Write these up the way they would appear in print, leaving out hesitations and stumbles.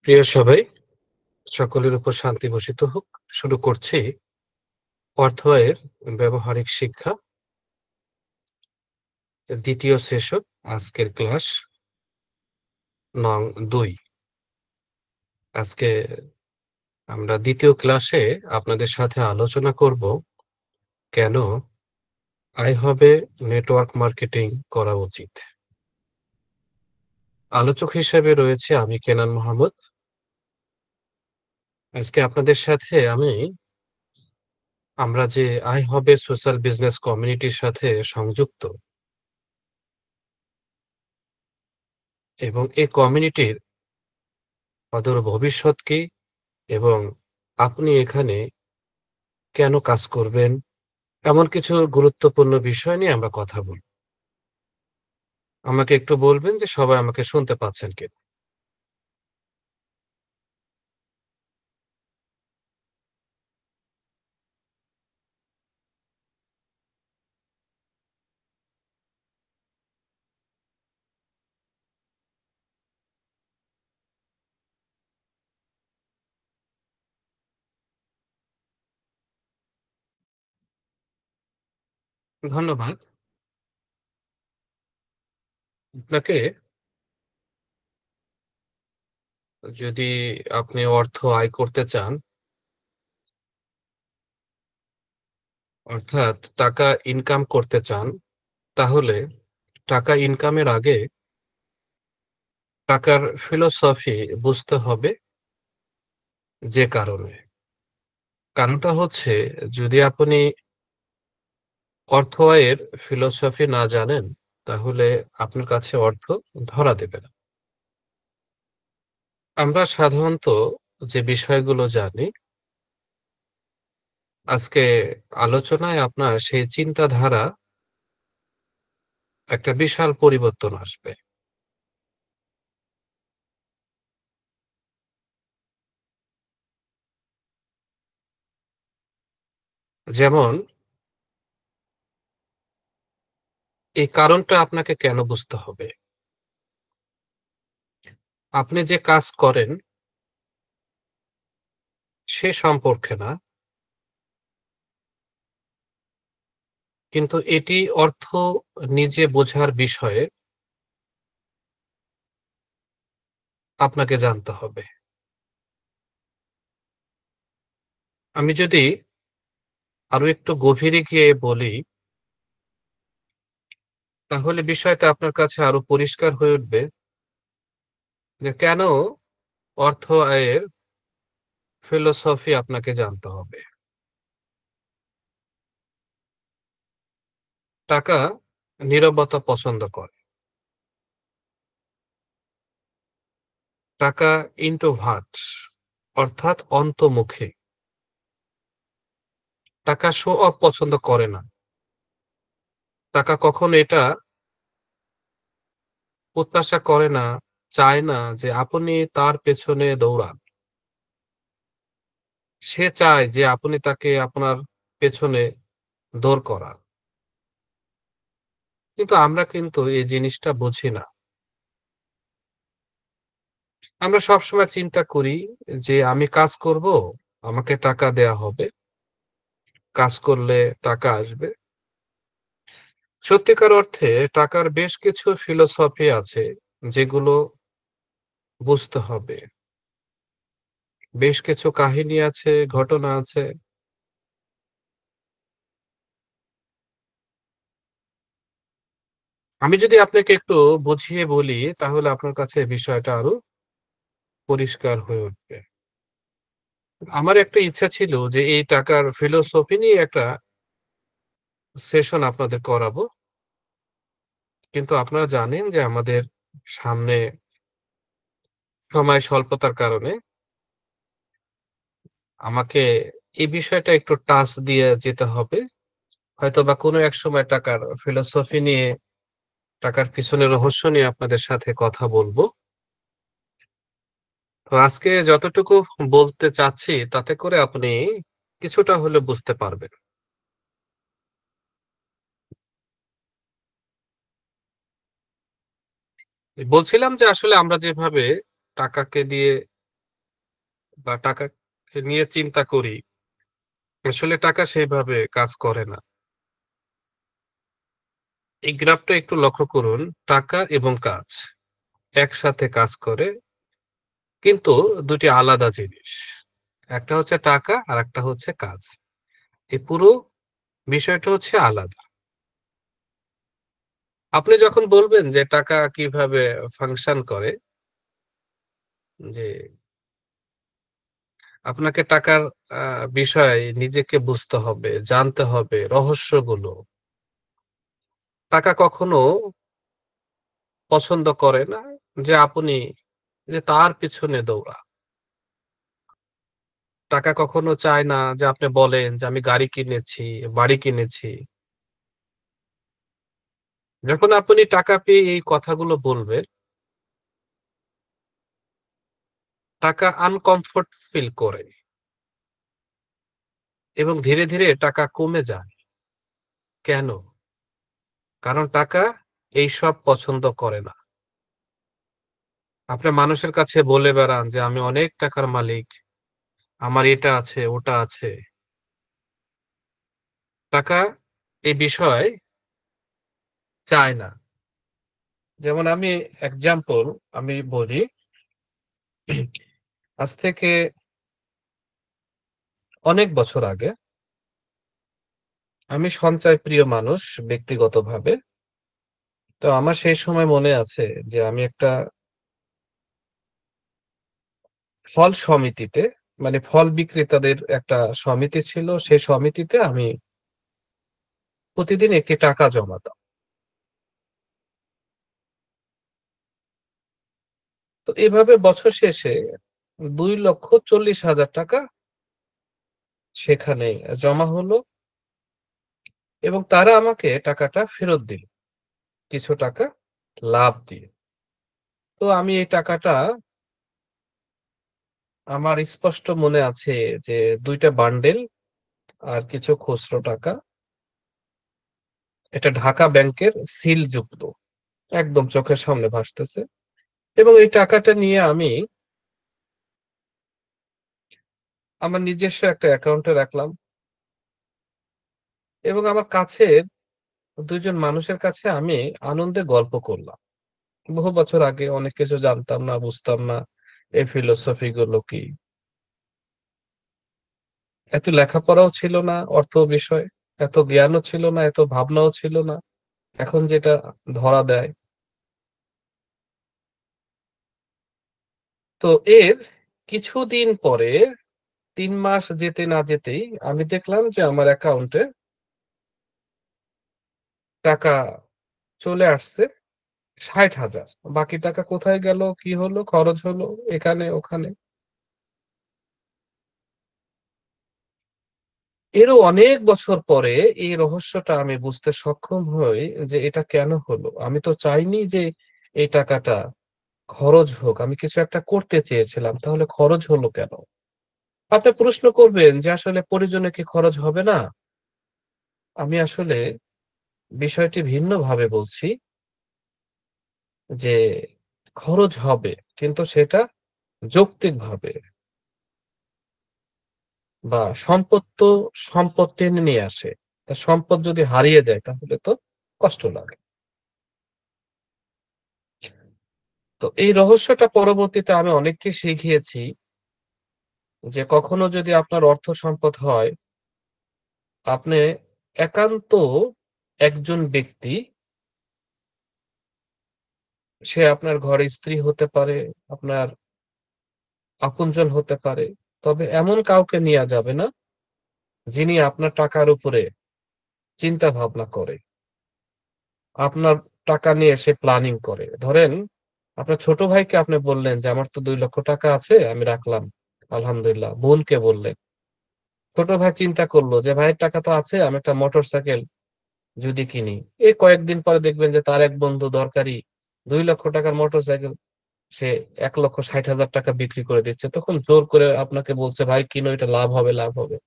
প্রিয় সবাই, সকলের উপর শান্তি বর্ষিত হোক। শুরু করছি অর্থ আয়ের ব্যবহারিক শিক্ষা, দ্বিতীয় সেশন। আজকের ক্লাস নং ২। আজকে আমরা দ্বিতীয় ক্লাসে আপনাদের সাথে আলোচনা করব কেন আয় হবে নেটওয়ার্ক মার্কেটিং করা উচিত। আলোচক হিসেবে রয়েছে আমি কেনান মোহাম্মদ। আজকে আপনাদের সাথে আমরা যে আয় হবে সোশ্যাল বিজনেস কমিউনিটির সাথে সংযুক্ত এবং এই কমিউনিটির অদূর ভবিষ্যৎ কি এবং আপনি এখানে কেন কাজ করবেন, এমন কিছু গুরুত্বপূর্ণ বিষয় নিয়ে আমরা কথা বলব। আমাকে একটু বলবেন যে সবাই আমাকে শুনতে পাচ্ছেন কিনা? ধন্যবাদ। আপনাকে যদি আপনি অর্থ আয় করতে চান, অর্থাৎ টাকা ইনকাম করতে চান, তাহলে টাকা ইনকামের আগে টাকার ফিলোসফি বুঝতে হবে। যে কারণটা হচ্ছে, যদি আপনি অর্থ আয়ের ফিলোসফি না জানেন, তাহলে আপনার কাছে অর্থ ধরা দেবে না। আমরা সাধারণত যে বিষয়গুলো জানি, আজকে আলোচনায় আপনার সেই চিন্তাধারা একটা বিশাল পরিবর্তন আসবে। যেমন, এই কারণটা আপনাকে কেন বুঝতে হবে? আপনি যে কাজ করেন সে সম্পর্কে না, কিন্তু এটি অর্থ নিজে বোঝার বিষয়ে আপনাকে জানতে হবে। আমি যদি আরো একটু গভীরে গিয়ে বলি, তাহলে বিষয়টা আপনার কাছে আরো পরিষ্কার হয়ে উঠবে যে কেন অর্থ আয়ের ফিলোসফি আপনাকে জানতে হবে। টাকা নীরবতা পছন্দ করে। টাকা ইন্ট্রোভার্ট, অর্থাৎ অন্তর্মুখী। টাকা শো অফ পছন্দ করে না। টাকা কখনো এটা প্রত্যাশা করে না, চায় না যে আপনি তার পেছনে দৌড়ান। সে চায় যে আপনি তাকে আপনার পেছনে দৌড় করান। কিন্তু আমরা কিন্তু এই জিনিসটা বুঝি না। আমরা সবসময় চিন্তা করি যে আমি কাজ করব, আমাকে টাকা দেয়া হবে, কাজ করলে টাকা আসবে। সত্যিকার অর্থে টাকার বেশ কিছু ফিলোসফি আছে যেগুলো বুঝতে হবে। বেশ কিছু কাহিনী আছে, ঘটনা আছে। আমি যদি আপনাকে একটু বুঝিয়ে বলি, তাহলে আপনার কাছে বিষয়টা আরো পরিষ্কার হয়ে উঠবে। আমার একটা ইচ্ছা ছিল যে এই টাকার ফিলোসফি নিয়ে একটা সেশন আপনাদের করাবো। কিন্তু আপনারা জানেন যে আমাদের সামনে সময় স্বল্পতার কারণে আমাকে এই বিষয়টা একটু টাচ দিয়ে যেতে হবে। হয়তোবা কোনো এক সময় টাকার ফিলোসফি নিয়ে, টাকার পিছনের রহস্য নিয়ে আপনাদের সাথে কথা বলবো। তো আজকে যতটুকু বলতে চাচ্ছি, তাতে করে আপনি কিছুটা হলেও বুঝতে পারবেন। বলছিলাম যে আসলে আমরা যেভাবে টাকাকে দিয়ে বা টাকাকে নিয়ে চিন্তা করি, আসলে টাকা সেইভাবে কাজ করে না। এই গ্রাফটা একটু লক্ষ্য করুন, টাকা এবং কাজ একসাথে কাজ করে, কিন্তু দুটি আলাদা জিনিস। একটা হচ্ছে টাকা আর একটা হচ্ছে কাজ। এই পুরো বিষয়টা হচ্ছে আলাদা। আপনি যখন বলবেন যে টাকা কিভাবে ফাংশন করে, যে আপনাকে টাকার বিষয়ে নিজেকে বুঝতে হবে, জানতে হবে রহস্যগুলো। টাকা কখনো পছন্দ করে না যে আপনি যে তার পিছনে দৌড়ান। টাকা কখনো চায় না যে আপনি বলেন যে আমি গাড়ি কিনেছি, বাড়ি কিনেছি। যখন আপনি টাকা পেয়ে এই কথাগুলো বলবেন, টাকা আনকমফোর্ট ফিল করে এবং ধীরে, ধীরে টাকা কমে যায়। কেন? কারণ টাকা এইসব পছন্দ করে না। আপনি মানুষের কাছে বলে বেড়ান যে আমি অনেক টাকার মালিক, আমার এটা আছে, ওটা আছে। টাকা এই বিষয় চায় না। যেমন আমি এক্সাম্পল আমি বলি, আজ থেকে অনেক বছর আগে আমি সঞ্চয় প্রিয় মানুষ ব্যক্তিগতভাবে। তো আমার সেই সময় মনে আছে যে আমি একটা ফল সমিতিতে, মানে ফল বিক্রেতাদের একটা সমিতি ছিল। সেই সমিতিতে আমি প্রতিদিন একটি টাকা জমাতাম। তো এভাবে বছর শেষে ২,৪০,০০০ টাকা সেখানে জমা হলো এবং তারা আমাকে টাকাটা ফেরত দিল। কিছু টাকা লাভ দিয়ে। তো আমি এই টাকাটা, আমার স্পষ্ট মনে আছে যে ২ টা বান্ডেল আর কিছু খুচরো টাকা, এটা ঢাকা ব্যাংকের সিল যুক্ত। একদম চোখের সামনে ভাসতেছে। এবং এই টাকাটা নিয়ে আমি আমার নিজস্ব একটা অ্যাকাউন্টে রাখলাম এবং আমার কাছের ২ জন মানুষের কাছে আমি আনন্দে গল্প করলাম। বহু বছর আগে অনেক কিছু জানতাম না, বুঝতাম না। এই ফিলোসফি গুলো কি। এত লেখাপড়াও ছিল না অর্থ বিষয়ে, এত জ্ঞানও ছিল না, এত ভাবনাও ছিল না। এখন যেটা ধরা দেয়। তো এর কিছুদিন পরে ৩ মাস যেতে না যেতেই আমি দেখলাম যে আমার অ্যাকাউন্টে টাকা চলে আসছে ৬০,০০০। বাকি টাকা কোথায় গেল, কি হলো, খরচ হলো এখানে ওখানে। এরও অনেক বছর পরে এই রহস্যটা আমি বুঝতে সক্ষম হই যে এটা কেন হলো। আমি তো চাইনি যে এই টাকাটা খরচ হোক। আমি কিছু একটা করতে চেয়েছিলাম। তাহলে খরচ হলো কেন? আপনি প্রশ্ন করবেন যে আসলে প্রয়োজনে কি খরচ হবে না? আমি আসলে বিষয়টি ভিন্নভাবে বলছি যে খরচ হবে, কিন্তু সেটা যৌক্তিকভাবে। বা সম্পদ তো সম্পদ টেনে নিয়ে আসে। তা সম্পদ যদি হারিয়ে যায় তাহলে তো কষ্ট লাগে। তো এই রহস্যটা পরবর্তীতে আমি অনেককে শিখিয়েছি যে কখনো যদি আপনার অর্থ সম্পদ হয়, আপনি একান্ত একজন ব্যক্তি, সে আপনার ঘরে স্ত্রী হতে পারে, আপনার আপনজন হতে পারে। তবে এমন কাউকে নেয়া যাবে না যিনি আপনার টাকার উপরে চিন্তা ভাবনা করে। আপনার টাকা নিয়ে সে প্ল্যানিং করে। ধরেন আপনার ছোট ভাইকে আপনি বললেন যে, "আমার তো ৳২,০০,০০০ আছে, আমি রাখলাম। আলহামদুলিল্লাহ।" বোনকে বললেন। ছোট ভাই চিন্তা করলো যে, "ভাইয়ের টাকা তো আছে, আমি একটা মোটরসাইকেল যদি কিনি।" এই কয়েকদিন পরে দেখবেন যে তার এক বন্ধু দরকারি ৳২,০০,০০০ র মোটরসাইকেল সে ৳১,৬০,০০০ বিক্রি করে দিচ্ছে। তখন জোর করে আপনাকে বলছে, "ভাই কিনো, এটা লাভ হবে, লাভ হবে।"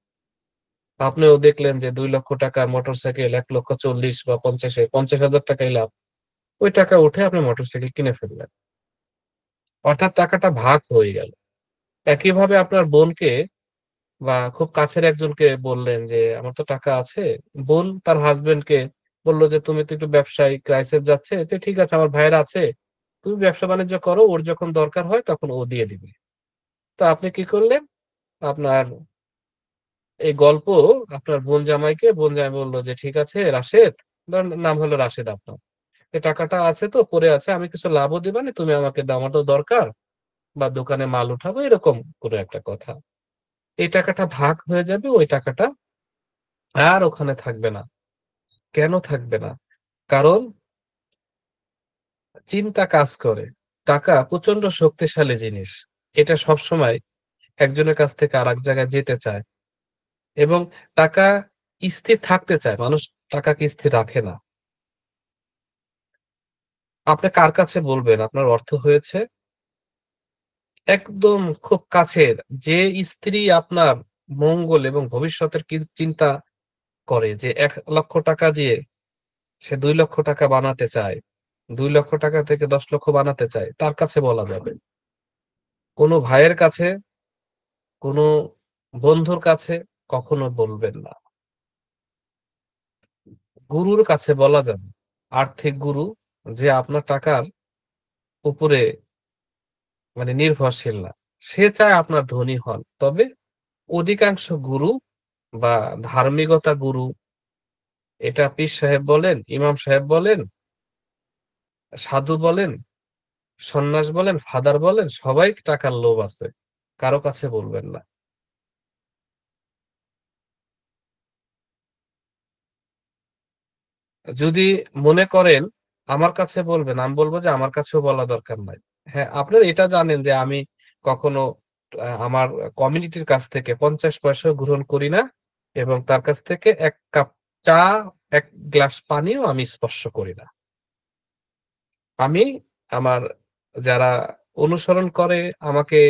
আপনিও দেখলেন যে ৳২,০০,০০০ মোটরসাইকেল ১,৪০,০০০ বা ৫০ এ ৳৫০,০০০ লাভ। ওই টাকা উঠে আপনি মোটরসাইকেল কিনে ফেললেন। অর্থাৎ টাকাটা ভাগ হয়ে গেল। একইভাবে আপনার বোনকে বা খুব কাছের একজনকে বললেন যে, "আমার তো টাকা আছে।" বোন তার হাসব্যান্ডকে বলল যে, "তুমি তো একটু ব্যবসায় ক্রাইসিস যাচ্ছে। তো ঠিক আছে আমার ভাইয়ের আছে। তুমি ব্যবসা-বাণিজ্য করো। ওর যখন দরকার হয় তখন ও দিয়ে দিবে।" তো আপনি কি করলেন? আপনার এই গল্প আপনার বোন জামাই বলল যে, "ঠিক আছে রাশেদ" ধরেন নাম হলো রাশেদ আপনার। "এই টাকাটা আছে তো পড়ে আছে। আমি কিছু লাভও দিবানি, তুমি আমাকে দাও। আমার তো দরকার বা দোকানে মাল উঠাবো" এরকম কোনো একটা কথা। এই টাকাটা ভাগ হয়ে যাবে, ওই টাকাটা আর ওখানে থাকবে না। কেন থাকবে না? কারণ চিন্তা কাজ করে। টাকা প্রচন্ড শক্তিশালী জিনিস। এটা সবসময় একজনের কাছ থেকে আরেক জায়গায় যেতে চায় এবং টাকা স্থির থাকতে চায়। মানুষ টাকাকে স্থির রাখে না। আপনি কার কাছে বলবেন আপনার অর্থ হয়েছে? একদম খুব কাছের যে স্ত্রী আপনার মঙ্গল এবং ভবিষ্যতের চিন্তা করে যে ৳১,০০,০০০ দিয়ে সে ৳২,০০,০০০ বানাতে চায়। ৳২,০০,০০০ থেকে ৳১০,০০,০০০ বানাতে চায়। তার কাছে বলা যাবে। কোন ভাইয়ের কাছে, কোন বন্ধুর কাছে কখনো বলবেন না। গুরুর কাছে বলা যাবে। আর্থিক গুরু যে আপনার টাকার উপরে মানে নির্ভরশীল না। সে চায় আপনার ধনী হন। তবে অধিকাংশ গুরু বা ধার্মিকতা গুরু এটা পীর সাহেব বলেন, ইমাম সাহেব বলেন, সাধু বলেন, সন্ন্যাস বলেন, ফাদার বলেন সবাই টাকার লোভ আছে। কারো কাছে বলবেন না। যদি মনে করেন আমার কাছে বলবেন, আমি বলব যে আমার কাছেও বলা দরকার নাই। হ্যাঁ, আপনারা এটা জানেন যে আমি কখনো আমার কমিউনিটির কাছ থেকে ৫০ পয়সাও গ্রহণ করি না এবং তার কাছ থেকে ১ কাপ চা, ১ গ্লাস পানিও আমি স্পর্শ করি না। আমি আমার যারা অনুসরণ করে, আমাকে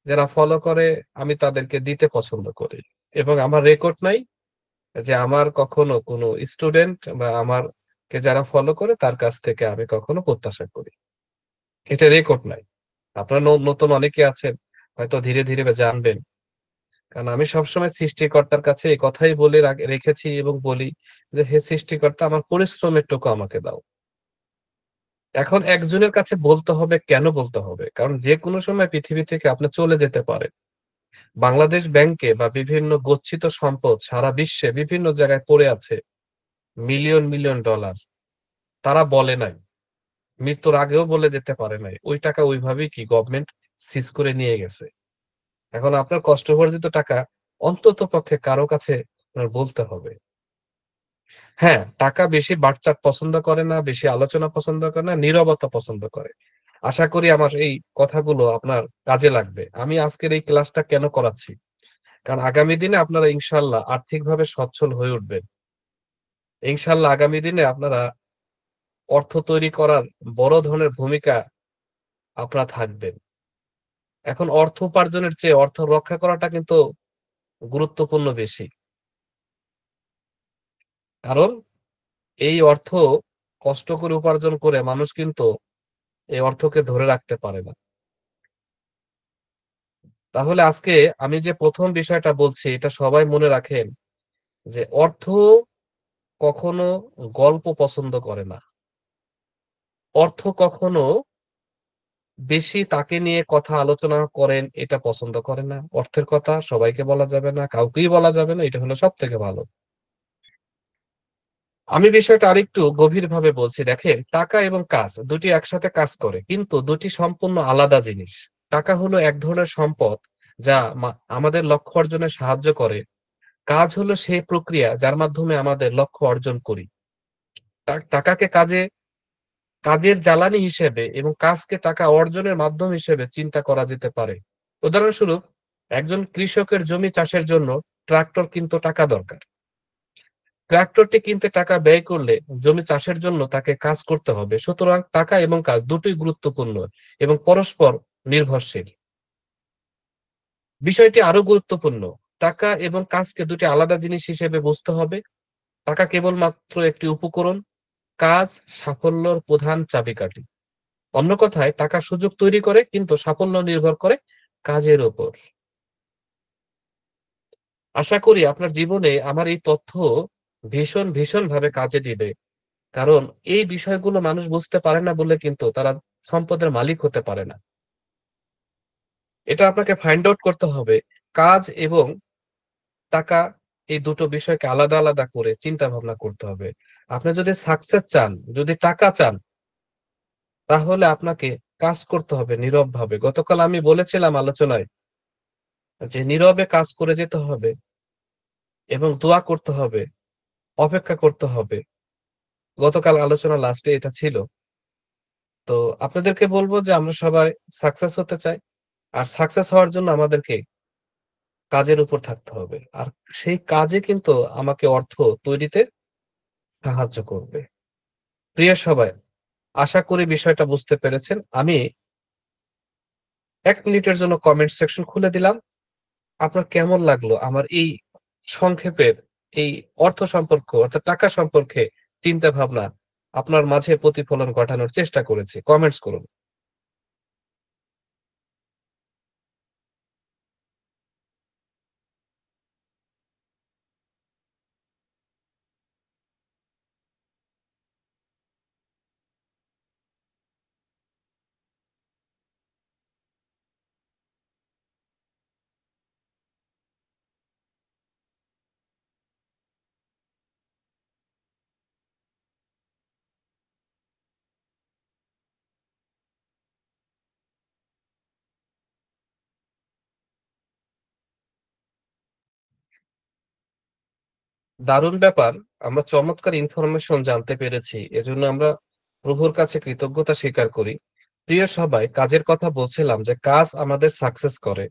যারা ফলো করে, আমি তাদেরকে দিতে পছন্দ করি। এবং আমার রেকর্ড নাই যে আমার কখনো কোনো স্টুডেন্ট বা আমারকে যারা ফলো করে তার কাছ থেকে আমি কখনো প্রত্যাশা করি। এটা রেকর্ড নাই। আপনারা নতুন অনেকে আছেন, হয়তো ধীরে, ধীরে জানবেন। কারণ আমি সবসময় সৃষ্টিকর্তার কাছে এই কথাই বলে রেখেছি এবং বলি যে, "হে সৃষ্টিকর্তা আমার পরিশ্রমের টুকু আমাকে দাও।" এখন একজনের কাছে বলতে হবে, কেন বলতে হবে? কারণ যেকোনো সময় পৃথিবী থেকে আপনি চলে যেতে পারেন। বাংলাদেশ ব্যাংকে বা বিভিন্ন গচ্ছিত সম্পদ সারা বিশ্বে বিভিন্ন জায়গায় পড়ে আছে। Million, million dollar. তারা বলে নাই। মৃত্যুর আগেও বলে যেতে পারে নাই। ওই টাকা ওইভাবেই কি গভর্নমেন্ট সিজ করে নিয়ে গেছে। এখন আপনার কষ্ট উপার্জিত টাকা অন্ততপক্ষে কারো কাছে আপনার বলতে হবে। হ্যাঁ, টাকা বেশি বাটচাট পছন্দ করে না, বেশি আলোচনা পছন্দ করে না, নীরবতা পছন্দ করে। আশা করি আমার এই কথাগুলো আপনার কাজে লাগবে। আমি আজকের এই ক্লাসটা কেন করাচ্ছি? কারণ আগামী দিনে আপনারা ইনশাআল্লাহ আর্থিকভাবে সচ্ছল হয়ে উঠবেন। ইনশাআল্লাহ আগামী দিনে আপনারা অর্থ তৈরি করার বড় ধরনের ভূমিকা আপনারা থাকবেন। এখন অর্থ উপার্জনের চেয়ে অর্থ রক্ষা করাটা কিন্তু গুরুত্বপূর্ণ বেশি। কারণ এই অর্থ কষ্ট করে উপার্জন করে মানুষ কিন্তু এই অর্থকে ধরে রাখতে পারে না। তাহলে আজকে আমি যে ১ম বিষয়টা বলছি এটা সবাই মনে রাখেন যে অর্থ কখনো গল্প পছন্দ করে না। অর্থ কখনো বেশি তাকে নিয়ে কথা আলোচনা করেন এটা পছন্দ করে না। অর্থের কথা সবাইকে বলা যাবে না, কাউকেই বলা যাবে না। এটা হলো সবথেকে ভালো। আমি বিষয়টা আরেকটু গভীরভাবে বলছি। দেখেন, টাকা এবং কাজ দুটি একসাথে কাজ করে। কিন্তু দুটি সম্পূর্ণ আলাদা জিনিস। টাকা হলো এক ধরনের সম্পদ যা আমাদের লক্ষ্য অর্জনে সাহায্য করে। কাজ হলো সেই প্রক্রিয়া যার মাধ্যমে আমাদের লক্ষ্য অর্জন করি। টাকাকে কাজের জ্বালানি হিসেবে এবং কাজকে টাকা অর্জনের মাধ্যম হিসেবে চিন্তা করা যেতে পারে। উদাহরণস্বরূপ, একজন কৃষকের জমি চাষের জন্য ট্রাক্টর কিন্তু টাকা দরকার। ট্রাক্টরটি কিনতে টাকা ব্যয় করলে জমি চাষের জন্য তাকে কাজ করতে হবে। সুতরাং টাকা এবং কাজ দুটোই গুরুত্বপূর্ণ এবং পরস্পর নির্ভরশীল। বিষয়টি আরো গুরুত্বপূর্ণ। টাকা এবং কাজকে দুটি আলাদা জিনিস হিসেবে বুঝতে হবে। টাকা কেবলমাত্র একটি উপকরণ, কাজ সাফল্যর প্রধান চাবিকাঠি। অন্য কথায় টাকা সুযোগ তৈরি করে কিন্তু সাফল্য নির্ভর করে কাজের উপর। আশা করি আপনার জীবনে আমার এই তথ্য ভীষণভাবে কাজে দিবে। কারণ এই বিষয়গুলো মানুষ বুঝতে পারে না বলে কিন্তু তারা সম্পদের মালিক হতে পারে না। এটা আপনাকে ফাইন্ড আউট করতে হবে। কাজ এবং টাকা এই দুটো বিষয়কে আলাদা করে চিন্তা ভাবনা করতে হবে। আপনি যদি সাকসেস চান, যদি টাকা চান, তাহলে আপনাকে কাজ করতে হবে নীরবভাবে। গতকাল আমি বলেছিলাম আলোচনায় যে নীরবে কাজ করে যেতে হবে এবং দোয়া করতে হবে, অপেক্ষা করতে হবে। গতকাল আলোচনার লাস্টে এটা ছিল। তো আপনাদেরকে বলব যে আমরা সবাই সাকসেস হতে চাই। আর সাকসেস হওয়ার জন্য আমাদেরকে কাজের উপর থাকতে হবে। আর সেই কাজে কিন্তু আমাকে অর্থ তৈরিতে সাহায্য করবে। প্রিয় সবাই, আশা করি বিষয়টা বুঝতে পেরেছেন। আমি ১ মিনিটের জন্য কমেন্ট সেকশন খুলে দিলাম। আপনার কেমন লাগলো আমার এই সংক্ষেপের এই অর্থ সম্পর্ক অর্থাৎ টাকা সম্পর্কে চিন্তা ভাবনা আপনার মাঝে প্রতিফলন ঘটানোর চেষ্টা করেছি। কমেন্টস করুন। দারুণ ব্যাপার। আমরা চমৎকার ইনফরমেশন জানতে পেরেছি। এজন্য আমরা প্রভুর কাছে কৃতজ্ঞতা স্বীকার করি। প্রিয় সবাই, কাজের কথা বলছিলাম যে কাজ আমাদের সাকসেস করে।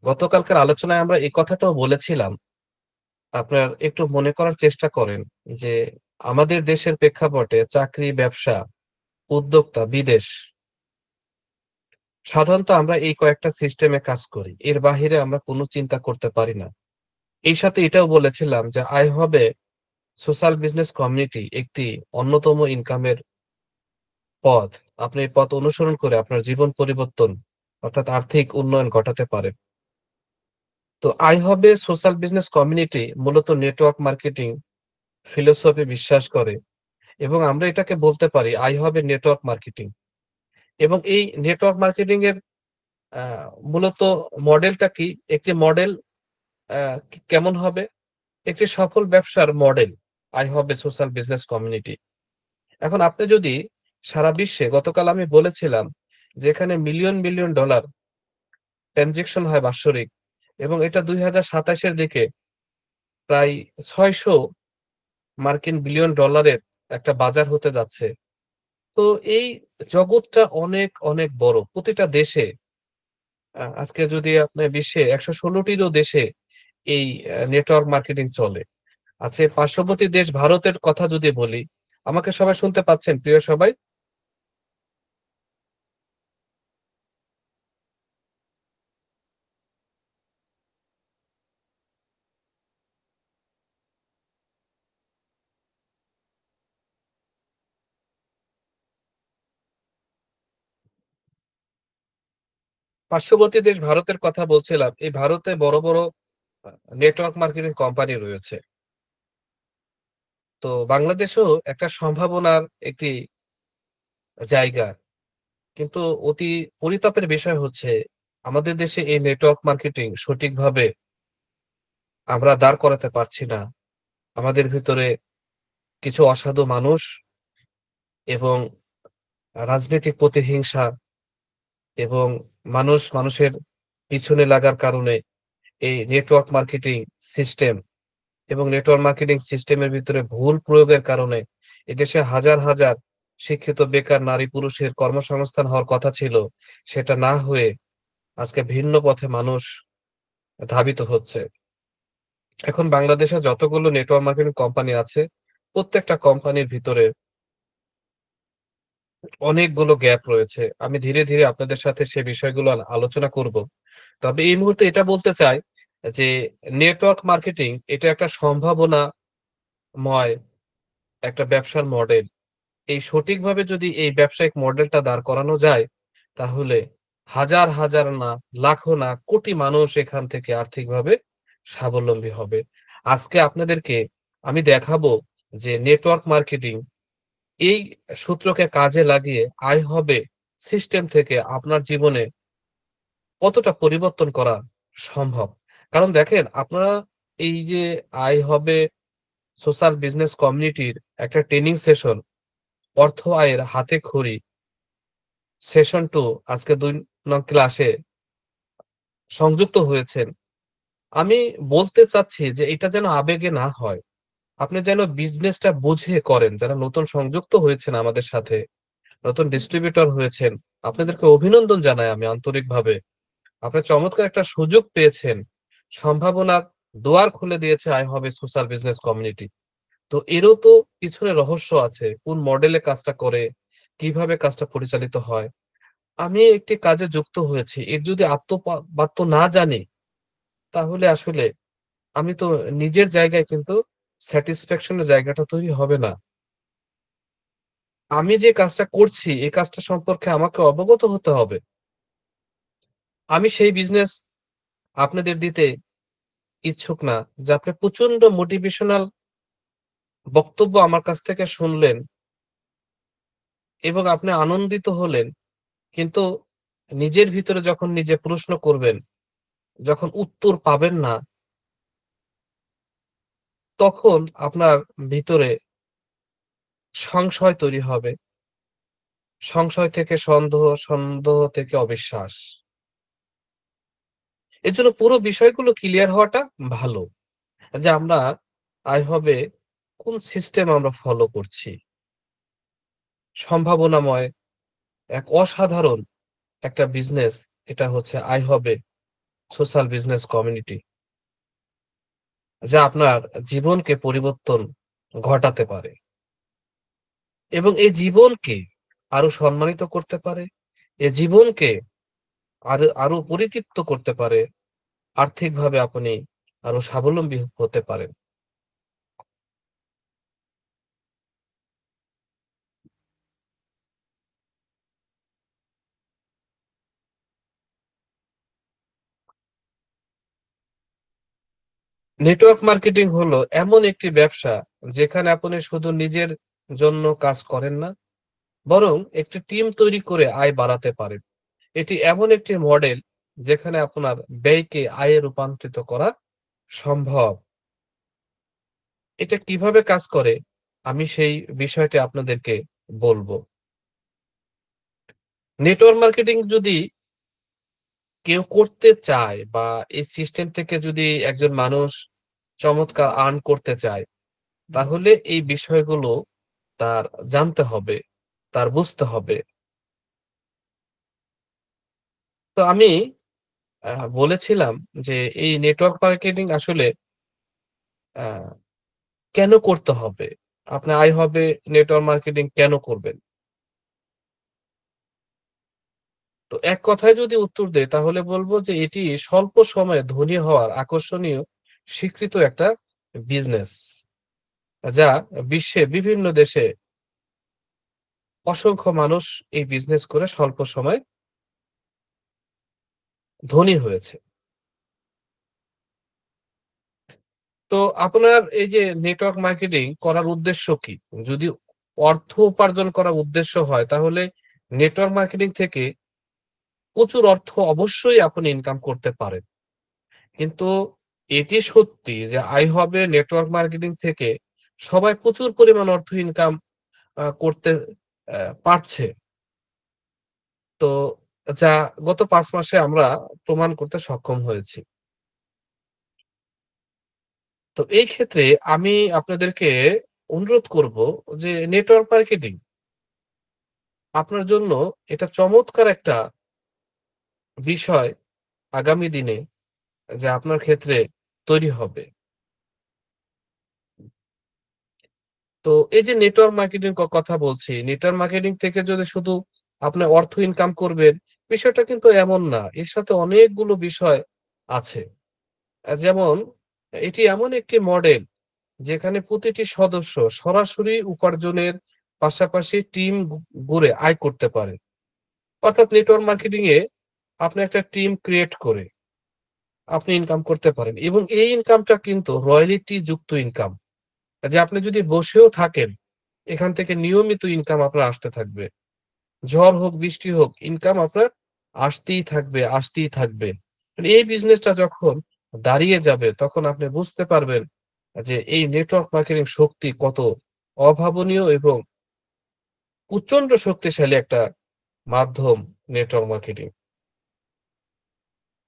গতকালকের আলোচনায় আমরা এই কথাটাও বলেছিলাম। আপনার একটু মনে করার চেষ্টা করেন যে আমাদের দেশের প্রেক্ষাপটে চাকরি, ব্যবসা, উদ্যোক্তা, বিদেশ সাধারণত আমরা এই কয়েকটা সিস্টেমে কাজ করি। এর বাহিরে আমরা কোনো চিন্তা করতে পারি না। এই সাথে এটাও বলেছিলাম যে আয় হবে সোশ্যাল বিজনেস কমিউনিটি একটি অন্যতম ইনকামের পথ। আপনি এই পথ অনুসরণ করে আপনার জীবন পরিবর্তন অর্থাৎ আর্থিক উন্নয়ন ঘটাতে পারেন। তো আয় হবে সোশ্যাল বিজনেস কমিউনিটি মূলত নেটওয়ার্ক মার্কেটিং ফিলোসফি বিশ্বাস করে এবং আমরা এটাকে বলতে পারি আয় হবে নেটওয়ার্ক মার্কেটিং। এবং এই নেটওয়ার্ক মার্কেটিং এর আ মূলত মডেলটা কি? একটি মডেল আ কেমন হবে? একটি সফল ব্যবসার মডেল আয় হবে সোশ্যাল বিজনেস কমিউনিটি। এখন আপনি যদি সারা বিশ্বে গতকাল আমি বলেছিলাম যেখানে মিলিয়ন ডলার ট্রান্সেকশন হয় বাৎসরিক এবং এটা ২০২৭ এর দিকে প্রায় ৬০০ মার্কিন বিলিয়ন ডলারের একটা বাজার হতে যাচ্ছে। তো এই জগৎটা অনেক বড়। প্রতিটা দেশে আজকে যদি আপনি বিশ্বে ১১৬ টিরও দেশে এই নেটওয়ার্ক মার্কেটিং চলে। আচ্ছা, এই পার্শ্ববর্তী দেশ ভারতের কথা যদি বলি, আমাকে সবাই শুনতে পাচ্ছেন প্রিয় সবাই? পার্শ্ববর্তী দেশ ভারতের কথা বলছিলাম। এই ভারতে বড় আ নেটওয়ার্ক মার্কেটিং কোম্পানি রয়েছে। তো বাংলাদেশেও একটা সম্ভাবনার একটি জায়গা। কিন্তু অতি পরিতাপের বিষয় হচ্ছে আমাদের দেশে এই নেটওয়ার্ক মার্কেটিং সঠিকভাবে আমরা দাঁড় করাতে পারছি না। আমাদের ভিতরে কিছু অসাধু মানুষ এবং রাজনৈতিক প্রতিহিংসা এবং মানুষের পিছনে লাগার কারণে এই নেটওয়ার্ক মার্কেটিং সিস্টেম এবং নেটওয়ার্ক মার্কেটিং সিস্টেমের ভিতরে ভুল প্রয়োগের কারণে এদেশে হাজার শিক্ষিত বেকার নারী পুরুষের কর্মসংস্থান হওয়ার কথা ছিল। সেটা না হয়ে আজকে ভিন্ন পথে মানুষ ধাবিত হচ্ছে। এখন বাংলাদেশে যতগুলো নেটওয়ার্ক মার্কেটিং কোম্পানি আছে, প্রত্যেকটা কোম্পানির ভিতরে অনেকগুলো গ্যাপ রয়েছে। আমি ধীরে আপনাদের সাথে সে বিষয়গুলো আলোচনা করব। তবে এই মুহূর্তে এটা বলতে চাই যে নেটওয়ার্ক মার্কেটিং এটা একটা সম্ভাবনাময় একটা ব্যবসার মডেল। এই সঠিকভাবে যদি এই ব্যবসায়িক মডেলটা দাঁড় করানো যায়, তাহলে হাজার, হাজার না, লাখো না, কোটি মানুষ এখান থেকে আর্থিকভাবে স্বাবলম্বী হবে। আজকে আপনাদেরকে আমি দেখাবো যে নেটওয়ার্ক মার্কেটিং এই সূত্রকে কাজে লাগিয়ে আয় হবে সিস্টেম থেকে আপনার জীবনে কতটা পরিবর্তন করা সম্ভব। কারণ দেখেন আপনারা এই যে আয় হবে সোশ্যাল বিজনেস কমিউনিটির একটা ট্রেনিং সেশন, অর্থ আয়ের হাতেখড়ি সেশন 2 আজকে ২ নং ক্লাসে সংযুক্ত হয়েছেন। আমি বলতে চাচ্ছি যে এটা যেন আবেগে না হয়। আপনি যেন বিজনেসটা বুঝে করেন। যারা নতুন সংযুক্ত হয়েছেন আমাদের সাথে, নতুন ডিস্ট্রিবিউটর হয়েছেন, আপনাদেরকে অভিনন্দন জানাই আমি আন্তরিকভাবে। আপনি চমৎকার একটা সুযোগ পেয়েছেন। সম্ভাবনার দুয়ার খুলে দিয়েছে আই হবে সোশ্যাল বিজনেস কমিউনিটি। তো এরও তো পিছনে রহস্য আছে। কোন মডেলে কাজটা করে, কিভাবে কাজটা পরিচালিত হয়। আমি একটি কাজে যুক্ত হয়েছি। এর যদি বাত্য না জানি, তাহলে আসলে আমি তো নিজের জায়গায় কিন্তু স্যাটিসফ্যাকশন এর জায়গাটা তৈরি হবে না। আমি যে কাজটা করছি, এই কাজটা সম্পর্কে আমাকে অবগত হতে হবে। আমি সেই বিজনেস আপনাদের দিতে ইচ্ছুক না যে আপনি প্রচন্ড মোটিভেশনাল বক্তব্য আমার কাছ থেকে শুনলেন এবং আপনি আনন্দিত হলেন। কিন্তু নিজের ভিতরে যখন নিজে প্রশ্ন করবেন, যখন উত্তর পাবেন না, তখন আপনার ভিতরে সংশয় তৈরি হবে। সংশয় থেকে সন্দেহ, সন্দেহ থেকে অবিশ্বাস। এজন্য পুরো বিষয়গুলো ক্লিয়ার হওয়াটা ভালো। যে আমরা আয় হবে কোন সিস্টেম আমরা ফলো করছি। সম্ভাবনাময় এক অসাধারণ একটা বিজনেস, এটা হচ্ছে আয় হবে সোশ্যাল বিজনেস কমিউনিটি। যা আপনার জীবনকে পরিবর্তন ঘটাতে পারে এবং এই জীবনকে আরো সম্মানিত করতে পারে। এ জীবনকে আরো আরো পরিতৃপ্ত করতে পারে। আর্থিকভাবে আপনি আরো স্বাবলম্বী হতে পারেন। নেটওয়ার্ক মার্কেটিং হলো এমন একটি ব্যবসা যেখানে আপনি শুধু নিজের জন্য কাজ করেন না, বরং একটি টিম তৈরি করে আয় বাড়াতে পারেন। এটি এমন একটি মডেল যেখানে আপনার ব্যয়কে আয়ে রূপান্তরিত করা সম্ভব। এটা কিভাবে কাজ করে আমি সেই বিষয়টি আপনাদেরকে বলবো। নেটওয়ার্ক মার্কেটিং যদি কেউ করতে চায় বা এই সিস্টেম থেকে যদি একজন মানুষ চমৎকার আর্ন করতে চায়, তাহলে এই বিষয়গুলো তার জানতে হবে, তার বুঝতে হবে। তো আমি বলেছিলাম যে এই নেটওয়ার্ক মার্কেটিং আসলে আ কেন করতে হবে? আপনার আয় হবে নেটওয়ার্ক মার্কেটিং কেন করবেন? তো এক কথায় যদি উত্তর দেই তাহলে বলব যে এটি স্বল্প সময়ে ধনী হওয়ার আকর্ষণীয় স্বীকৃত একটা বিজনেস। যা বিশ্বের বিভিন্ন দেশে অসংখ্য মানুষ এই বিজনেস করে স্বল্প সময়ে ধনী হয়েছে। তো আপনার এই যে নেটওয়ার্ক মার্কেটিং করার উদ্দেশ্য কি? যদি অর্থ উপার্জন করার উদ্দেশ্য হয় তাহলে নেটওয়ার্ক মার্কেটিং থেকে প্রচুর অর্থ অবশ্যই আপনি ইনকাম করতে পারেন। কিন্তু এটি সত্যি যে আয় হবে নেটওয়ার্ক মার্কেটিং থেকে সবাই প্রচুর পরিমাণ অর্থ ইনকাম করতে পারছে। তো যা গত ৫ মাসে আমরা প্রমাণ করতে সক্ষম হয়েছি। তো এই ক্ষেত্রে আমি আপনাদেরকে অনুরোধ করব যে নেটওয়ার্ক মার্কেটিং আপনার জন্য এটা চমৎকার একটা বিষয় আগামী দিনে যে আপনার ক্ষেত্রে তৈরি হবে। তো এই যে নেটওয়ার্ক মার্কেটিং কথা বলছি, নেটওয়ার্ক মার্কেটিং থেকে যদি শুধু আপনি অর্থ ইনকাম করবেন, বিষয়টা কিন্তু এমন না। এর সাথে অনেকগুলো বিষয় আছে। যেমন এটি এমন একটি মডেল যেখানে প্রতিটি সদস্য সরাসরি উপার্জনের পাশাপাশি টিম গড়ে আয় করতে পারে। অর্থাৎ নেটওয়ার্ক মার্কেটিং এ আপনি একটা টিম ক্রিয়েট করে আপনি ইনকাম করতে পারেন এবং এই ইনকামটা কিন্তু রয়্যালটি যুক্ত ইনকাম। যে আপনি যদি বসেও থাকেন, এখান থেকে নিয়মিত ইনকাম আপনার আসতে থাকবে। ঝড় হোক, বৃষ্টি হোক, ইনকাম আপনার আসতেই থাকবে, আসতেই থাকবে। এই বিজনেসটা যখন দাঁড়িয়ে যাবে তখন আপনি বুঝতে পারবেন যে এই নেটওয়ার্ক মার্কেটিং শক্তি কত অভাবনীয় এবং প্রচন্ড শক্তিশালী একটা মাধ্যম নেটওয়ার্ক মার্কেটিং।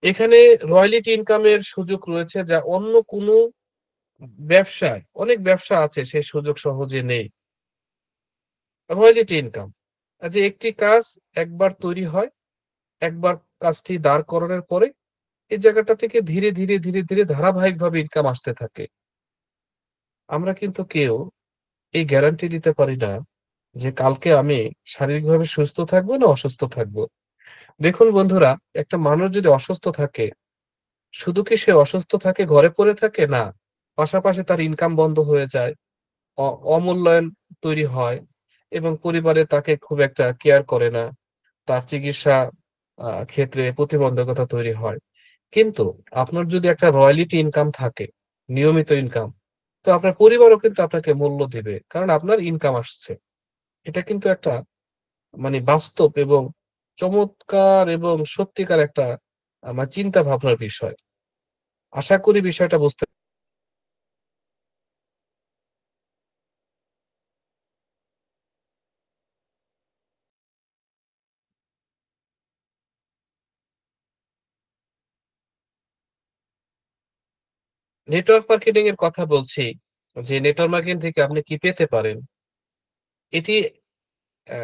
এখানে রয়্যালটি ইনকামের সুযোগ রয়েছে যা অন্য কোনো ব্যবসায় অনেক ব্যবসা আছে সেই সুযোগ সহজে নেই। রয়্যালটি ইনকাম যে একটি কাজ একবার তৈরি হয়, একবার কাজটি দাঁড় করানোর পরে এই জায়গাটা থেকে ধীরে, ধীরে, ধীরে, ধীরে ধারাবাহিকভাবে ইনকাম আসতে থাকে। আমরা কিন্তু কেউ এই গ্যারান্টি দিতে পারি না যে কালকে আমি শারীরিকভাবে সুস্থ থাকবো না অসুস্থ থাকবো। দেখুন বন্ধুরা, একটা মানুষ যদি অসুস্থ থাকে, শুধু কি সে অসুস্থ থাকে, ঘরে পড়ে থাকে? না। পাশাপাশি তার ইনকাম বন্ধ হয়ে যায়, অ অমূল্যায়ন তৈরি হয় এবং পরিবারে তাকে খুব একটা কেয়ার করে না। তার চিকিৎসা ক্ষেত্রে প্রতিবন্ধকতা তৈরি হয়। কিন্তু আপনার যদি একটা রয়ালিটি ইনকাম থাকে, নিয়মিত ইনকাম, তো আপনার পরিবারও কিন্তু আপনাকে মূল্য দিবে। কারণ আপনার ইনকাম আসছে। এটা কিন্তু একটা মানে বাস্তব এবং চমৎকার এবং সত্যিকার একটা চিন্তা ভাবনার বিষয়। আশা করি বিষয়টা বুঝতে নেটওয়ার্ক মার্কেটিং এর কথা বলছি, যে নেটওয়ার্ক মার্কেটিং থেকে আপনি কি পেতে পারেন? এটি অ্যা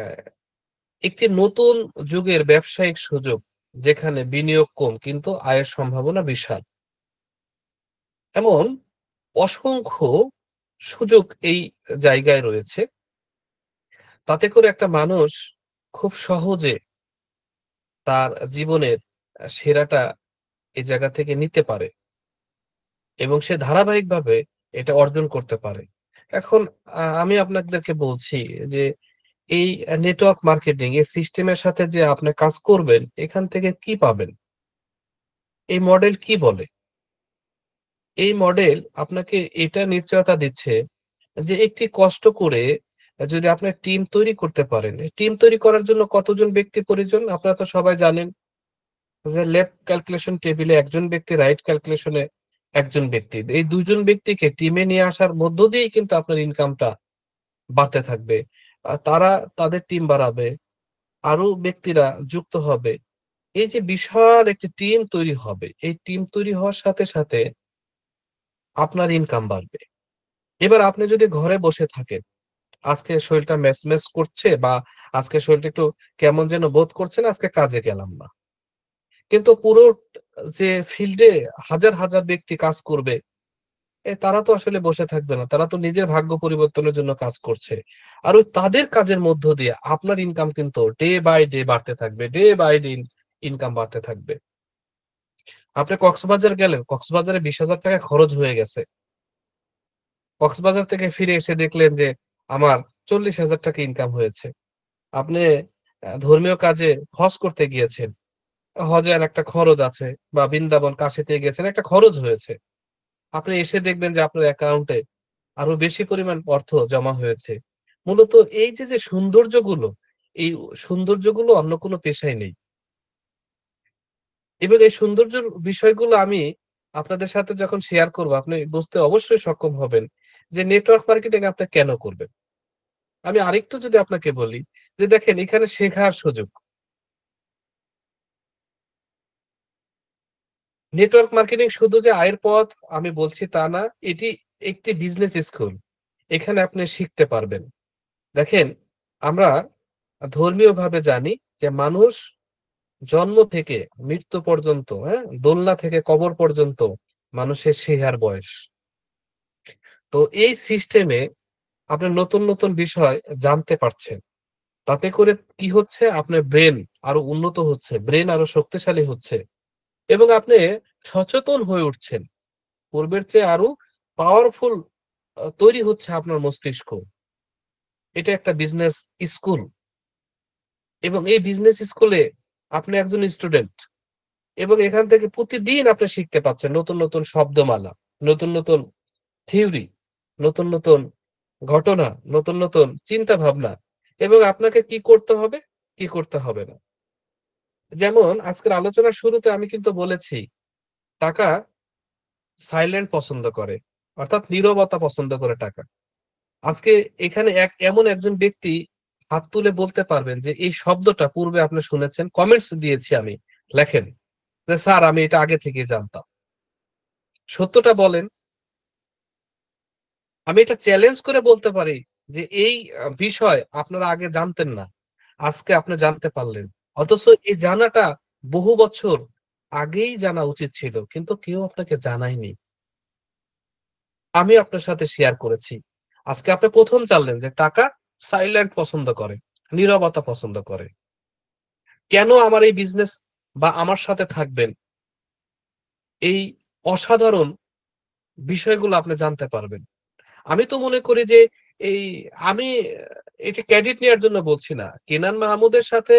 একটি নতুন যুগের ব্যবসায়িক সুযোগ যেখানে বিনিয়োগ কম কিন্তু আয়ের সম্ভাবনা বিশাল। এমন অসংখ্য সুযোগ এই জায়গায় রয়েছে। তাতে করে একটা মানুষ খুব সহজে তার জীবনের সেরাটা এই জায়গা থেকে নিতে পারে এবং সে ধারাবাহিকভাবে এটা অর্জন করতে পারে। এখন আমি আপনাদেরকে বলছি যে এই নেটওয়ার্ক মার্কেটিং এই সিস্টেমের সাথে যে আপনি কাজ করবেন, এখান থেকে কি পাবেন? এই মডেল কি বলে? এই মডেল আপনাকে এটা নিশ্চয়তা দিচ্ছে যে একটি কষ্ট করে যদি আপনার টিম তৈরি করতে পারেন, টিম তৈরি করার জন্য কতজন ব্যক্তি প্রয়োজন? আপনারা তো সবাই জানেন যে লেফট ক্যালকুলেশন টেবিলে একজন ব্যক্তি, রাইট ক্যালকুলেশনে একজন ব্যক্তি। এই ২ জন ব্যক্তিকে টিমে নিয়ে আসার মধ্য দিয়েই কিন্তু আপনার ইনকামটা বাড়তে থাকবে। তারা তাদের টিম বাড়াবে, আরো ব্যক্তিরা যুক্ত হবে। এই যে বিশাল একটি টিম তৈরি হবে, এই টিম তৈরি হওয়ার সাথে, সাথে আপনার ইনকাম বাড়বে। এবার আপনি যদি ঘরে বসে থাকেন, আজকে শরীরটা ম্যাজম্যাজ করছে বা আজকে শরীরটা একটু কেমন যেন বোধ করছে না, আজকে কাজে গেলাম না। কিন্তু পুরো যে ফিল্ডে হাজার, হাজার ব্যক্তি কাজ করবে, তারা তো আসলে বসে থাকবে না। তারা তো নিজের ভাগ্য পরিবর্তনের জন্য কাজ করছে। আর ওই তাদের কাজের মধ্য দিয়ে আপনার ইনকাম কিন্তু ডে বাই ডে বাড়তে থাকবে। ডে বাই ডে ইনকাম বাড়তে থাকবে। আপনি কক্সবাজার গেলেন, কক্সবাজারে ৳২০,০০০ খরচ হয়ে গেছে। কক্সবাজার থেকে ফিরে এসে দেখলেন যে আমার ৳৪০,০০০ ইনকাম হয়েছে। আপনি ধর্মীয় কাজে হজ করতে গিয়েছেন। হজের একটা খরচ আছে বা বৃন্দাবন কাশীতে গেছেন, একটা খরচ হয়েছে। আপনি এসে দেখবেন যে আপনার অ্যাকাউন্টে আরো বেশি পরিমাণ অর্থ জমা হয়েছে। মূলত এই যে সৌন্দর্যগুলো, এই সৌন্দর্যগুলো অন্য কোনো পেশায় নেই। এবং এই সৌন্দর্যের বিষয়গুলো আমি আপনাদের সাথে যখন শেয়ার করব, আপনি বুঝতে অবশ্যই সক্ষম হবেন যে নেটওয়ার্ক মার্কেটিং আপনি কেন করবেন। আমি আরেকটু যদি আপনাকে বলি যে দেখেন এখানে শেখার সুযোগ। নেটওয়ার্ক মার্কেটিং শুধু যে আয়ের পথ আমি বলছি তা না। এটি একটি বিজনেস স্কুল। এখানে আপনি শিখতে পারবেন। দেখেন, আমরা ধর্মীয়ভাবে জানি যে মানুষ জন্ম থেকে মৃত্যু পর্যন্ত, হ্যাঁ? দোলনা থেকে কবর পর্যন্ত মানুষের শেখার বয়স। তো এই সিস্টেমে আপনি নতুন, নতুন বিষয় জানতে পারছেন। তাতে করে কি হচ্ছে? আপনার ব্রেন আরো উন্নত হচ্ছে, ব্রেন আরো শক্তিশালী হচ্ছে এবং আপনি সচেতন হয়ে উঠছেন। পূর্বের চেয়ে আরো পাওয়ারফুল তৈরি হচ্ছে আপনার মস্তিষ্ক। এটা একটা বিজনেস স্কুল এবং এই বিজনেস স্কুলে আপনি একজন স্টুডেন্ট। এবং এখান থেকে প্রতিদিন আপনি শিখতে পাচ্ছেন নতুন, নতুন শব্দমালা, নতুন, নতুন থিওরি, নতুন, নতুন ঘটনা, নতুন, নতুন চিন্তাভাবনা এবং আপনাকে কি করতে হবে, কি করতে হবে না। যেমন আজকের আলোচনার শুরুতে আমি কিন্তু বলেছি, টাকা সাইলেন্ট পছন্দ করে। অর্থাৎ নীরবতা পছন্দ করে টাকা। আজকে এখানে এমন একজন ব্যক্তি হাত তুলে বলতে পারবেন যে এই শব্দটা পূর্বে আপনি শুনেছেন, কমেন্টস দিয়েছি আমি। লেখেন যে, "স্যার আমি এটা আগে থেকেই জানতাম।" সত্যটা বলেন। আমি এটা চ্যালেঞ্জ করে বলতে পারি যে এই বিষয় আপনারা আগে জানতেন না। আজকে আপনি জানতে পারলেন। অথচ এই জানাটা বহু বছর আগেই জানা উচিত ছিল। কিন্তু কেউ আপনাকে জানায়নি। আমি আপনার সাথে শেয়ার করেছি। আজকে আপনি ১ম জানলেন যে টাকা সাইলেন্ট পছন্দ করে, নীরবতা পছন্দ করে। কেন আমার এই বিজনেস বা আমার সাথে থাকবেন? এই অসাধারণ বিষয়গুলো আপনি জানতে পারবেন। আমি তো মনে করি যে এই আমি এটা ক্রেডিট নেয়ার জন্য বলছি না। কেনান মাহমুদের সাথে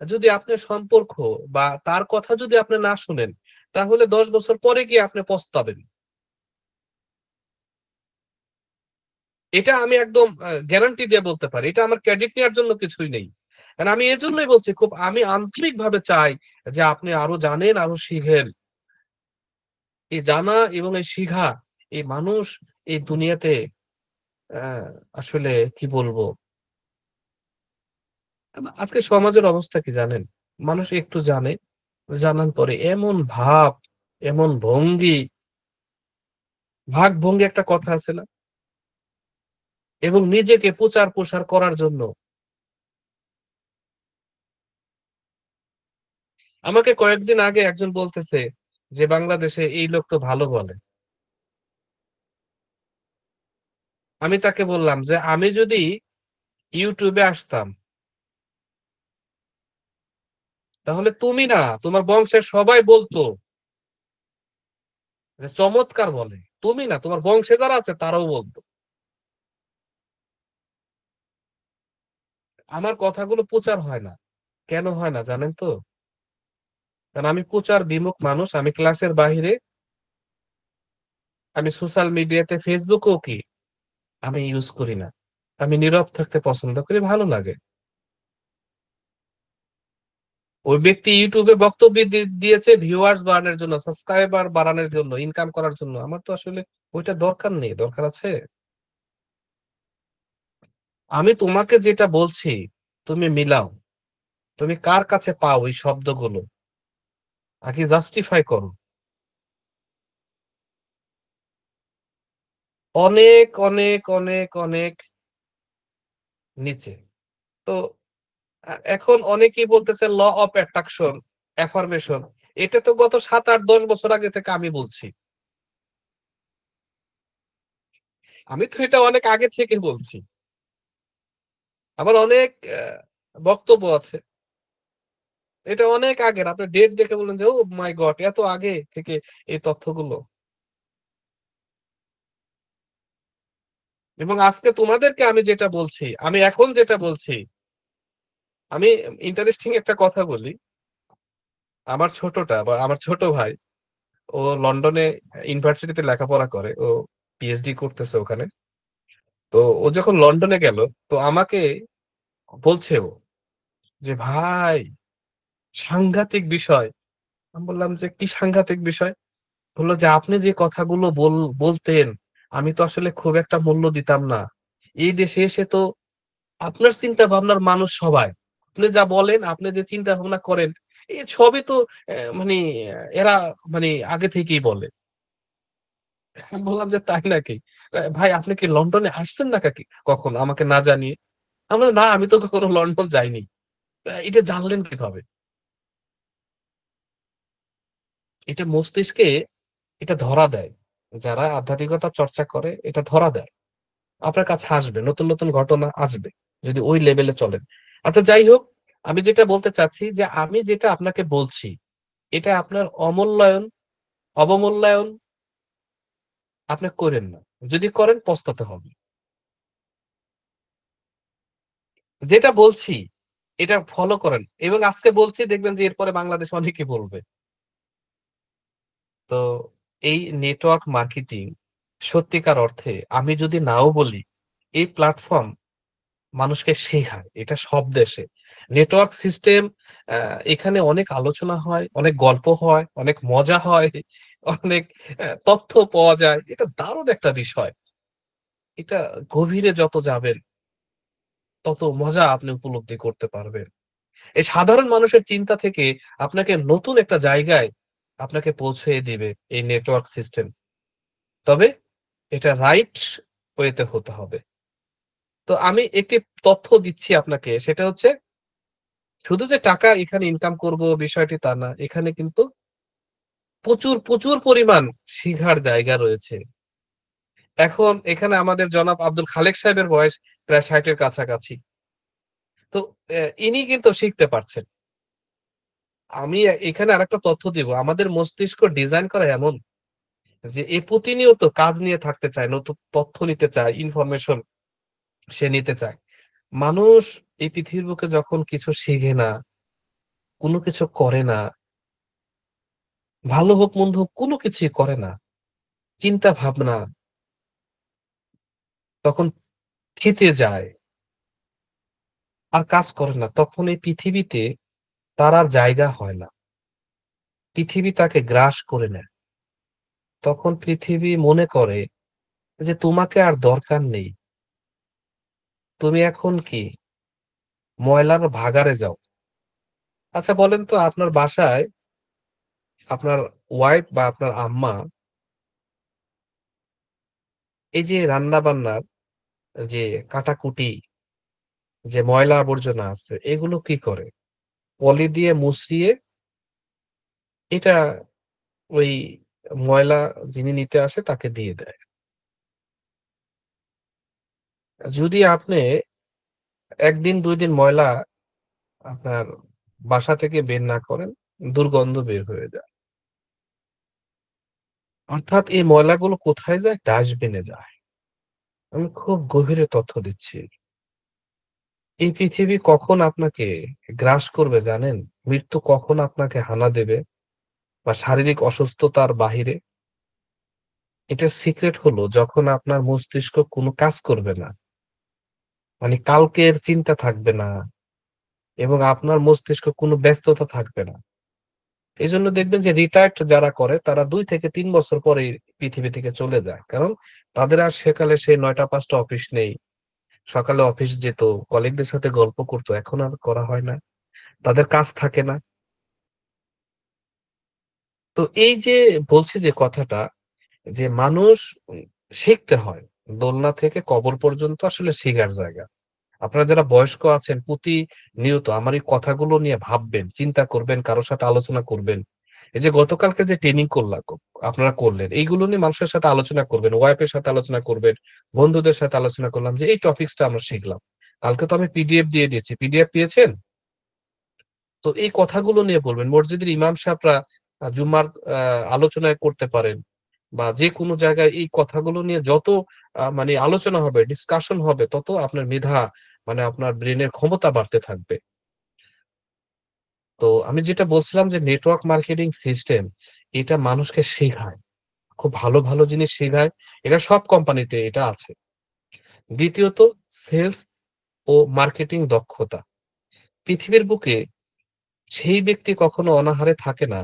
যদি আপনার সম্পর্ক বা তার কথা যদি আপনি না শুনেন, তাহলে ১০ বছর পরে গিয়ে আপনি পস্তাবেন। এটা আমি একদম গ্যারান্টি দিয়ে বলতে পারি। এটা আমার ক্রেডিট নেয়ার জন্য কিছুই নেই। কারণ আমি এজন্যই বলছি খুব আমি আন্তরিকভাবে চাই যে আপনি আরো জানেন, আরো শিখেন। এই জানা এবং এই শিখা, এই মানুষ এই দুনিয়াতে অ্যা আসলে কি বলবো? আজকে সমাজের অবস্থা কি জানেন? মানুষ একটু জানে, জানার পরে এমন ভাব, এমন ভঙ্গি, ভাগ-ভঙ্গি একটা কথা আছে না? এবং নিজেকে প্রচার-প্রসার করার জন্য আমাকে কয়েকদিন আগে একজন বলতেছে যে, "বাংলাদেশে এই লোক তো ভালো বলে।" আমি তাকে বললাম যে, "আমি যদি YouTube এ আসতাম, তাহলে তুমি না, তোমার বংশের সবাই বলতো যে চমৎকার বলে। তুমি না, তোমার বংশে যারা আছে তারাও বলত।" আমার কথাগুলো প্রচার হয় না। কেন হয় না জানেন তো? কারণ আমি প্রচার বিমুখ মানুষ। আমি ক্লাসের বাহিরে আমি সোশ্যাল মিডিয়াতে Facebook ও কি আমি ইউজ করি না। আমি নীরব থাকতে পছন্দ করি, ভালো লাগে। ওই ব্যক্তি YouTube এ বক্তব্য দিয়েছে ভিউয়ার্স বাড়ানোর জন্য, সাবস্ক্রাইবার বাড়ানোর জন্য, ইনকাম করার জন্য। আমার তো আসলে ওইটা দরকার নেই। দরকার আছে? আমি তোমাকে যেটা বলছি, তুমি মিলাও। তুমি কার কাছে পাও এই শব্দগুলো? আগে জাস্টিফাই করো। অনেক, অনেক, অনেক, অনেক নিচে। তো এখন অনেকেই বলতেছে ল অফ অ্যাট্রাকশন, অ্যাফার্মেশন। এটা তো গত ৭, ৮, ১০ বছর আগে থেকে আমি বলছি। আমি তো এটা অনেক আগে থেকে বলছি। আমার অনেক বক্তব্য আছে। এটা অনেক আগের। আপনি ডেট দেখে বললেন যে, "ওহ মাই গড! এত আগে থেকে এই তথ্যগুলো।" এবং আজকে তোমাদেরকে আমি যেটা বলছি, আমি এখন যেটা বলছি, আমি ইন্টারেস্টিং একটা কথা বলি। আমার ছোটটা বা আমার ছোট ভাই, ও লন্ডনে ইউনিভার্সিটিতে লেখাপড়া করে। ও পিএইচডি করতেছে ওখানে। তো ও যখন লন্ডনে গেল, তো আমাকে বলছে ও যে, "ভাই সাংঘাতিক বিষয়।" আমি বললাম যে, "কি সাংঘাতিক বিষয়?" বলল যে, "আপনি যে কথাগুলো বলতেন, আমি তো আসলে খুব একটা মূল্য দিতাম না। এই দেশে এসে তো আপনার চিন্তা ভাবনার মানুষ সবাই। আপনি যা বলেন, আপনি যে চিন্তা ভাবনা করেন, সবই তো মানে এরা মানে আগে থেকেই বলে।" আমি বললাম যে, "তাই নাকি?" "ভাই আপনি কি লন্ডনে আসছেন না কখনো আমাকে না জানিয়ে?" আমি বললাম, "না আমি তো কখনো লন্ডন যাইনি।" "এটা জানলেন কিভাবে?" এটা মস্তিষ্কে এটা ধরা দেয়। যারা আধ্যাত্মিকতা চর্চা করে এটা ধরা দেয়। আপনার কাছে আসবে। নতুন, নতুন ঘটনা আসবে। যদি ওই লেভেলে চলেন। আচ্ছা যাই হোক, আমি যেটা বলতে চাচ্ছি যে আমি যেটা আপনাকে বলছি, এটা আপনার অবমূল্যায়ন আপনি কইরেন না। যদি করেন পস্তাতে হবে। যেটা বলছি এটা ফলো করেন এবং আজকে বলছি দেখবেন যে এরপরে বাংলাদেশে অনেকে বলবে। তো এই নেটওয়ার্ক মার্কেটিং সত্যিকার অর্থে আমি যদি নাও বলি, এই প্ল্যাটফর্ম মানুষকে শেখায়। এটা সব দেশে। নেটওয়ার্ক সিস্টেম আ এখানে অনেক আলোচনা হয়, অনেক গল্প হয়, অনেক মজা হয়, অনেক তথ্য পাওয়া যায়। এটা দারুণ একটা বিষয়। এটা গভীরে যত যাবেন, তত মজা আপনি উপলব্ধি করতে পারবেন। এই সাধারণ মানুষের চিন্তা থেকে আপনাকে নতুন একটা জায়গায় আপনাকে পৌঁছে দিবে এই নেটওয়ার্ক সিস্টেম। তবে এটা রাইট ওয়েতে হতে হবে। তো আমি একটি তথ্য দিচ্ছি আপনাকে সেটা হচ্ছে শুধু যে টাকা এখানে ইনকাম করব বিষয়টি তা না। এখানে কিন্তু প্রচুর পরিমাণ শিখার জায়গা রয়েছে। এখন এখানে আমাদের জনাব আব্দুল খালেক সাহেবের বয়স প্রায় ৬০ এর কাছাকাছি। তো ইনি কিন্তু শিখতে পারছেন। আমি এখানে আরেকটা তথ্য দিব। আমাদের মস্তিষ্ক ডিজাইন করা এমন যে এ প্রতিনিয়ত কাজ নিয়ে থাকতে চায়, নতুন তথ্য নিতে চায়, ইনফরমেশন সে নিতে চায়। মানুষ এই পৃথিবীর বুকে যখন কিছু শিখে না, কোন কিছু করে না, ভালো হোক মন্দ হোক কোন কিছুই করে না। চিন্তা ভাবনা তখন খেতে যায় আর কাজ করে না। তখন এই পৃথিবীতে তার আর জায়গা হয় না। পৃথিবী তাকে গ্রাস করে নেয়। তখন পৃথিবী মনে করে যে তোমাকে আর দরকার নেই। তুমি এখন কি ময়লার ভাগাড়ে যাও। আচ্ছা বলেন তো আপনার বাসায় আপনার ওয়াইফ বা আপনার আম্মা এই যে রান্না-বান্নার যে কাটাকুটি, যে ময়লা আবর্জনা আছে এগুলো কি করে? পলি দিয়ে মুছড়িয়ে এটা ওই ময়লা যিনি নিতে আসে তাকে দিয়ে দেয়। যদি আপনি ১ দিন ২ দিন ময়লা আপনার বাসা থেকে বের না করেন, দুর্গন্ধ বের হয়ে যায়। অর্থাৎ এই ময়লাগুলো কোথায় যায়? ডাস্টবিনে যায়। আমি খুব গভীরে তথ্য দিচ্ছি। এই পৃথিবী কখন আপনাকে গ্রাস করবে জানেন? মৃত্যু কখন আপনাকে হানা দেবে বা শারীরিক অসুস্থতার বাহিরে? এটার সিক্রেট হলো যখন আপনার মস্তিষ্ক কোনো কাজ করবে না। মানে কালকের চিন্তা থাকবে না এবং আপনার মস্তিষ্ক কোনো ব্যস্ততা থাকবে না। এজন্য দেখবেন যে রিটায়ার্ড যারা করে তারা ২ থেকে ৩ বছর পরেই পৃথিবী থেকে চলে যায়। কারণ তাদের আর সেকালে সেই ৯টা-৫টা অফিস নেই। সকালে অফিস যেত, কলিগদের সাথে গল্প করত। এখন আর করা হয় না। তাদের কাজ থাকে না। তো এই যে বলছি যে কথাটা যে মানুষ শিখতে হয়। দোলনা থেকে কবর পর্যন্ত আসলে শিখার জায়গা। আপনারা যারা বয়স্ক আছেন প্রতিনিয়ত আমার এই কথাগুলো নিয়ে ভাববেন, চিন্তা করবেন, কারো সাথে আলোচনা করবেন। এই যে গতকালকে যে ট্রেনিং আপনারা করলেন, এইগুলো নিয়ে মানুষের সাথে আলোচনা করবেন, ওয়াইফ এর সাথে আলোচনা করবেন, বন্ধুদের সাথে আলোচনা করলাম যে এই টপিকসটা আমরা শিখলাম। কালকে তো আমি পিডিএফ দিয়ে দিয়েছি। পিডিএফ পেয়েছেন? তো এই কথাগুলো নিয়ে বলবেন। মসজিদের ইমাম সাহেবরা জুম্মার আ আলোচনায় করতে পারেন বা যেকোনো জায়গায় এই কথাগুলো নিয়ে যত মানে আলোচনা হবে, ডিসকাশন হবে তত আপনার মেধা মানে আপনার ব্রেইনের ক্ষমতা বাড়তে থাকবে। তো আমি যেটা বলছিলাম যে নেটওয়ার্ক মার্কেটিং সিস্টেম এটা মানুষকে শেখায়। খুব ভালো জিনিস শেখায়। এটা সব কোম্পানিতে এটা আছে। দ্বিতীয়ত সেলস ও মার্কেটিং দক্ষতা। পৃথিবীর বুকে সেই ব্যক্তি কখনো অনাহারে থাকে না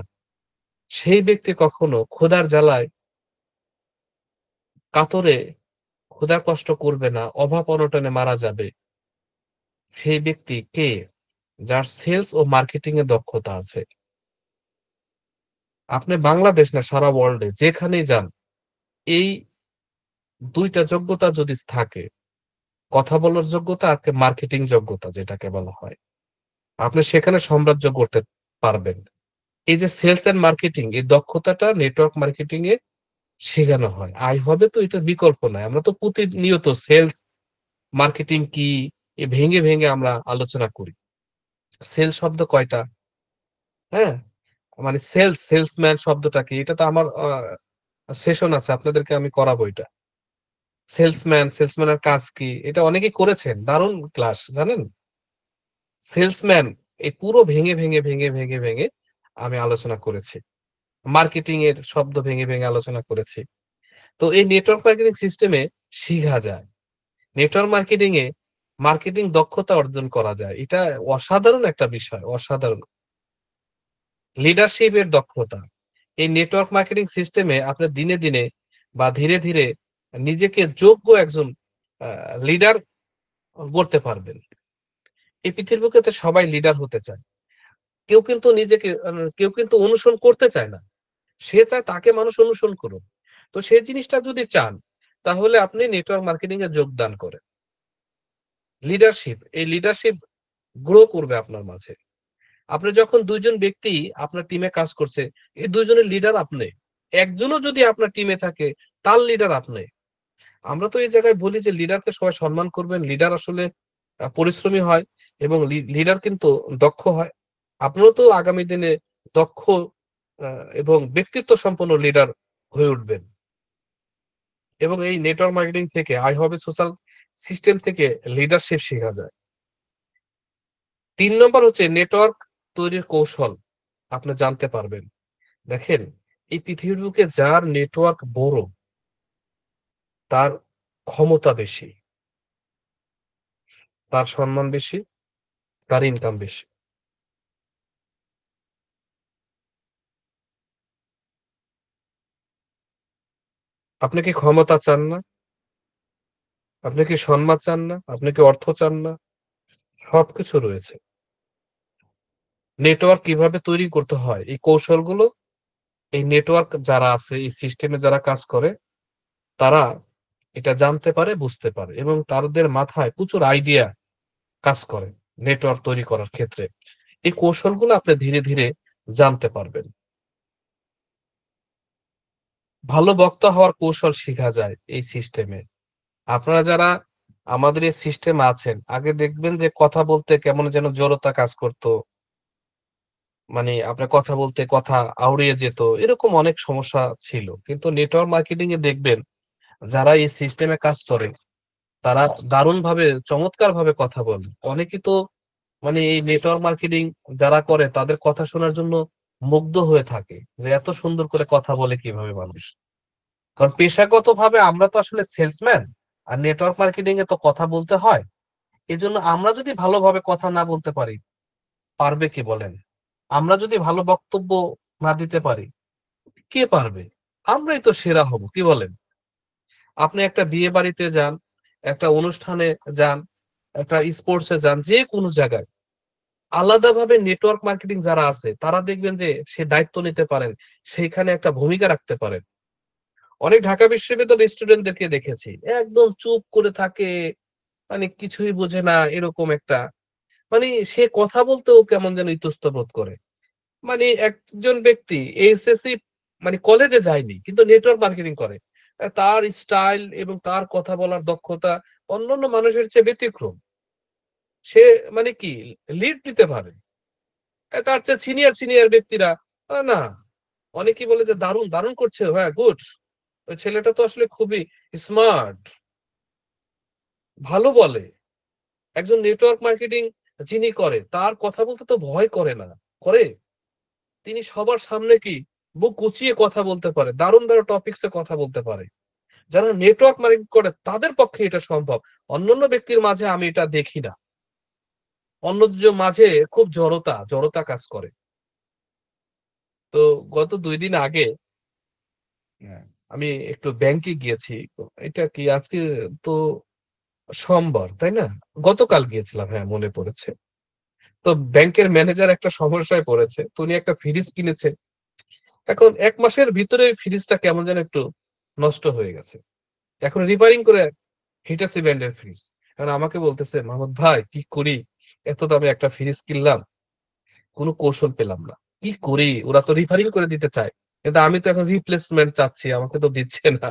সেই ব্যক্তি কখনো ক্ষুধার জ্বালায় কাতরে ক্ষুধা কষ্ট করবে না, অভাব-অনটনে মারা যাবে। সেই ব্যক্তি কে? যার সেলস ও মার্কেটিং এ দক্ষতা আছে। আপনি বাংলাদেশ না সারা ওয়ার্লড এ যেখানেই যান, এই ২ টা যোগ্যতা যদি থাকে, কথা বলার যোগ্যতা আর মার্কেটিং যোগ্যতা যেটাকে বলা হয়। আপনি সেখানে সাম্রাজ্য গড়তে পারবেন। এই যে সেলস অ্যান্ড মার্কেটিং এই দক্ষতাটা নেটওয়ার্ক মার্কেটিং এ শেখানো হয়। আয় হবে তো এটার বিকল্প নাই। আমরা তো প্রতিনিয়ত সেলস মার্কেটিং কি? ভেঙে আমরা আলোচনা করি। সেল শব্দ কয়টা? হ্যাঁ? মানে সেলসম্যান শব্দটা কি? এটা তো আমার সেশন আছে। আপনাদেরকে আমি করাবো এটা। সেলসম্যান এর কাজ কি? এটা অনেকেই করেছেন। দারুণ ক্লাস জানেন? সেলসম্যান এই পুরো ভেঙে আমি আলোচনা করেছি। মার্কেটিং এর শব্দ ভেঙে ভেঙে আলোচনা করেছি। তো এই নেটওয়ার্ক মার্কেটিং সিস্টেমে শিখা যায়। নেটওয়ার্ক মার্কেটিং এ মার্কেটিং দক্ষতা অর্জন করা যায়। এটা অসাধারণ একটা বিষয়, অসাধারণ। লিডারশিপ এর দক্ষতা। এই নেটওয়ার্ক মার্কেটিং সিস্টেমে আপনার দিনে দিনে বা ধীরে ধীরে নিজেকে যোগ্য একজন লিডার গড়তে পারবেন। এই পৃথিবীর বুকে তো সবাই লিডার হতে চায়। কেউ কিন্তু নিজেকে কেউ কিন্তু অনুসরণ করতে চায় না। সে চায় তাকে মানুষ অনুসরণ করুক। তো সেই জিনিসটা যদি চান, তাহলে আপনি নেটওয়ার্ক মার্কেটিং এ যোগদান করেন। লিডারশিপ, এই লিডারশিপ গ্রো করবে আপনার মাঝে। আপনি যখন ২ জন ব্যক্তি আপনার টিমে কাজ করছে, এই ২ জনের লিডার আপনি। একজনও যদি আপনার টিমে থাকে, তার লিডার আপনি। আমরা তো এই জায়গায় বলি যে লিডারকে সবাই সম্মান করবেন। লিডার আসলে পরিশ্রমী হয় এবং লিডার কিন্তু দক্ষ হয়। আপনারও তো আগামী দিনে দক্ষ আ এবং ব্যক্তিত্ব সম্পন্ন লিডার হয়ে উঠবেন। এবং এই নেটওয়ার্ক মার্কেটিং থেকে হবে সোশ্যাল সিস্টেম থেকে লিডারশিপ শেখা যায়। ৩ নম্বর হচ্ছে নেটওয়ার্ক তৈরির কৌশল আপনি জানতে পারবেন। দেখেন, এই পৃথিবীর বুকে যার নেটওয়ার্ক বড়, তার ক্ষমতা বেশি, তার সম্মান বেশি, তার ইনকাম বেশি। আপনি কি ক্ষমতা চান না? আপনি কি সম্মান চান না? আপনি কি অর্থ চান না? সবকিছু রয়েছে। নেটওয়ার্ক কিভাবে তৈরি করতে হয়, এই কৌশলগুলো এই নেটওয়ার্ক যারা আছে, এই সিস্টেমে যারা কাজ করে, তারা এটা জানতে পারে, বুঝতে পারে এবং তাদের মাথায় প্রচুর আইডিয়া কাজ করে নেটওয়ার্ক তৈরি করার ক্ষেত্রে। এই কৌশলগুলো আপনি ধীরে ধীরে জানতে পারবেন। ভালো বক্তা হওয়ার কৌশল শিখা যায় এই সিস্টেমে। আপনারা যারা আমাদের এই সিস্টেমে আছেন, আগে দেখবেন যে কথা বলতে কেমন যেন জড়তা কাজ করত। মানে আপনার কথা বলতে কথা আউড়িয়ে যেত। এরকম অনেক সমস্যা ছিল। কিন্তু নেটওয়ার্ক মার্কেটিং এ দেখবেন যারা এই সিস্টেমে কাজ করে, তারা দারুণভাবে চমৎকারভাবে কথা বলে। অনেকেই তো মানে এই নেটওয়ার্ক মার্কেটিং যারা করে তাদের কথা শোনার জন্য মুগ্ধ হয়ে থাকে। যে এত সুন্দর করে কথা বলে কিভাবে মানুষ। কারণ পেশাগতভাবে আমরা তো আসলে সেলসম্যান। আর নেটওয়ার্ক মার্কেটিং এ তো কথা বলতে হয়। এজন্য আমরা যদি ভালোভাবে কথা না বলতে পারি, পারবে কে বলেন? আমরা যদি ভালো বক্তব্য না দিতে পারি, কে পারবে? আমরাই তো সেরা হব। কি বলেন? আপনি একটা বিয়ে বাড়িতে যান, একটা অনুষ্ঠানে যান, একটা স্পোর্টস এ যান, যেকোনো জায়গায় আলাদাভাবে নেটওয়ার্ক মার্কেটিং যারা আছে, তারা দেখবেন যে সে দায়িত্ব নিতে পারেন। সেইখানে একটা ভূমিকা রাখতে পারেন। অনেক ঢাকা বিশ্ববিদ্যালয়ের স্টুডেন্টদেরকে দেখেছি। একদম চুপ করে থাকে, মানে কিছুই বোঝে না এরকম একটা। মানে সে কথা বলতেও কেমন যেন ইতস্তত বোধ করে। মানে একজন ব্যক্তি এইচএসসি মানে কলেজে যায়নি কিন্তু নেটওয়ার্ক মার্কেটিং করে। তার স্টাইল এবং তার কথা বলার দক্ষতা অন্যান্য মানুষের চেয়ে ব্যতিক্রম। সে মানে কি লিড দিতে পারে। তার চেয়ে সিনিয়র ব্যক্তিরা না। অনেকেই বলে যে দারুণ, দারুণ করছে। হ্যাঁ, গুড। ওই ছেলেটা তো আসলে খুবই স্মার্ট, ভালো বলে। একজন নেটওয়ার্ক মার্কেটিং যিনি করে তার কথা বলতে তো ভয় করে না। করে? তিনি সবার সামনে কি বুক গুছিয়ে কথা বলতে পারে। দারুণ, দারুণ টপিকস এ কথা বলতে পারে। যারা নেটওয়ার্ক মার্কেটিং করে তাদের পক্ষে এটা সম্ভব। অন্যান্য ব্যক্তির মাঝে আমি এটা দেখি না। অন্যদের মাঝে খুব জড়তা কাজ করে। তো গত ২ দিন আগে হ্যাঁ, আমি একটু ব্যাংকে গিয়েছি। এটা কি আজকে তো সোমবার, তাই না? গতকাল গিয়েছিলাম, হ্যাঁ মনে পড়েছে। তো ব্যাংকের ম্যানেজার একটা সমস্যায় পড়েছে। তো উনি একটা ফ্রিজ কিনেছে। এখন ১ মাসের ভিতরে ফ্রিজটা কেমন যেন একটু নষ্ট হয়ে গেছে। এখন রিপেয়ারিং করে হিটাচি ব্র্যান্ডের ফ্রিজ। এখন আমাকে বলতেছে, "মাহমুদ ভাই কি করি? এত দামে একটা ফ্রিজ কিনলাম, কোন কৌশল পেলাম না। কি করি? ওরা তো রিপেয়ারিং করে দিতে চায়। কিন্তু আমি তো এখন রিপ্লেসমেন্ট চাচ্ছি, আমাকে তো দিচ্ছে না।"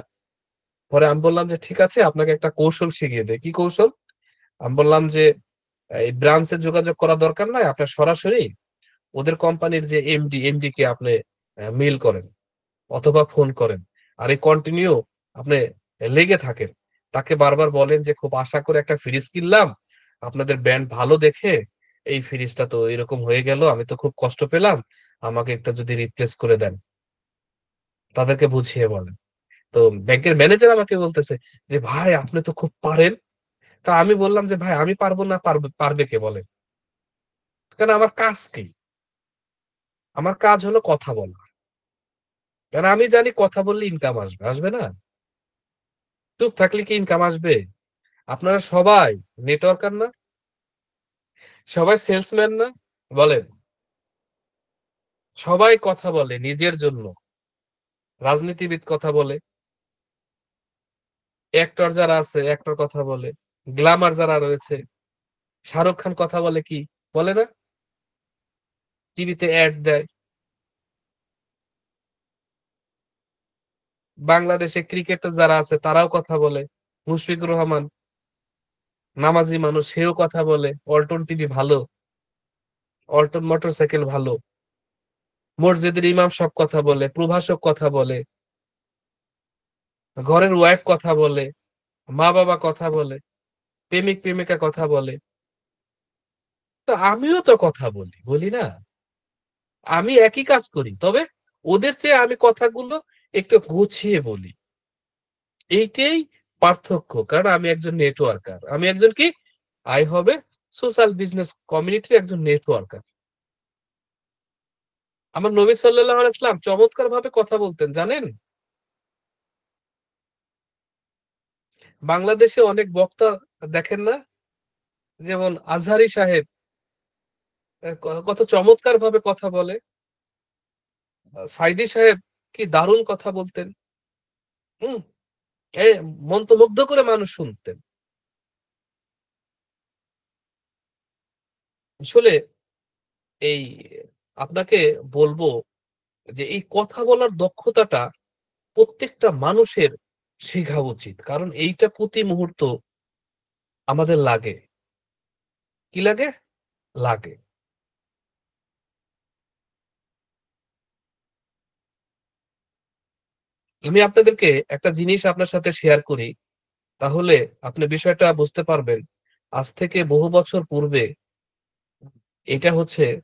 পরে আমি বললাম যে, "ঠিক আছে আপনাকে একটা কৌশল শিখিয়ে দেই।" "কি কৌশল?" আমি বললাম যে, "এই ব্রাঞ্চে যোগাযোগ করা দরকার নাই। আপনার সরাসরি ওদের কোম্পানির যে এমডি কে আপনি মেইল করেন অথবা ফোন করেন। আর এই কন্টিনিউ আপনি লেগে থাকেন। তাকে বারবার বলেন যে, "খুব আশা করে একটা ফ্রিজ কিনলাম। আপনাদের ব্র্যান্ড ভালো দেখে এই ফ্রিজটা তো এরকম হয়ে গেল। আমি তো খুব কষ্ট পেলাম। আমাকে একটা যদি রিপ্লেস করে দেন।" তাদেরকে বুঝিয়ে বলেন। তো ব্যাংকের ম্যানেজার আমাকে বলতেছে যে, "ভাই আপনি তো খুব পারেন।" তা আমি বললাম যে, "ভাই আমি পারব না পারবে কে বলেন? কারণ আমার কাজ কি? আমার কাজ হলো কথা বলা। কারণ আমি জানি কথা বললে ইনকাম আসবে। আসবে না? চুপ থাকলে কি ইনকাম আসবে? আপনারা সবাই নেটওয়ার্কার না? সবাই সেলসম্যান না? বলেন। সবাই কথা বলে নিজের জন্য। রাজনীতিবিদ কথা বলে, অ্যাক্টর যারা আছে অ্যাক্টর কথা বলে, গ্ল্যামার যারা রয়েছে, শাহরুখ খান কথা বলে কি? বলে না? টিভিতে এড দেয়। বাংলাদেশে ক্রিকেটার যারা আছে তারাও কথা বলে। মুশফিকুর রহমান নামাজি মানুষ সেও কথা বলে। ওয়ালটন টিভি ভালো, ওয়ালটন মোটরসাইকেল ভালো। মসজিদের ইমাম সাহেব কথা বলে, প্রভাষক কথা বলে, ঘরের ওয়াইফ কথা বলে, মা-বাবা কথা বলে, প্রেমিক-প্রেমিকা কথা বলে। তো আমিও তো কথা বলি, বলি না? আমি একই কাজ করি। তবে ওদের চেয়ে আমি কথাগুলো একটু গুছিয়ে বলি। এইটাই পার্থক্য। কারণ আমি একজন নেটওয়ার্কার। আমি একজন কি? I হবে সোশ্যাল বিজনেস কমিউনিটির একজন নেটওয়ার্কার। আমার নবী সাল্লাল্লাহু আলাইহি ওয়াসাল্লাম চমৎকারভাবে কথা বলতেন জানেন? বাংলাদেশে অনেক বক্তা দেখেন না? যেমন আজহারী সাহেব কত চমৎকারভাবে কথা বলে। সাইদী সাহেব কি দারুণ কথা বলতেন। হুম? এ মন্ত্রমুগ্ধ করে মানুষ শুনতেন। আসলে এই আপনাকে বলবো যে এই কথা বলার দক্ষতাটা প্রত্যেকটা মানুষের শেখা উচিত। কারণ এইটা প্রতি মুহূর্ত আমাদের লাগে। কি লাগে? লাগে। আমি আপনাদেরকে একটা জিনিস আপনার সাথে শেয়ার করি। তাহলে আপনি বিষয়টা বুঝতে পারবেন। আজ থেকে বহু বছর পূর্বে এটা হচ্ছে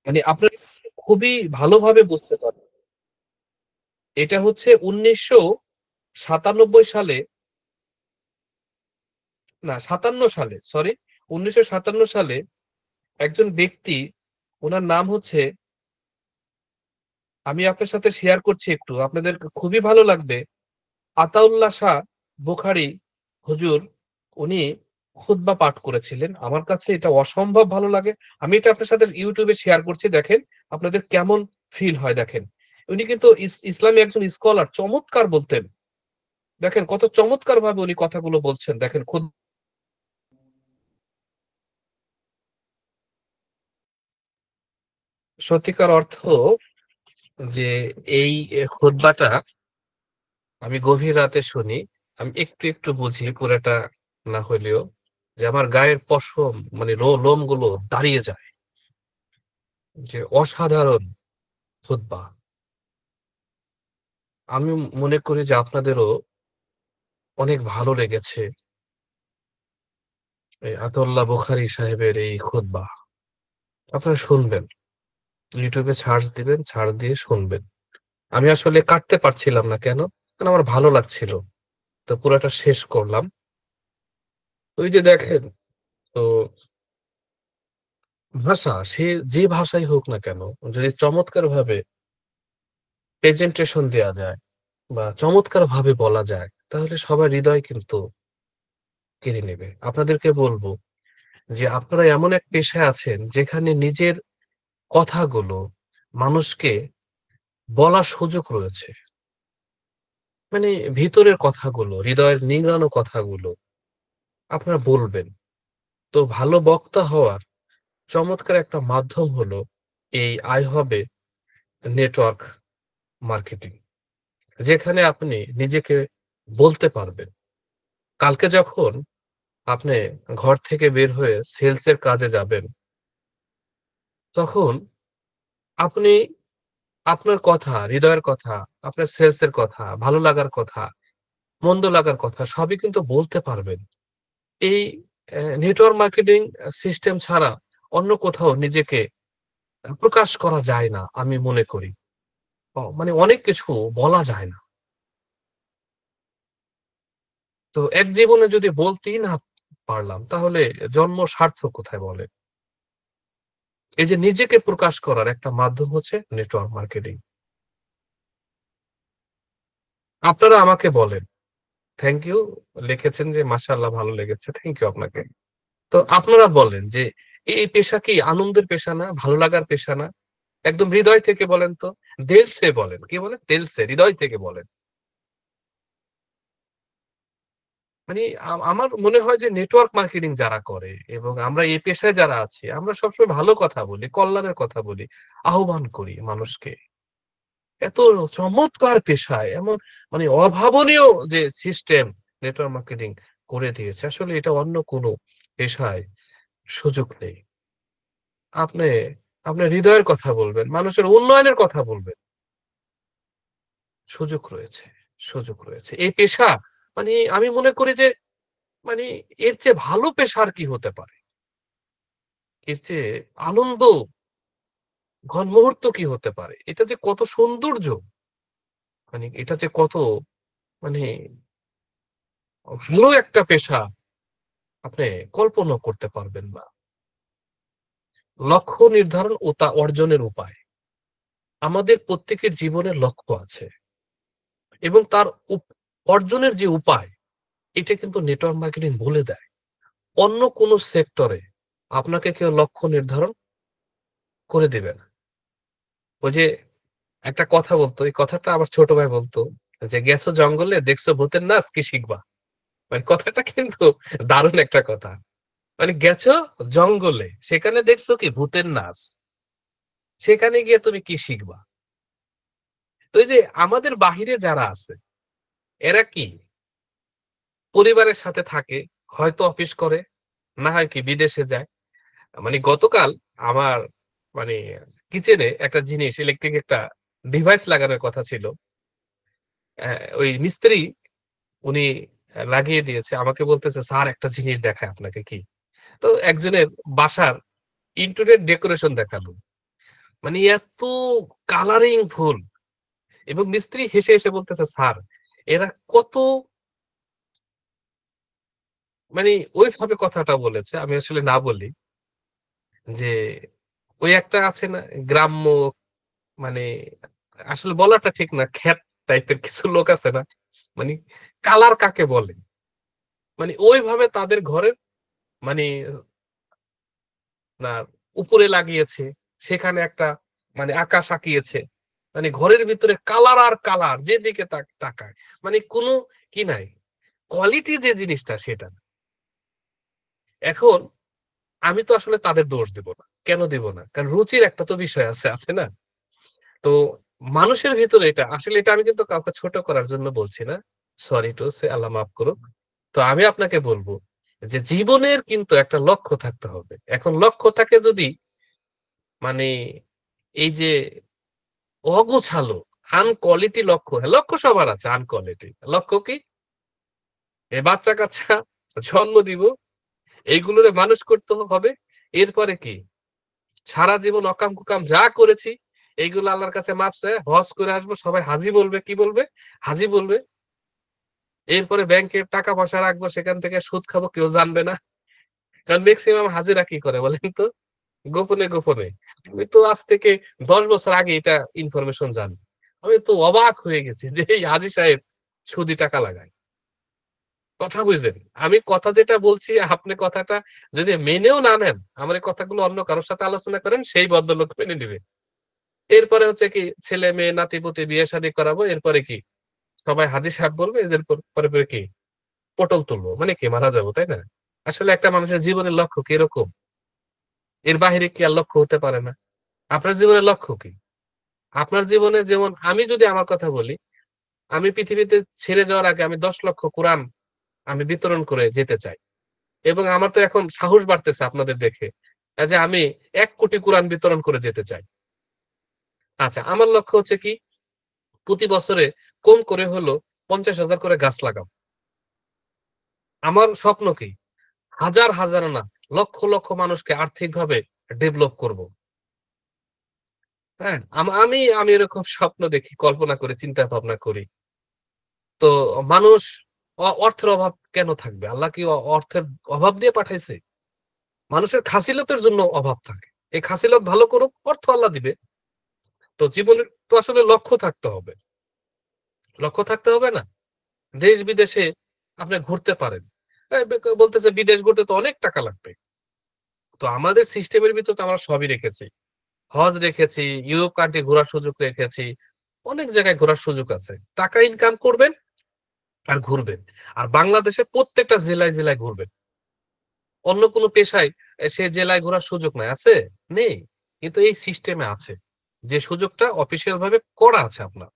মানে আপনার খুবই ভালোভাবে বুঝতে পারবেন। এটা হচ্ছে ১৯৯৭ সালে না ৫৭ সালে সরি ১৯৫৭ সালে একজন ব্যক্তি উনার নাম হচ্ছে আমি আপনার সাথে শেয়ার করছি একটু। আপনাদের খুবই ভালো লাগবে। আতাউল্লাহ শাহ বুখারী হুজুর উনি খুতবা পাঠ করেছিলেন। আমার কাছে এটা অসম্ভব ভালো লাগে। আমি এটা আপনার সাথে YouTube এ শেয়ার করছি দেখেন, আপনাদের কেমন ফিল হয় দেখেন। উনি কিন্তু ইসলামী একজন স্কলার চমৎকার বলতেন। দেখেন কত চমৎকারভাবে উনি কথাগুলো বলছেন। দেখেন সত্যিকার অর্থ যে এই খুতবাটা আমি গভীর রাতে শুনি। আমি একটু বুঝি পুরাটা না হইলেও যে আমার গায়ের পশম মানে লোমগুলো দাঁড়িয়ে যায়। যে অসাধারণ খুতবা। আমি মনে করি যে আপনাদেরও অনেক ভালো লেগেছে এই আতাউল্লাহ বুখারী সাহেবের এই খুতবা। আপনারা শুনবেন। YouTube এ সার্চ দিবেন, সার্চ দিয়ে শুনবেন। আমি আসলে কাটতে পারছিলাম না কেন? কারণ আমার ভালো লাগছিল। তো পুরাটা শেষ করলাম। ওই যে দেখেন তো ভাষা সে যে ভাষাই হোক না কেন যদি চমৎকারভাবে প্রেজেন্টেশন দেয়া যায় বা চমৎকারভাবে বলা যায় তাহলে সবার হৃদয় কিন্তু কেড়ে নেবে। আপনাদেরকে বলব যে আপনারা এমন এক পেশায় আছেন যেখানে নিজের কথাগুলো মানুষকে বলার সুযোগ রয়েছে। মানে ভিতরের কথাগুলো, হৃদয়ের নিংড়ানো কথাগুলো আপনারা বলবেন। তো ভালো বক্তা হওয়ার চমৎকার একটা মাধ্যম হলো এই হবে নেটওয়ার্ক মার্কেটিং। যেখানে আপনি নিজেকে বলতে পারবেন। কালকে যখন আপনি ঘর থেকে বের হয়ে সেলস এর কাজে যাবেন, তখন আপনি আপনার কথা, হৃদয়ের কথা, আপনার সেলস এর কথা, ভালো লাগার কথা, মন্দ লাগার কথা সবই কিন্তু বলতে পারবেন। এই নেটওয়ার্ক মার্কেটিং সিস্টেম ছাড়া অন্য কোথাও নিজেকে প্রকাশ করা যায় না আমি মনে করি। মানে অনেক কিছু বলা যায় না। তো এক জীবনে যদি বলতেই না পারলাম তাহলে জন্ম সার্থক কোথায় বলেন? এই যে নিজেকে প্রকাশ করার একটা মাধ্যম হচ্ছে নেটওয়ার্ক মার্কেটিং। আপনারা আমাকে বলেন, থ্যাংক ইউ লিখেছেন যে মাশাআল্লাহ ভালো লেগেছে। থ্যাংক ইউ আপনাকে। তো আপনারা বলেন যে এই পেশা কি আনন্দের পেশা না? ভালো লাগার পেশা না? একদম হৃদয় থেকে বলেন তো। দিল সে বলেন। কি বলেন? দিল সে হৃদয় থেকে বলেন। মানে আমার মনে হয় যে নেটওয়ার্ক মার্কেটিং যারা করে এবং আমরা এই পেশায় যারা আছি, আমরা সবসময় ভালো কথা বলি, কল্যাণের কথা বলি, আহ্বান করি মানুষকে। এত চমৎকার পেশায় এমন মানে অভাবনীয় যে সিস্টেম নেটওয়ার্ক মার্কেটিং করে দিয়েছে। আসলে এটা অন্য কোনো পেশায় সুযোগ নেই। আপনি আপনার হৃদয়ের কথা বলবেন, মানুষের উন্নয়নের কথা বলবেন। সুযোগ রয়েছে, সুযোগ রয়েছে। এই পেশা মানে আমি মনে করি যে মানে এর চেয়ে ভালো পেশা আর কি হতে পারে? এর চেয়ে আনন্দ ঘন মুহূর্ত কি হতে পারে? এটা যে কত সৌন্দর্য, মানে এটা যে কত মানে ভালো একটা পেশা আপনি কল্পনাও করতে পারবেন না। লক্ষ্য নির্ধারণ ও তা অর্জনের উপায়। আমাদের প্রত্যেকের জীবনের লক্ষ্য আছে এবং তার অর্জনের যে উপায় এটা কিন্তু নেটওয়ার্ক মার্কেটিং বলে দেয়। অন্য কোন সেক্টরে আপনাকে কেউ লক্ষ্য নির্ধারণ করে দিবে না। ওই যে একটা কথা বলতো, এই কথাটা আমার ছোট ভাই বলতো যে, "গেছো জঙ্গলে দেখছো ভূতের নাচ কি শিখবা?" মানে কথাটা কিন্তু দারুণ একটা কথা। মানে গেছো জঙ্গলে, সেখানে দেখছো কি ভূতের নাচ। সেখানে গিয়ে তুমি কি শিখবা? তো এই যে আমাদের বাহিরে যারা আছে, এরা কি পরিবারের সাথে থাকে, হয়তো অফিস করে, না হয় কি বিদেশে যায়। মানে গতকাল আমার মানে কিচেনে একটা জিনিস ইলেকট্রিক একটা ডিভাইস লাগানোর কথা ছিল। ওই মিস্ত্রি উনি লাগিয়ে দিয়েছে। আমাকে বলতেছে, "স্যার একটা জিনিস দেখাই আপনাকে।" কি? তো একজনের বাসার ইন্টেরিয়র ডেকোরেশন দেখালো। মানে এত কালারিং ফুল এবং মিস্ত্রি হেসে, হেসে বলতেছে, "স্যার এরা কত" মানে ওইভাবে কথাটা বলেছে। আমি আসলে না বলি যে ওই একটা আছে না গ্রাম্য মানে আসলে বলাটা ঠিক না। খ্যাত টাইপের কিছু লোক আছে না? মানে কালার কাকে বলে? মানে ওইভাবে তাদের ঘরের মানে আপনার উপরে লাগিয়েছে। সেখানে একটা মানে আকাশ আঁকিয়েছে। মানে ঘরের ভিতরে কালার আর কালার যেদিকে তাকায়। মানে কোনো কি নাই। কোয়ালিটি যে জিনিসটা সেটা না। এখন আমি তো আসলে তাদের দোষ দিব না। কেন দিব না? কারণ রুচির একটা তো বিষয় আছে, আছে না? তো মানুষের ভেতরে এটা আসলে এটা আমি কিন্তু কাউকে ছোট করার জন্য বলছি না। সরি টু সে আল্লাহ মাফ করুক। তো আমি আপনাকে বলব যে জীবনের কিন্তু একটা লক্ষ্য থাকতে হবে। এখন লক্ষ্য থাকে যদি মানে এই যে অগোছালো আনকোয়ালিটি লক্ষ্য, হ্যাঁ, লক্ষ্য সবার আছে আনকোয়ালিটি। লক্ষ্য কি? এই বাচ্চা-কাচ্চা জন্ম দিব, এইগুলোরে মানুষ করতে হবে। এরপরে কি? সারা জীবন অকাম-কুকাম যা করেছি এইগুলো আল্লাহর কাছে মাপ চেয়ে হজ করে আসবো। সবাই হাজি বলবে। কি বলবে? হাজি বলবে। এরপরে ব্যাংকে টাকা-পয়সা রাখবো, সেখান থেকে সুদ খাবো, কেউ জানবে না। কারণ মেক্সিমাম হাজিরা কি করে বলেন তো? গোপনে, গোপনে। আমি তো আজ থেকে ১০ বছর আগে এটা ইনফরমেশন জানি। আমি তো অবাক হয়ে গেছি যে এই হাজি সাহেব সুদি টাকা লাগায়। কথা বুঝেন? আমি কথা যেটা বলছি আপনি কথাটা যদি মেনেও না নেন, আমার এই কথাগুলো অন্য কারো সাথে আলোচনা করেন, সেই ভদ্রলোক মেনে নিবে। এরপরে হচ্ছে কি ছেলে-মেয়ে, নাতি-পুতি বিয়ে-শাদী করাবো। এরপরে কি? সবাই হাজি সাহেব বলবে। এদের পরে কি? পটল তুলবো। মানে কি মারা যাবো, তাই না? আসলে একটা মানুষের জীবনের লক্ষ্য কি এরকম? এর বাহিরে কি আর লক্ষ্য হতে পারে না? আপনার জীবনের লক্ষ্য কি? আপনার জীবনে যেমন আমি যদি আমার কথা বলি, আমি পৃথিবীতে ছেড়ে যাওয়ার আগে আমি ১০ লক্ষ কোরআন আমি বিতরণ করে যেতে চাই। এবং আমার তো এখন সাহস বাড়তেছে আপনাদের দেখে। যে আমি ১,০০,০০,০০০ কোরআন বিতরণ করে যেতে চাই। আচ্ছা, আমার লক্ষ্য হচ্ছে কি? প্রতি বছরে কম করে হলেও ৫০,০০০ করে গাছ লাগাবো। আমার স্বপ্ন কি? হাজার, হাজার না, লক্ষ, লক্ষ মানুষকে আর্থিকভাবে ডেভেলপ করব। হ্যাঁ? আমি এরকম স্বপ্ন দেখি, কল্পনা করি, চিন্তা ভাবনা করি। তো মানুষ অর্থের অভাব কেন থাকবে? আল্লাহ কি অর্থের অভাব দিয়ে পাঠাইছে? মানুষের খাসিলতের জন্য অভাব থাকে। এই খাসিলত ভালো করুক, অর্থ আল্লাহ দিবে। তো জীবনের তো আসলে লক্ষ্য থাকতে হবে। লক্ষ্য থাকতে হবে না? দেশ-বিদেশে আপনি ঘুরতে পারেন। বলতেছে বিদেশ ঘুরতে তো অনেক টাকা লাগবে। তো আমাদের সিস্টেমের ভিতর তো আমরা সবই রেখেছি। হজ রেখেছি, ইউরোপ কান্ট্রি ঘোরার সুযোগ রেখেছি। অনেক জায়গায় ঘোরার সুযোগ আছে। টাকা ইনকাম করবেন আর ঘুরবেন। আর বাংলাদেশের প্রত্যেকটা জেলায় ঘুরবেন। অন্য কোন পেশায় সে জেলায় ঘোরার সুযোগ নাই। আছে? নেই। কিন্তু এই সিস্টেমে আছে। যে সুযোগটা অফিসিয়াল ভাবে করা আছে আপনার।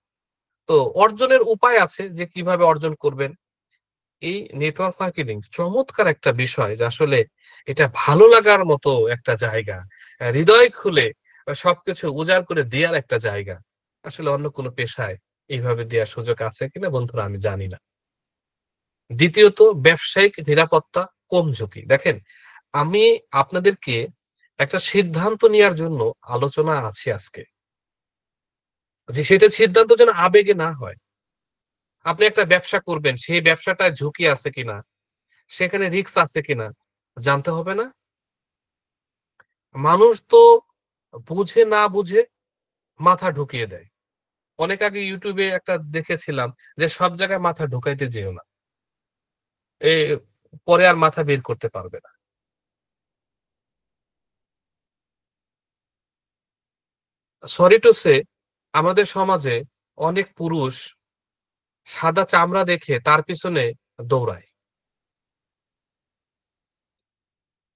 তো অর্জনের উপায় আছে যে কিভাবে অর্জন করবেন। এই নেটওয়ার্ক মার্কেটিং চমৎকার একটা বিষয় যে আসলে এটা ভালো লাগার মতো একটা জায়গা। হৃদয় খুলে সবকিছু উজাড় করে দেয়ার একটা জায়গা। আসলে অন্য কোন পেশায় এইভাবে দেয়ার সুযোগ আছে কিনা বন্ধুরা আমি জানি না। দ্বিতীয়ত ব্যবসায়িক নিরাপত্তা কম ঝুঁকি। দেখেন, আমি আপনাদেরকে একটা সিদ্ধান্ত নেয়ার জন্য আলোচনা আছি আজকে। যে সেটা সিদ্ধান্ত যেন আবেগে না হয়। আপনি একটা ব্যবসা করবেন, সেই ব্যবসাটায় ঝুঁকি আছে কিনা, সেখানে রিস্ক আছে কিনা জানতে হবে না? মানুষ তো বুঝে না বুঝে মাথা ঢুকিয়ে দেয়। অনেক আগে YouTube এ একটা দেখেছিলাম যে, "সব জায়গায় মাথা ঢুকাইতে যেও না। এ পরে আর মাথা বের করতে পারবে না।" সরি টু সে আমাদের সমাজে অনেক পুরুষ সাদা চামড়া দেখে তার পিছনে দৌড়ায়।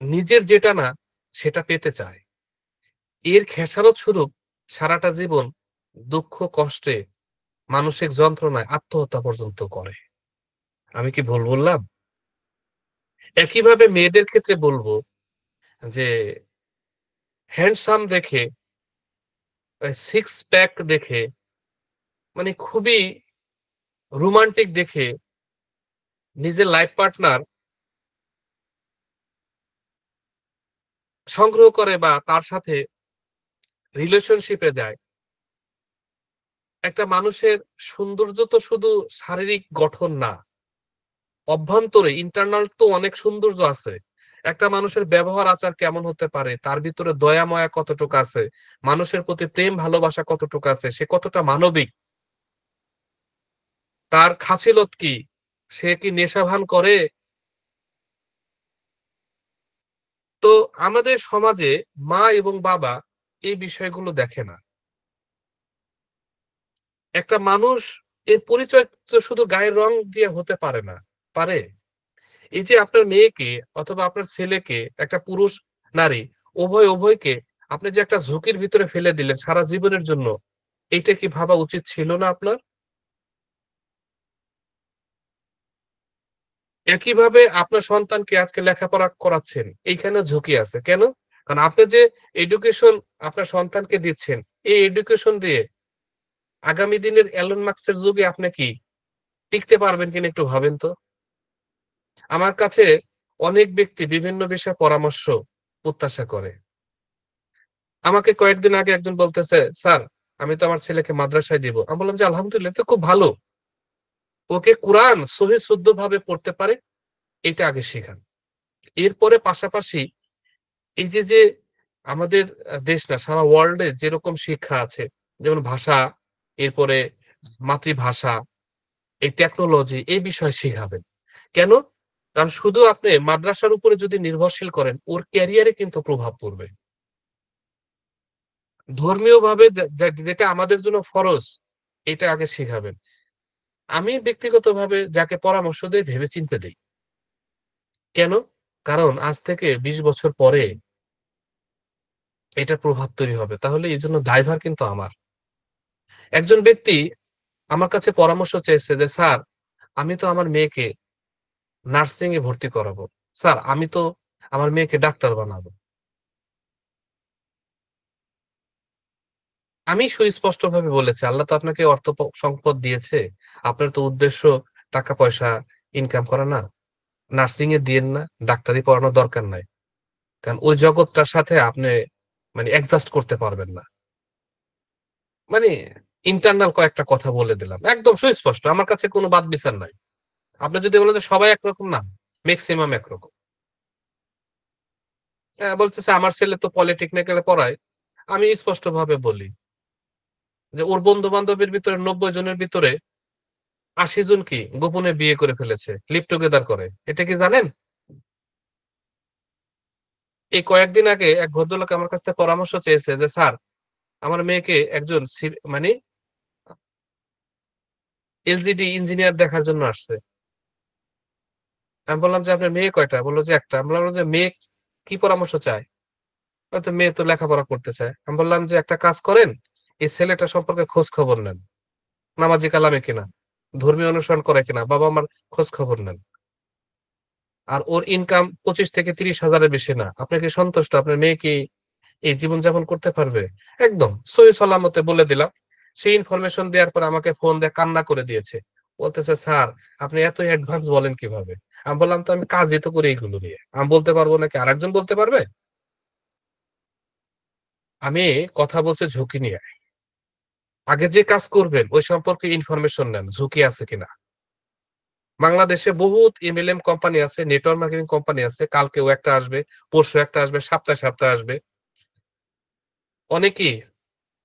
নিজের যেটা না সেটা পেতে চায়। এর খেসারত স্বরূপ সারাটা জীবন দুঃখ কষ্টে মানসিক যন্ত্রণায় আত্মহত্যা পর্যন্ত করে। আমি কি ভুল বললাম? একইভাবে মেয়েদের ক্ষেত্রে বলব যে হ্যান্ডসাম দেখে, সিক্স প্যাক দেখে মানে খুবই রোমান্টিক দেখে নিজের লাইফ পার্টনার সংগ্রহ করে বা তার সাথে রিলেশনশিপে যায়। একটা মানুষের সৌন্দর্য তো শুধু শারীরিক গঠন না, অভ্যন্তরে ইন্টারনাল তো অনেক সৌন্দর্য আছে। একটা মানুষের ব্যবহার আচার কেমন হতে পারে, তার ভিতরে দয়া মায়া কতটুকু আছে, মানুষের প্রতি প্রেম ভালোবাসা কতটুকু আছে, সে কতটা মানবিক, তার খাছিলত কি, সে কি নেশা ভান করে। তো আমাদের সমাজে মা এবং বাবা এই বিষয়গুলো দেখে না। একটা মানুষ এর পরিচয় তো শুধু গায়ের রং দিয়ে হতে পারে না। পারে? এই যে আপনার মেয়েকে অথবা আপনার ছেলেকে একটা পুরুষ নারী উভয়কে আপনি যে একটা ঝুঁকির ভিতরে ফেলে দিলেন সারা জীবনের জন্য, এইটা কি ভাবা উচিত ছিল না আপনার? একইভাবে আপনার সন্তানকে আজকে লেখাপড়া করাচ্ছেন, এইখানেও ঝুঁকি আছে। কেন? কারণ আপনি যে এডুকেশন আপনার সন্তানকে দিচ্ছেন, এই এডুকেশন দিয়ে আগামী দিনের এলন মাস্কের যুগে আপনি কি টিকতে পারবেন কিনা একটু ভাবেন তো? আমার কাছে অনেক ব্যক্তি বিভিন্ন বিষয়ে পরামর্শ প্রত্যাশা করে। আমাকে কয়েকদিন আগে একজন বলতেছে, "স্যার, আমি তো আমার ছেলেকে মাদ্রাসায় দিব।" আমি বললাম যে, "আলহামদুলিল্লাহ, এটা তো খুব ভালো। ওকে কুরআন সহিহ শুদ্ধভাবে পড়তে পারে, এটা আগে শিখান। এরপরে পাশাপাশি এই যে আমাদের দেশ না সারা ওয়ার্লড এ যেরকম শিক্ষা আছে, যেমন ভাষা, এরপরে মাতৃভাষা, এই টেকনোলজি এই বিষয় শিখাবেন।" কেন? কারণ শুধু আপনি মাদ্রাসার উপরে যদি নির্ভরশীল করেন, ওর ক্যারিয়ারে কিন্তু প্রভাব পড়বে। ধর্মীয়ভাবে যেটা আমাদের জন্য ফরজ, এটা আগে শিখাবেন। আমি ব্যক্তিগতভাবে যাকে পরামর্শ দেই ভেবে চিন্তে দেই। কেন? কারণ আজ থেকে ২০ বছর পরে এটার প্রভাব তৈরি হবে। তাহলে এজন্য দায়ভার কিন্তু আমার। একজন ব্যক্তি আমার কাছে পরামর্শ চেয়েছে যে, "স্যার, আমি তো আমার মেয়েকে নার্সিং এ ভর্তি করাবো। স্যার, আমি তো আমার মেয়েকে ডাক্তার বানাবো।" আমি সুস্পষ্টভাবে বলেছি, "আল্লাহ তো আপনাকে অর্থ সম্পদ দিয়েছে। আপনার তো উদ্দেশ্য টাকা-পয়সা ইনকাম করা না। নার্সিং এ দিয়েন না। ডাক্তারি পড়ানোর দরকার নাই। কারণ ওই জগৎটার সাথে আপনি মানে অ্যাডজাস্ট করতে পারবেন না।" মানে ইন্টারনাল কয়েকটা কথা বলে দিলাম। একদম সুস্পষ্ট। আমার কাছে কোনো বাদ বিচার নাই। আপনি যদি বলেন যে সবাই একরকম না, মেক্সিমাম একরকম। বলতেছে আমার ছেলে তো পলিটেকনিক্যালে পড়ায়। আমি স্পষ্টভাবে বলি যে ওর বন্ধু-বান্ধবের ভিতরে ৯০ জনের ভিতরে ৮০ জন কি গোপনে বিয়ে করে ফেলেছে। লিভ টুগেদার করে। এটা কি জানেন? এই কয়েকদিন আগে এক ভদ্রলোক আমার কাছ থেকে পরামর্শ চেয়েছে যে, "স্যার, আমার মেয়েকে একজন মানে এলজিডি ইঞ্জিনিয়ার দেখার জন্য আসছে।" আমি বললাম যে, "আপনার মেয়ে কয়টা?" বলল যে, "একটা।" আমি বললাম যে, "মেয়ে কি পরামর্শ চায়?" তো মেয়ে তো লেখাপড়া করতে চায়। আমি বললাম যে, "একটা কাজ করেন, এই ছেলেটা সম্পর্কে খোঁজ খবর নেন। নামাজি কালামে কিনা, ধর্মীয় অনুসরণ করে কিনা, বাবা-মার খোঁজ খবর নেন। আর ওর ইনকাম ২৫ থেকে ৩০ হাজারের বেশি না। আপনি কি সন্তুষ্ট? আপনার মেয়ে কি এই জীবনযাপন করতে পারবে?" একদম সহি সালামতে বলে দিলাম। সেই ইনফরমেশন দেওয়ার পর আমাকে ফোন দিয়ে কান্না করে দিয়েছে। বলতেছে, "স্যার, আপনি এত অ্যাডভান্স বলেন কিভাবে?" আমি বললাম, "তো আমি কাজই তো করি এগুলো নিয়ে। আমি বলতে পারবো নাকি আরেকজন বলতে পারবে?" আমি কথা বলছি ঝুঁকি নিয়ে। আগে যে কাজ করবেন ওই সম্পর্কে ইনফরমেশন নেন, ঝুঁকি আছে কিনা। বাংলাদেশে বহুত এমএলএম কোম্পানি আছে, নেটওয়ার্ক মার্কেটিং কোম্পানি আছে। কালকেও একটা আসবে, পরশু একটা আসবে, সপ্তাহে, সপ্তাহে আসবে। অনেকেই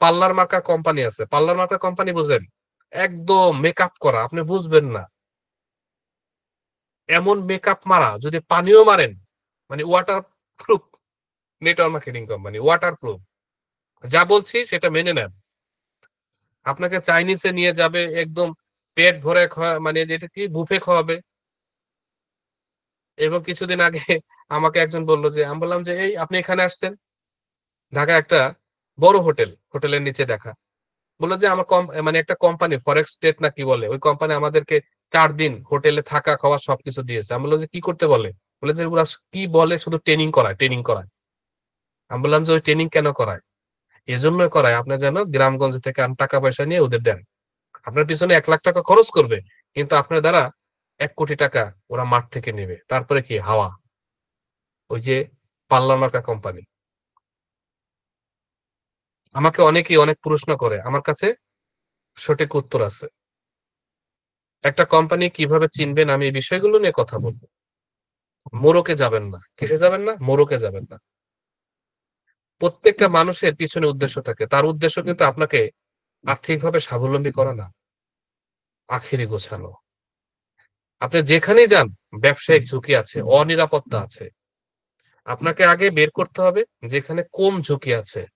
পার্লার মার্কা কোম্পানি আছে। পার্লার মার্কা কোম্পানি বুঝেন? একদম মেকআপ করা, আপনি বুঝবেন না। এমন মেকআপ মারা যদি পানিও মারেন, মানে water proof network marketing company, water proof. যা বলছি সেটা মেনে নেন। আপনাকে চাইনিজে নিয়ে যাবে একদম পেট ভরে মানে যেটা কি বুফে খাওয়াবে। এবং কিছুদিন আগে আমাকে একজন বলল যে, আমি বললাম যে, "এই আপনি এখানে আসছেন?" ঢাকায় একটা বড় হোটেল, হোটেলের নিচে দেখা। বলল যে, "আমার মানে একটা কোম্পানি ফরেক্স ট্রেড না কি বলে, ওই কোম্পানি আমাদেরকে ৪ দিন হোটেলে থাকা, খাওয়া সবকিছু দিয়েছে।" আমি বললাম যে, "কি করতে বলে?" বলে যে, "ওরা কি বলে শুধু ট্রেনিং করায়, ট্রেনিং করায়।" আমি বললাম যে, "ওই ট্রেনিং কেন করায়?" "এজন্যই করায় আপনি যেন গ্রামগঞ্জ থেকে টাকা পয়সা নিয়ে ওদের দেন। আপনার পিছনে ৳১,০০,০০০ খরচ করবে, কিন্তু আপনার দ্বারা ৳১,০০,০০,০০০ ওরা মাঠ থেকে নেবে। তারপরে কি হাওয়া।" ওই যে পাল্লা মার্কা কোম্পানি। আমাকে অনেকেই অনেক প্রশ্ন করে। আমার কাছে সঠিক উত্তর আছে। একটা কোম্পানি কিভাবে চিনবেন আমি এই বিষয়গুলো নিয়ে কথা বলব। মোড়কে যাবেন না। কিসে যাবেন না? মোড়কে যাবেন না। প্রত্যেকটা মানুষের পিছনে উদ্দেশ্য থাকে। তার উদ্দেশ্য কিন্তু আপনাকে আর্থিকভাবে স্বাবলম্বী করা না, আখেরি গোছানো। আপনি যেখানেই যান ব্যবসায়িক ঝুঁকি আছে, অনিরাপত্তা আছে। আপনাকে আগে বের করতে হবে যেখানে কম ঝুঁকি আছে।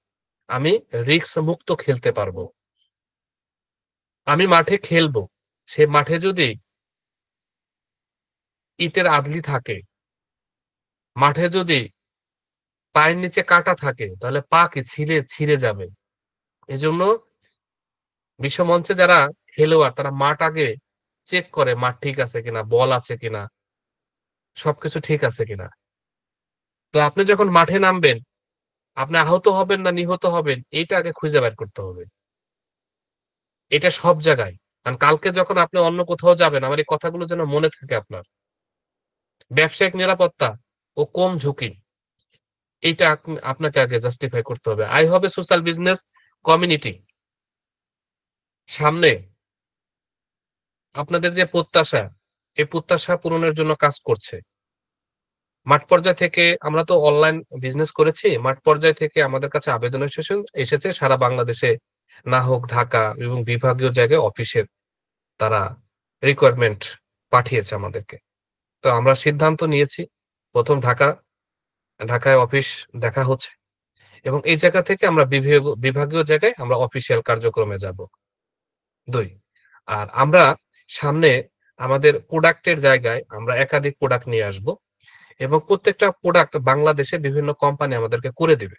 আমি রিস্ক মুক্ত খেলতে পারবো। আমি মাঠে খেলবো। সে মাঠে যদি ইটের আদলি থাকে, মাঠে যদি পায়ের নিচে কাঁটা থাকে তাহলে পা কি ছিঁড়ে যাবে। এজন্য বিশ্বমঞ্চে যারা খেলোয়াড় তারা মাঠ আগে চেক করে মাঠ ঠিক আছে কিনা, বল আছে কিনা, সবকিছু ঠিক আছে কিনা। তো আপনি যখন মাঠে নামবেন, আপনি আহত হবেন না নিহত হবেন এইটা আগে খুঁজে বের করতে হবে। এটা সব জায়গায়। কারণ কালকে যখন আপনি অন্য কোথাও যাবেন আমার এই কথাগুলো যেন মনে থাকে আপনার। ব্যবসায়িক নিরাপত্তা ও কম ঝুঁকি এইটা আপনাকে আগে জাস্টিফাই করতে হবে। I have a social business community সামনে আপনাদের যে প্রত্যাশা, এই প্রত্যাশা পূরণের জন্য কাজ করছে। মাঠ পর্যায় থেকে আমরা তো অনলাইন বিজনেস করেছি। মাঠ পর্যায় থেকে আমাদের কাছে আবেদন এসেছে সারা বাংলাদেশে না হোক ঢাকা এবং বিভাগীয় জায়গায় অফিসের তারা রিকোয়ারমেন্ট পাঠিয়েছে আমাদেরকে। তো আমরা সিদ্ধান্ত নিয়েছি ১ম ঢাকায় অফিস দেখা হচ্ছে এবং এই জায়গা থেকে আমরা বিভাগীয় জায়গায় আমরা অফিসিয়াল কার্যক্রমে যাব। ২ আর আমরা সামনে আমাদের প্রোডাক্ট এর জায়গায় আমরা একাধিক প্রোডাক্ট নিয়ে আসব এবং প্রত্যেকটা প্রোডাক্ট বাংলাদেশে বিভিন্ন কোম্পানি আমাদেরকে করে দিবে।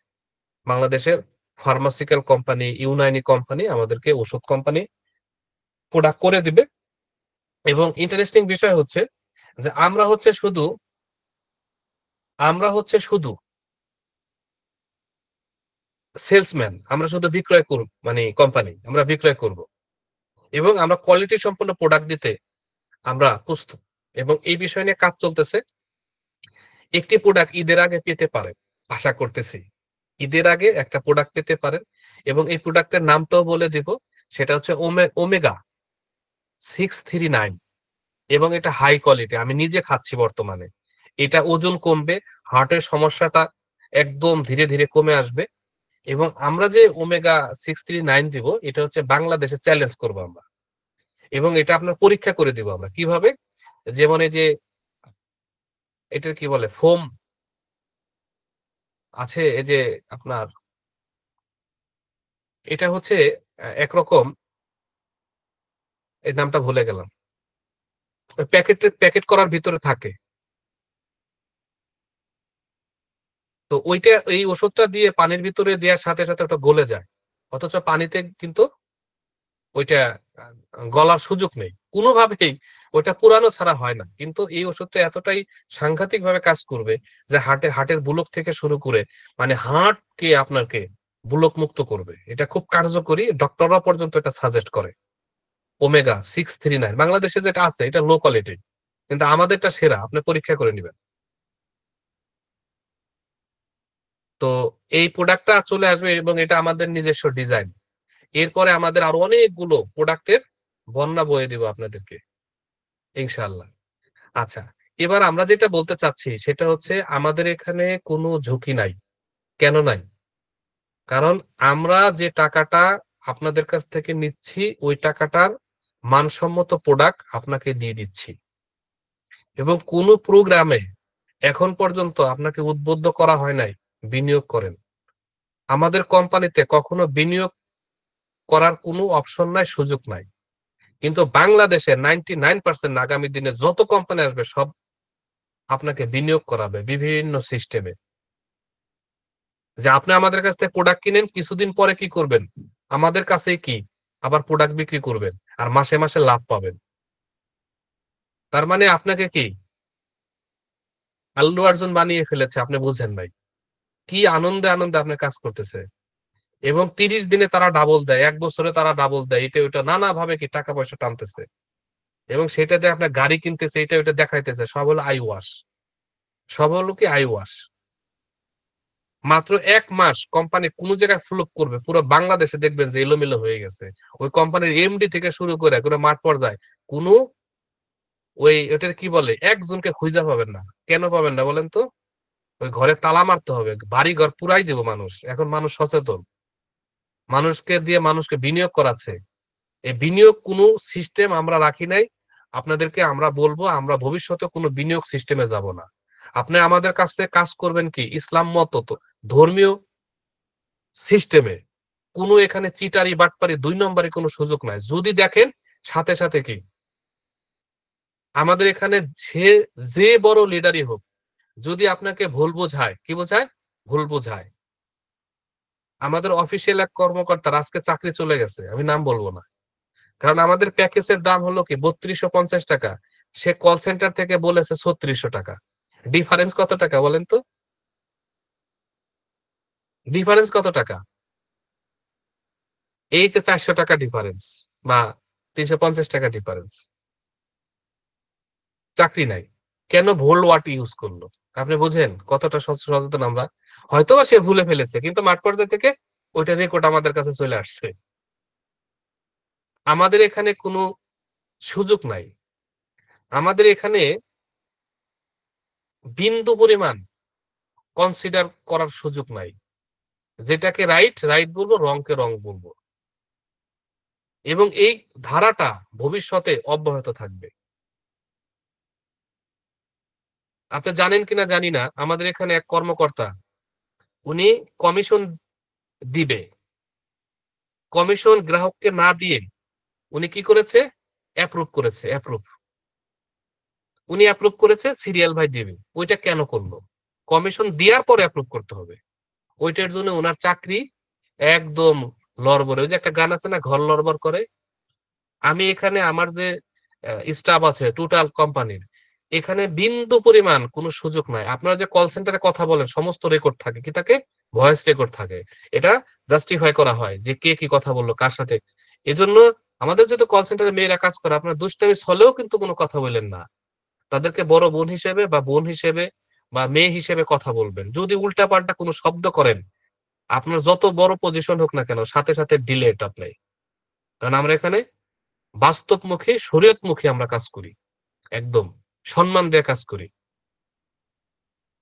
বাংলাদেশের ফার্মাসিউটিক্যাল কোম্পানি, ইউনানি কোম্পানি আমাদেরকে ওষুধ কোম্পানি প্রোডাক্ট করে দিবে এবং ইন্টারেস্টিং বিষয় হচ্ছে যে আমরা হচ্ছে শুধু সেলসম্যান। আমরা শুধু বিক্রয় মানে কোম্পানি। আমরা বিক্রয় করব এবং আমরা কোয়ালিটি সম্পন্ন প্রোডাক্ট দিতে আমরা প্রস্তুত এবং এই বিষয় নিয়ে কাজ চলতেছে। একটি প্রোডাক্ট ঈদের আগে পেতে পারেন। আশা করতেছি। ঈদের আগে একটা প্রোডাক্ট পেতে পারেন এবং এই প্রোডাক্টের নামটাও বলে দিব, সেটা হচ্ছে ওমেগা 639। এবং এটা হাই কোয়ালিটি, আমি নিজে খাচ্ছি বর্তমানে। এটা ওজন কমবে, হার্টের সমস্যাটা একদম ধীরে ধীরে কমে আসবে। এবং আমরা যে ওমেগা 639 দিব, এটা হচ্ছে বাংলাদেশে চ্যালেঞ্জ করবো আমরা, এবং এটা আপনার পরীক্ষা করে দিব আমরা কিভাবে। যেমন এই যে এটার কি বলে, ফোম আছে, এই যে আপনার, এটা হচ্ছে একরকম, এর নামটা ভুলে গেলাম, প্যাকেট করার ভিতরে থাকে। তো ওইটা, এই ওষুধটা দিয়ে পানির ভিতরে দেওয়ার সাথে সাথে ওটা গলে যায়, অথচ পানিতে কিন্তু ওইটা গলার সুযোগ নেই কোনোভাবেই। ওইটা পুরানো ছাড়া হয় না, কিন্তু এই ওষুধটা এতটাই সাংঘাতিক ভাবে কাজ করবে যে হার্টের বুলক থেকে শুরু করে, মানে হার্টকে আপনাকে বুলক মুক্ত করবে। এটা খুব কার্যকরী, ডক্টররা পর্যন্ত এটা সাজেস্ট করে। ওমেগা 639 বাংলাদেশে যেটা আছে এটা লো কোয়ালিটি, কিন্তু আমাদেরটা সেরা, আপনি পরীক্ষা করে নেবেন। তো এই প্রোডাক্টটা চলে আসবে এবং এটা আমাদের নিজস্ব ডিজাইন। এরপরে আমাদের আরো অনেকগুলো প্রোডাক্টের বন্যা বয়ে দিব আপনাদেরকে, ইনশাআল্লাহ। আচ্ছা, এবার আমরা যেটা বলতে চাচ্ছি সেটা হচ্ছে আমাদের এখানে কোনো ঝুঁকি নাই। কেন নাই? কারণ আমরা যে টাকাটা আপনাদের কাছ থেকে নিচ্ছি, ওই টাকাটার মানসম্মত প্রোডাক্ট আপনাকে দিয়ে দিচ্ছি। এবং কোনো প্রোগ্রামে এখন পর্যন্ত আপনাকে উদ্বুদ্ধ করা হয় নাই বিনিয়োগ করেন। আমাদের কোম্পানিতে কখনো বিনিয়োগ করার কোনো অপশন নাই, সুযোগ নাই। কিন্তু বাংলাদেশে 99% আগামী দিনে যত কোম্পানি আসবে সব আপনাকে বিনিয়োগ করাবে বিভিন্ন সিস্টেমে। যে আপনি আমাদের কাছ থেকে প্রোডাক্ট কিনেন, কিছুদিন পরে কি করবেন, আমাদের কাছেই কি আবার প্রোডাক্ট বিক্রি করবেন, আর মাসে মাসে লাভ পাবেন। তার মানে আপনাকে কি আল্লু অর্জুন বানিয়ে ফেলেছে, আপনি বুঝেন নাই কি আনন্দে আনন্দে আপনি কাজ করতেছে। এবং 30 দিনে তারা ডাবল দেয়, 1 বছরে তারা ডাবল দেয়, এটা ওইটা নানা ভাবে কি টাকা পয়সা টানতেছে। এবং সেটাতে আপনার গাড়ি কিনতেছে, এটা ওইটা দেখাইতেছে, সব হলো আই ওয়াশ। সব হলো কি আই ওয়াশ। মাত্র 1 মাস কোম্পানি কোন জায়গায় ফ্লপ করবে, পুরো বাংলাদেশে দেখবেন যে এলোমেলো হয়ে গেছে। ওই কোম্পানির এমডি থেকে শুরু করে কোনো মাঠ পর্যায়ে কোনো, ওই ওটার কি বলে, একজনকে খুঁজে পাবেন না। কেন পাবেন না বলেন তো? ওই ঘরে তালা মারতে হবে, বাড়ি ঘর পুরাই দেবো মানুষ। এখন মানুষ সচেতন, মানুষকে দিয়ে মানুষকে বিনিয়োগ করাচ্ছে। এই বিনিয়োগ কোনো সিস্টেম আমরা রাখি নাই। আপনাদেরকে আমরা বলবো, আমরা ভবিষ্যতে কোনো বিনিয়োগ সিস্টেমে যাব না। আপনি আমাদের কাছে কাজ করবেন কি ইসলাম মত তো ধর্মীয় সিস্টেমে। কোনো এখানে চিটারি বাটপারি 2 নম্বরে কোনো সুযোগ নাই। যদি দেখেন সাথে সাথে কি আমাদের এখানে সে যে বড় লিডারই হোক, যদি আপনাকে ভুল বোঝায়, কি বোঝায়, ভুল বোঝায়। আমাদের অফিসিয়াল এক কর্মকর্তার আজকে চাকরি চলে গেছে, আমি নাম বলবো না। কারণ আমাদের প্যাকেজের দাম হলো কি 3250 টাকা, সে কল সেন্টার থেকে বলেছে 3600 টাকা। ডিফারেন্স কত টাকা বলেন তো? ডিফারেন্স কত টাকা? এই যে 400 টাকা ডিফারেন্স, বা 350 টাকা ডিফারেন্স। চাকরি নাই। কেন? ভুল ওয়ার্ড ইউজ করলো। আপনি বুঝেন কতটা সচেতন আমরা। হয়তোবা সে ভুলে ফেলেছে, কিন্তু মাঠ পর্যায়ে থেকে ওইটা রেকর্ড আমাদের কাছে চলে আসছে। আমাদের এখানে কোনো সুযোগ নাই। আমাদের এখানে বিন্দু পরিমাণ কনসিডার করার সুযোগ নাই। যেটাকে রাইট রাইট বলবো, রংকে রং বলবো। এবং এই ধারাটা ভবিষ্যতে অব্যাহত থাকবে। আপনি জানেন কিনা জানি না, আমাদের এখানে এক কর্মকর্তা, উনি কমিশন দিবে, কমিশন গ্রাহককে না দিয়ে উনি কি করেছে, অ্যাপ্রুভ করেছে, অ্যাপ্রুভ। উনি অ্যাপ্রুভ করেছে, সিরিয়াল ভাই দিবে। ওইটা কেন করলো? কমিশন দেওয়ার পর অ্যাপ্রুভ করতে হবে। ওইটার জন্য ওনার চাকরি একদম লড়বড়ে। ওই যে একটা গান আছে না, ঘর লড়বড় করে। আমি এখানে আমার যে স্টাফ আছে টোটাল কোম্পানির, এখানে বিন্দু পরিমাণ কোনো সুযোগ নাই। আপনারা যে কল সেন্টারে কথা বলেন, সমস্ত রেকর্ড থাকে, কি থাকে, ভয়েস রেকর্ড থাকে। এটা জাস্টিফাই করা হয় যে কে কি কথা বললো কার সাথে। এজন্য আমাদের যদি কল সেন্টারে মেয়েরা কাজ করে, আপনারা দুষ্টামি হলেও কিন্তু কোনো কথা বললেন না। তাদেরকে বড় বোন হিসেবে বা বোন হিসেবে বা মেয়ে হিসেবে কথা বলবেন। যদি উল্টা পাল্টা কোনো শব্দ করেন, আপনার যত বড় পজিশন হোক না কেন সাথে, সাথে ডিলেট এপ্লাই। কারণ আমরা এখানে বাস্তবমুখী, শরীয়তমুখী আমরা কাজ করি। একদম সম্মান দিয়ে কাজ করি।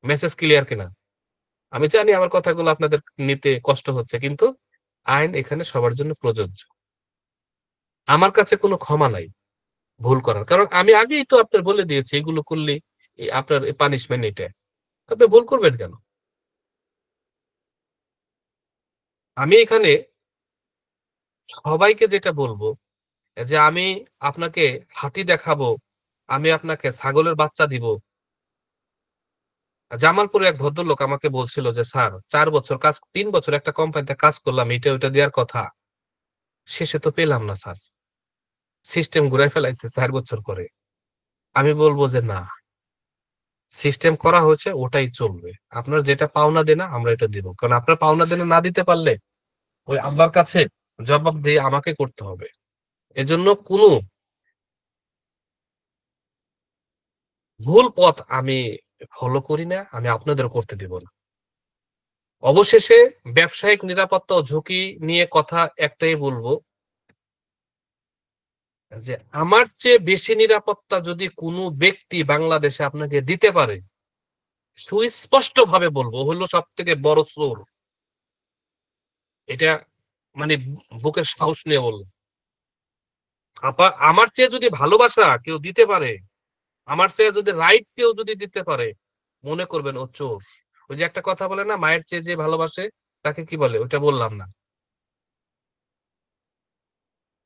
মেসেজ ক্লিয়ার কিনা? আমি জানি আমার কথাগুলো আপনাদের নিতে কষ্ট হচ্ছে কিন্তু আইন এখানে সবার জন্য প্রযোজ্য। আমার কাছে কোনো ক্ষমা নাই ভুল করার। কারণ আমি আগেই তো আপনার বলে দিয়েছি এগুলো করলে আপনার পানিশমেন্ট এটা। আপনি ভুল করবেন কেন? আমি এখানে সবাইকে যেটা বলব যে আমি আপনাকে হাতি দেখাবো, আমি আপনাকে ছাগলের বাচ্চা দিব। জামালপুরে এক ভদ্রলোক আমাকে বলছিল যে, "স্যার ৪ বছর ৩ বছর একটা কোম্পানিতে কাজ করলাম, এটা ওইটা দেয়ার কথা। শেষে তো পেলাম না স্যার। সিস্টেম ঘুরায় ফেলাইছে ৪ বছর পরে।" আমি বলব যে, "না, সিস্টেম করা হয়েছে ওটাই চলবে। আপনার যেটা পাওনা দেনা আমরা এটা দিব। কারণ আপনার পাওনা দেনা না দিতে পারলে ওই আল্লাহর কাছে জবাবদিহি আমাকে করতে হবে। এজন্য কোনো ভুল পথ আমি ফলো করি না, আমি আপনাদেরও করতে দিব না।" অবশেষে ব্যবসায়িক নিরাপত্তা ও ঝুঁকি নিয়ে কথা একটাই বলব যে, আমার চেয়ে বেশি নিরাপত্তা যদি কোনো ব্যক্তি বাংলাদেশে আপনাকে দিতে পারে, সুস্পষ্টভাবে বলব, ও হলো সবথেকে বড় চোর। এটা মানে বুকের সাহস নিয়ে বললাম। আমার চেয়ে যদি ভালোবাসা কেউ দিতে পারে, আমার চেয়ে যদি রাইট কেউ যদি দিতে পারে, মনে করবেন ও চোর। ওই যে একটা কথা বলে না, মায়ের চেয়ে যে ভালোবাসে তাকে কি বলে? ওইটা বললাম না।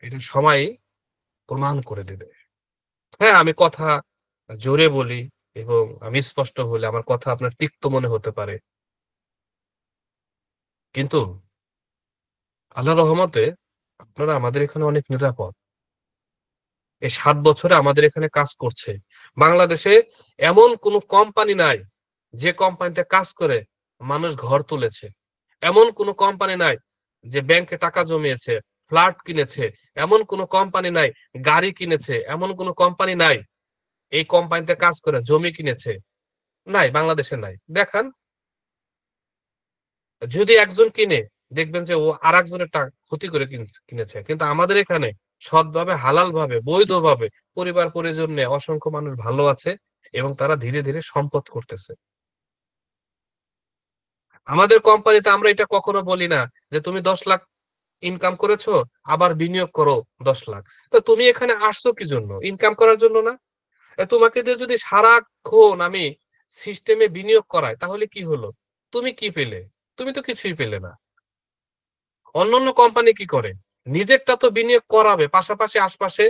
এটা সময় প্রমাণ করে দেবে। হ্যাঁ, আমি কথা জোরে বলি এবং আমি স্পষ্ট হলে আমার কথা আপনার তিক্ত মনে হতে পারে। কিন্তু আল্লাহর রহমতে আপনারা আমাদের এখানে অনেক নিরাপদ। এই ৭ বছরে আমাদের এখানে কাজ করছে। বাংলাদেশে এমন কোন কোম্পানি নাই, যে কোম্পানিতে কাজ করে মানুষ ঘর তুলেছে। এমন কোন কোম্পানি নাই যে ব্যাংকে টাকা জমিয়েছে, ফ্ল্যাট কিনেছে। এমন কোন কোম্পানি নাই গাড়ি কিনেছে। এমন কোন কোম্পানি নাই এই কোম্পানিতে কাজ করে জমি কিনেছে। নাই, বাংলাদেশে নাই। দেখান, যদি একজন কিনে দেখবেন যে ও আরেকজনের ক্ষতি করে কিনেছে। কিন্তু আমাদের এখানে সৎভাবে, হালালভাবে, বৈধভাবে পরিবার পরিজন নিয়ে অসংখ্য মানুষ ভালো আছে এবং তারা ধীরে, ধীরে সম্পদ করতেছে। আমাদের কোম্পানিতে আমরা এটা কখনো বলি না যে তুমি ১০ লাখ ইনকাম করেছো, আবার বিনিয়োগ করো ১০ লাখ। তো তুমি এখানে আসছো কি জন্য? ইনকাম করার জন্য না? তোমাকে দিয়ে যদি সারাক্ষণ আমি সিস্টেমে বিনিয়োগ করাই তাহলে কি হলো? তুমি কি পেলে? তুমি তো কিছুই পেলে না। অন্যান্য কোম্পানি কি করে? নিজেরটা তো বিনিয়োগ করাবে। পাশাপাশি আশপাশে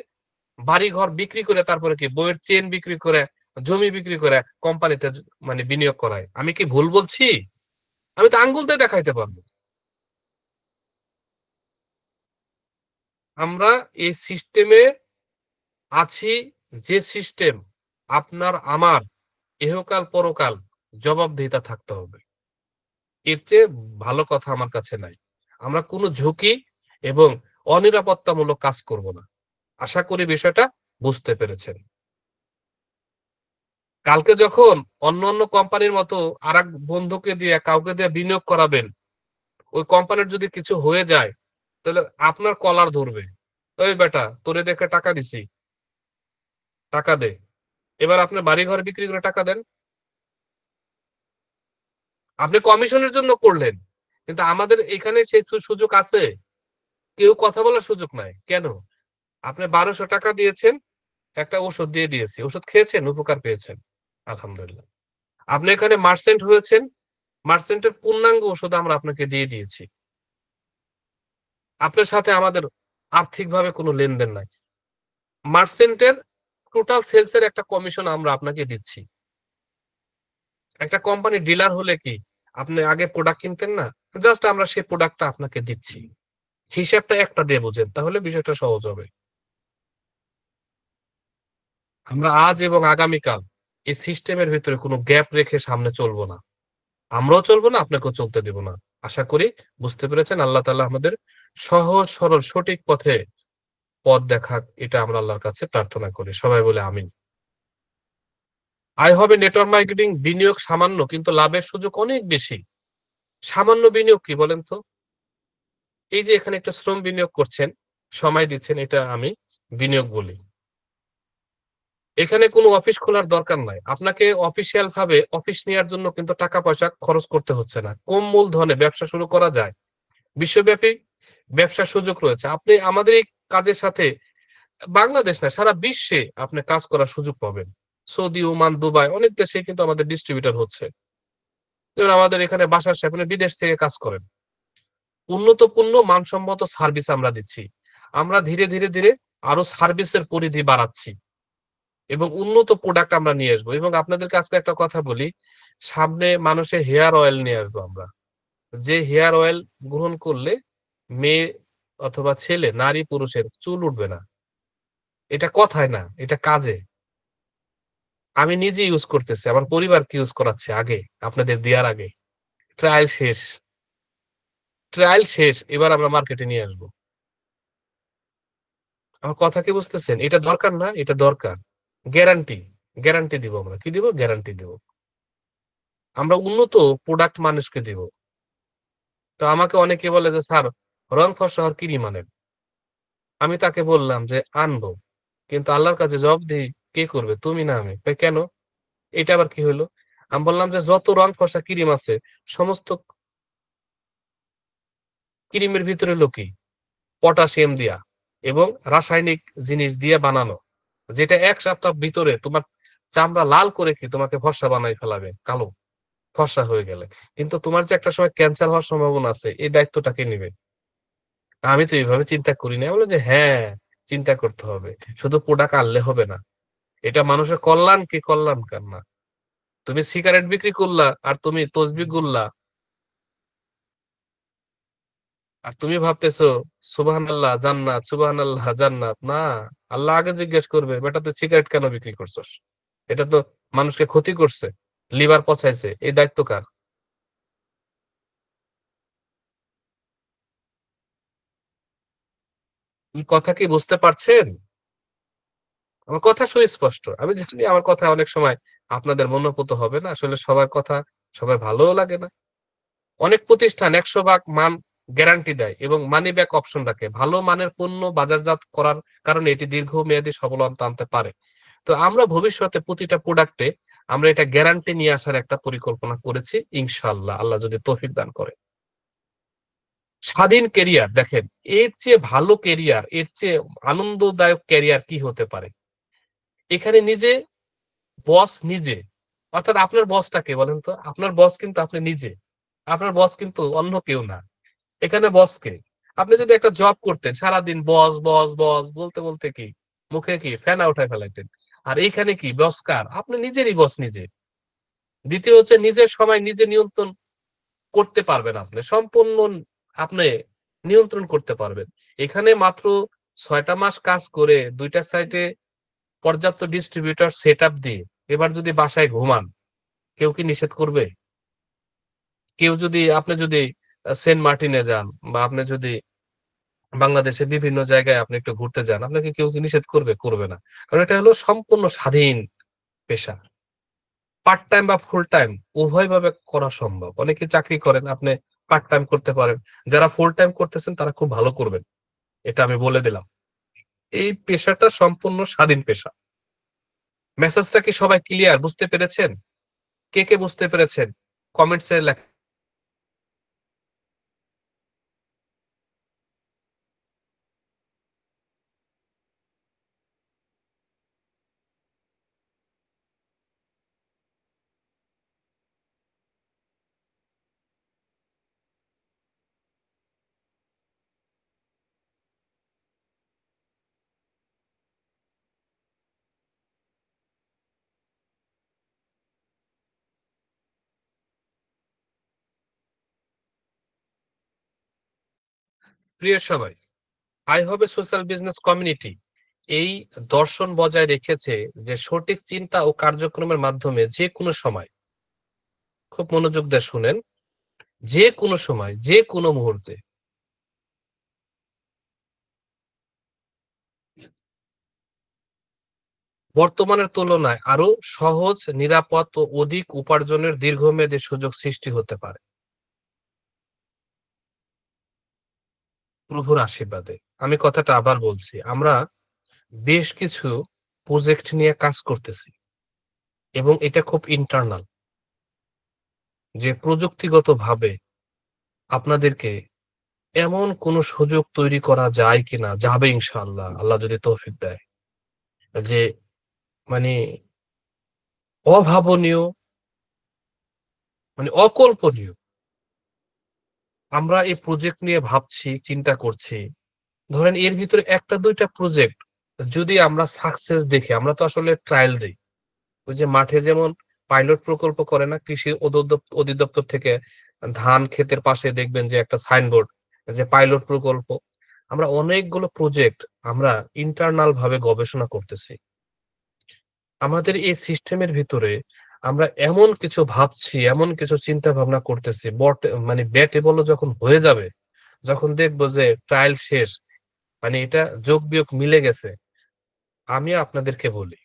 বাড়িঘর বিক্রি করে তারপরে কি বইয়ের চেইন বিক্রি করে, জমি বিক্রি করে কোম্পানিতে মানে বিনিয়োগ করায়। আমি কি ভুল বলছি? আমি তো আঙ্গুল দিয়ে দেখাইতে পারব। আমরা এই সিস্টেমে আছি, যে সিস্টেম আপনার আমার ইহকাল পরকাল জবাবদিহিতা থাকতে হবে। এর চেয়ে ভালো কথা আমার কাছে নাই। আমরা কোন ঝুঁকি এবং অনিরাপত্তামূলক কাজ করব না। আশা করি বিষয়টা বুঝতে পেরেছেন। কালকে যখন অন্যান্য কোম্পানির মতো আরেক বন্ধুকে দিয়ে কাউকে দিয়ে বিনিয়োগ করাবেন, ওই কোম্পানির যদি কিছু হয়ে যায়, তাহলে আপনার কলার ধরবে। "ওই বেটা তোরে দেখে টাকা দিছি, টাকা দে।" এবার আপনার বাড়িঘর বিক্রি করে টাকা দেন। আপনি কমিশনের জন্য করলেন। কিন্তু আমাদের এখানে সেই সুযোগ আছে। কেউ কথা বলার সুযোগ নাই। কেন? আপনি ৳১২০০ দিয়েছেন, একটা ঔষধ দিয়ে দিয়েছি। ওষুধ খেয়েছেন, উপকার পেয়েছেন। আলহামদুলিল্লাহ। আপনি এখানে মার্চেন্ট হয়েছেন, মার্চেন্টের পূর্ণাঙ্গ ওষুধ আমরা আপনাকে দিয়ে দিয়েছি। আপনার সাথে আমাদের আর্থিকভাবে কোনো লেনদেন নাই। মার্চেন্টের টোটাল সেলস এর একটা কমিশন আমরা আপনাকে দিচ্ছি। একটা কোম্পানির ডিলার হলে কি আপনি আগে প্রোডাক্ট কিনতেন না? জাস্ট আমরা সেই প্রোডাক্টটা আপনাকে দিচ্ছি। হিসাবটা একটা দিয়ে বুঝেন, তাহলে বিষয়টা সহজ হবে। আমরা আজ এবং আগামীকাল এই সিস্টেমের ভেতরে কোনো গ্যাপ রেখে সামনে চলব না। আমরাও চলব না, আপনাকেও চলতে দেব না। আশা করি বুঝতে পেরেছেন। আল্লাহ তাআলা আমাদের সহজ সরল সঠিক পথে পথ দেখাক, এটা আমরা আল্লাহর কাছে প্রার্থনা করি। সবাই বলে আমিন। আয় হবে নেটওয়ার্ক মার্কেটিং, বিনিয়োগ সামান্য কিন্তু লাভের সুযোগ অনেক বেশি। সামান্য বিনিয়োগ কি বলেন তো? এই যে এখানে একটা শ্রম বিনিয়োগ করছেন, সময় দিচ্ছেন এটা আমি বিনিয়োগ বলি। এখানে কোনো অফিস খোলার দরকার নাই। আপনাকে অফিসিয়াল ভাবে অফিস নেয়ার জন্য কিন্তু টাকা-পয়সা খরচ করতে হচ্ছে না। কম মূলধনে ব্যবসা শুরু করা যায়। বিশ্বব্যাপী ব্যবসার সুযোগ রয়েছে। আপনি আমাদের এই কাজের সাথে বাংলাদেশ না সারা বিশ্বে আপনি কাজ করার সুযোগ পাবেন। সৌদি, ওমান, দুবাই অনেক দেশেই কিন্তু আমাদের ডিস্ট্রিবিউটর হচ্ছে। যেমন আমাদের এখানে বাশার সাহেব উনি বিদেশ থেকে কাজ করেন। উন্নত পণ্য মানসম্মত সার্ভিস আমরা দিচ্ছি। আমরা ধীরে ধীরে আরো সার্ভিসের পরিধি বাড়াচ্ছি এবং উন্নত প্রোডাক্ট আমরা নিয়ে আসবো এবং আপনাদেরকে আজকে একটা কথা বলি, সামনে মানুষের হেয়ার অয়েল নিয়ে আসবো আমরা। যে হেয়ার অয়েল গ্রহণ করলে মেয়ে অথবা ছেলে, নারী পুরুষের চুল উঠবে না। এটা কথায় না, এটা কাজে। আমি নিজে ইউজ করতেছি। আমার পরিবারকে ইউজ করাচ্ছি আগে, আপনাদের দেয়ার আগে। ট্রায়াল শেষ। ট্রায়াল শেষ। এবার আমরা মার্কেটে নিয়ে আসবো। আমার কথা কি বুঝতেছেন? এটা দরকার না? এটা দরকার। গ্যারান্টি, গ্যারান্টি দিব আমরা। কি দিব? গ্যারান্টি দিব। আমরা উন্নত প্রোডাক্ট মানুষকে দিব। তো আমাকে অনেকে বলে যে, "স্যার রং ফর্সা হওয়ার ক্রিম আনেন।" আমি তাকে বললাম যে, "আনবো। কিন্তু আল্লাহর কাছে জবাবদিহি কে করবে? তুমি না আমি।" কয়, "কেন? এটা আবার কি হইলো?" আমি বললাম যে, "যত রং ফর্সা ক্রিম আছে সমস্ত ক্রিমের ভিতরে হলো কি? পটাশিয়াম দিয়া এবং রাসায়নিক জিনিস দিয়ে বানানো। যেটা ১ সপ্তাহ ভিতরে তোমার চামড়া লাল করে কি তোমাকে ফর্সা বানায় ফেলাবে, কালো, ফর্সা হয়ে গেলে। কিন্তু তোমার যে একটা সময় ক্যান্সার হওয়ার সম্ভাবনা আছে, এই দায়িত্বটা কে নিবে? আমি তো এভাবে চিন্তা করি নাই। আমি বললাম যে, "হ্যাঁ, চিন্তা করতে হবে। শুধু প্রোডাক্ট আনলে হবে না। এটা মানুষের কল্যাণ কি কল্যাণকর না। তুমি সিগারেট বিক্রি করলা আর তুমি তসবিহ গুনলা আর তুমি ভাবতেছো সুবহানাল্লাহ জান্নাত, সুবহানাল্লাহ জান্নাত। না, আল্লাহ আগে জিজ্ঞেস করবে, "বেটা তুই সিগারেট কেন বিক্রি করছস? এটা তো মানুষকে ক্ষতি করছে, লিভার পচাইছে। এই দায়িত্ব কার?" কথা কি বুঝতে পারছেন? আমার কথা সুস্পষ্ট। আমি জানি আমার কথা অনেক সময় আপনাদের মনোপুত হবে না। আসলে সবার কথা সবার ভালোও লাগে না। অনেক প্রতিষ্ঠান ১০০ ভাগ মান গ্যারান্টি দেয় এবং মানি ব্যাক অপশন রাখে। ভালো মানের পণ্য বাজারজাত করার কারণে এটি দীর্ঘমেয়াদী সফলতা আনতে পারে। তো আমরা ভবিষ্যতে প্রতিটা প্রোডাক্টে আমরা এটা গ্যারান্টি নিয়ে আসার একটা পরিকল্পনা করেছি ইনশাআল্লাহ। আল্লাহ যদি তৌফিক দান করে। স্বাধীন ক্যারিয়ার দেখেন, এর চেয়ে ভালো ক্যারিয়ার, এর চেয়ে আনন্দদায়ক ক্যারিয়ার কি হতে পারে? এখানে নিজে বস নিজে। অর্থাৎ আপনার বসটা কে বলেন তো? আপনার বস কিন্তু আপনি নিজে। আপনার বস কিন্তু অন্য কেউ না। এখানে বস কে? আপনি যদি একটা জব করতেন সারাদিন বস বলতে কি মুখে কি ফেনা উঠায় ফেলাইতেন। আর এইখানে কি বস কার? আপনি নিজেরই বস নিজে। দ্বিতীয় হচ্ছে নিজের সময় নিজে নিয়ন্ত্রণ করতে পারবেন আপনি। সম্পূর্ণ আপনি নিয়ন্ত্রণ করতে পারবেন। এখানে মাত্র ৬ টা মাস কাজ করে ২ টা সাইটে পর্যাপ্ত ডিস্ট্রিবিউটর সেটআপ দিয়ে এবার যদি বাসায় ঘুমান, কেউ কি নিষেধ করবে? কেউ যদি আপনি যদি সেন্ট মার্টিনে যান বা আপনি যদি বাংলাদেশের বিভিন্ন জায়গায় আপনি একটু ঘুরতে যান, আপনাকে কেউ কি নিষেধ করবে? করবে না। কারণ এটা হলো সম্পূর্ণ স্বাধীন পেশা। পার্ট টাইম বা ফুল টাইম উভয়ভাবে করা সম্ভব। অনেকে চাকরি করেন, আপনি পার্ট টাইম করতে পারেন। যারা ফুল টাইম করতেছেন তারা খুব ভালো করবেন। এটা আমি বলে দিলাম। এই পেশাটা সম্পূর্ণ স্বাধীন পেশা। মেসেজটা কি সবাই ক্লিয়ার বুঝতে পেরেছেন? কে বুঝতে পেরেছেন? কমেন্টস এ প্রিয় সবাই, I হবে সোশ্যাল বিজনেস কমিউনিটি এই দর্শন বজায় রেখেছে যে সঠিক চিন্তা ও কার্যক্রমের মাধ্যমে যেকোনো সময়, খুব মনোযোগ দিয়ে শুনেন, যেকোনো সময়, যেকোনো মুহূর্তে বর্তমানের তুলনায় আরো সহজ, নিরাপদ ও অধিক উপার্জনের দীর্ঘমেয়াদী সুযোগ সৃষ্টি হতে পারে। প্রভুর আশীর্বাদে। আমি কথাটা আবার বলছি। আমরা বেশ কিছু প্রজেক্ট নিয়ে কাজ করতেছি এবং এটা খুব ইন্টারনাল, যে প্রযুক্তিগতভাবে আপনাদেরকে এমন কোন সুযোগ তৈরি করা যায় কিনা, যাবে ইনশাআল্লাহ, আল্লাহ যদি তৌফিক দেয়। যে মানে অভাবনীয়, মানে অকল্পনীয়। আমরা এই প্রজেক্ট নিয়ে ভাবছি, চিন্তা করছি। ধরেন এর ভিতরে ১ টা ২ টা প্রজেক্ট যদি আমরা সাকসেস দেখি, আমরা তো আসলে ট্রায়াল দেই। ওই যে মাঠে যেমন পাইলট প্রকল্প করে না কৃষি অধিদপ্তর থেকে, ধান ক্ষেতের পাশে দেখবেন যে একটা সাইনবোর্ড, যে পাইলট প্রকল্প। আমরা অনেকগুলো প্রজেক্ট আমরা ইন্টারনাল ভাবে গবেষণা করতেছি। আমাদের এই সিস্টেমের ভিতরে আমরা এমন কিছু ভাবছি, এমন কিছু চিন্তা ভাবনা করতেছি, মানে ব্যাট এ বল যখন হয়ে যাবে, যখন দেখবো যে ট্রায়াল শেষ, মানে এটা যোগ বিয়োগ মিলে গেছে, আমি আপনাদেরকে বলি,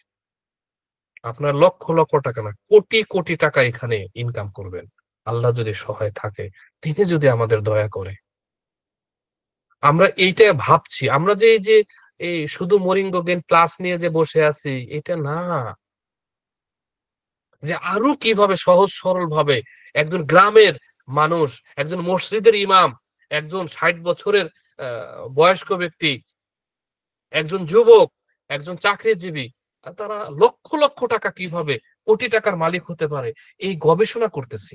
আপনার লক্ষ লক্ষ টাকা না, কোটি কোটি টাকা এখানে ইনকাম করবেন। আল্লাহ যদি সহায় থাকে, তিনি যদি আমাদের দয়া করে। আমরা এইটা ভাবছি। আমরা যে এই যে এই শুধু মরিঙ্গো গেইন প্লাস নিয়ে যে বসে আছি, এটা না। যে আরো কিভাবে সহজ সরল ভাবে একজন গ্রামের মানুষ, একজন মসজিদের ইমাম, একজন ৬০ বছরের আ বয়স্ক ব্যক্তি, একজন যুবক, একজন চাকরিজীবী, তারা লক্ষ লক্ষ টাকা কিভাবে, কোটি টাকার মালিক হতে পারে, এই গবেষণা করতেছি।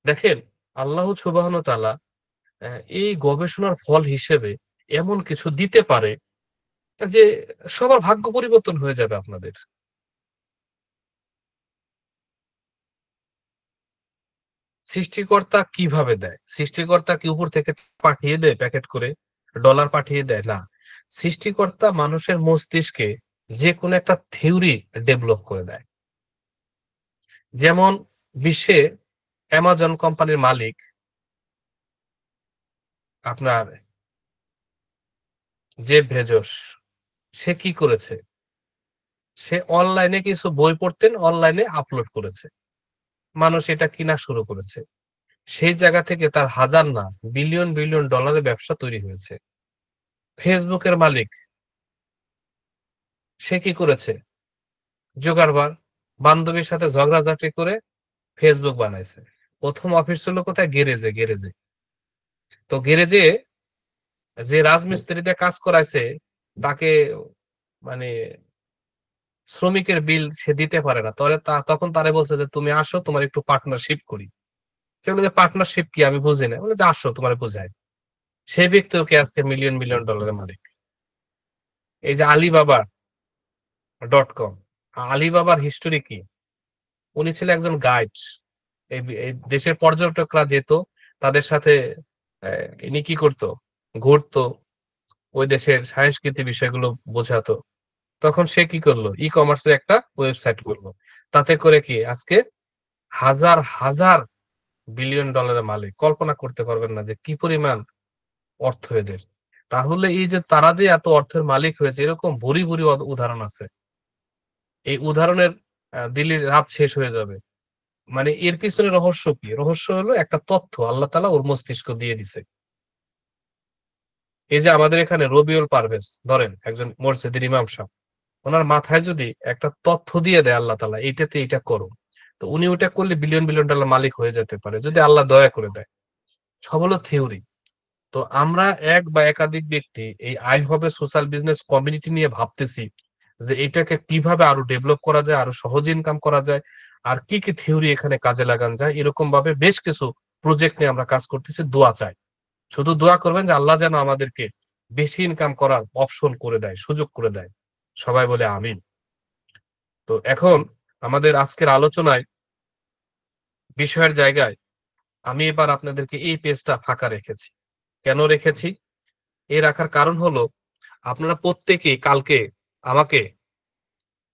দেখেন, আল্লাহ সুবহানাহু ওয়া তাআলা অ্যা এই গবেষণার ফল হিসেবে এমন কিছু দিতে পারে যে সবার ভাগ্য পরিবর্তন হয়ে যাবে আপনাদের। সৃষ্টিকর্তা কিভাবে দেয়? সৃষ্টিকর্তা কি উপর থেকে পাঠিয়ে দেয় প্যাকেট করে? ডলার পাঠিয়ে দেয়? না। সৃষ্টিকর্তা মানুষের মস্তিষ্কে যেকোনো একটা থিওরি ডেভেলপ করে দেয়। যেমন বিশ্বে অ্যামাজন কোম্পানির মালিক আপনার জেফ বেজোস, সে কি করেছে? সে অনলাইনে কিছু বই পড়তেন, অনলাইনে আপলোড করেছে। মানুষ এটা কিনা শুরু করেছে। সেই জায়গা থেকে তার হাজার না, বিলিয়ন বিলিয়ন ডলারের ব্যবসা তৈরি হয়েছে। Facebook এর মালিক, সে কি করেছে? জোগাড়বার, বান্ধবীর সাথে ঝগড়াঝাটি করে Facebook বানাইছে। ১ম অফিস ছিল কোথায়? গ্যারেজে, গ্যারেজে। তো গ্যারেজে যে রাজমিস্ত্রি দিয়ে কাজ করাইছে, তাকে মানে শ্রমিকের বিল সে দিতে পারে না। তখন তারে বলছে যে, "তুমি আসো, তোমার একটু পার্টনারশিপ করি।" সে বলে যে, "পার্টনারশিপ কি? আমি বুঝি না।" বলে যে, "আসো, তোমারে বুঝাই।" সেই ব্যক্তিও কি আজকে মিলিয়ন, মিলিয়ন ডলারের মালিক। এই যে Alibaba.com, আলিবাবার হিস্টোরি কি? উনি ছিলেন একজন গাইড। এই দেশের পর্যটকরা যেত, তাদের সাথে অ্যা ইনি কি করতো? ঘুরতো, ওই দেশের সংস্কৃতি বিষয়গুলো বোঝাতো। তখন সে কি করলো? ই-কমার্স এর একটা ওয়েবসাইট করলো। তাতে করে কি আজকে হাজার, হাজার বিলিয়ন ডলারের মালিক। কল্পনা করতে পারবেন না যে কি পরিমাণ অর্থ এদের। তাহলে এই যে তারা যে এত অর্থের মালিক হয়েছে, এরকম ভুরি, ভুরি উদাহরণ আছে। এই উদাহরণের দিলে রাত শেষ হয়ে যাবে। মানে এর পিছনে রহস্য কি? রহস্য হলো একটা তথ্য আল্লাহ তাআলা ওর মস্তিষ্ক দিয়ে দিছে। এই যে আমাদের এখানে রবিউল পারভেজ, ধরেন একজন মসজিদের ইমাম সাহেব। উনার মাথায় যদি একটা তথ্য দিয়ে দেয় আল্লাহ তাআলা, এইটাতে এইটা করো। তো উনি ওইটা করলে বিলিয়ন, বিলিয়ন ডলার মালিক হয়ে যেতে পারে। যদি আল্লাহ দয়া করে দেয়। সব হলো থিওরি। তো আমরা এক বা একাধিক ব্যক্তি এই আই হবে সোশ্যাল বিজনেস কমিউনিটি নিয়ে ভাবতেছি যে এটাকে কিভাবে আরো ডেভেলপ করা যায়, আরো সহজে ইনকাম করা যায়, আর কি কি থিওরি এখানে কাজে লাগানো যায়। এরকম ভাবে বেশ কিছু প্রজেক্ট নিয়ে আমরা কাজ করতেছি। দোয়া চাই। শুধু দোয়া করবেন যে আল্লাহ যেন আমাদেরকে বেশি ইনকাম করার অপশন করে দেয়, সুযোগ করে দেয়। সবাই বলে আমিন। তো এখন আমাদের আজকের আলোচনায় বিষয়ের জায়গায় আমি এবার আপনাদেরকে এই পেজটা ফাঁকা রেখেছি। কেন রেখেছি? এ রাখার কারণ হলো আপনারা প্রত্যেকেই কালকে আমাকে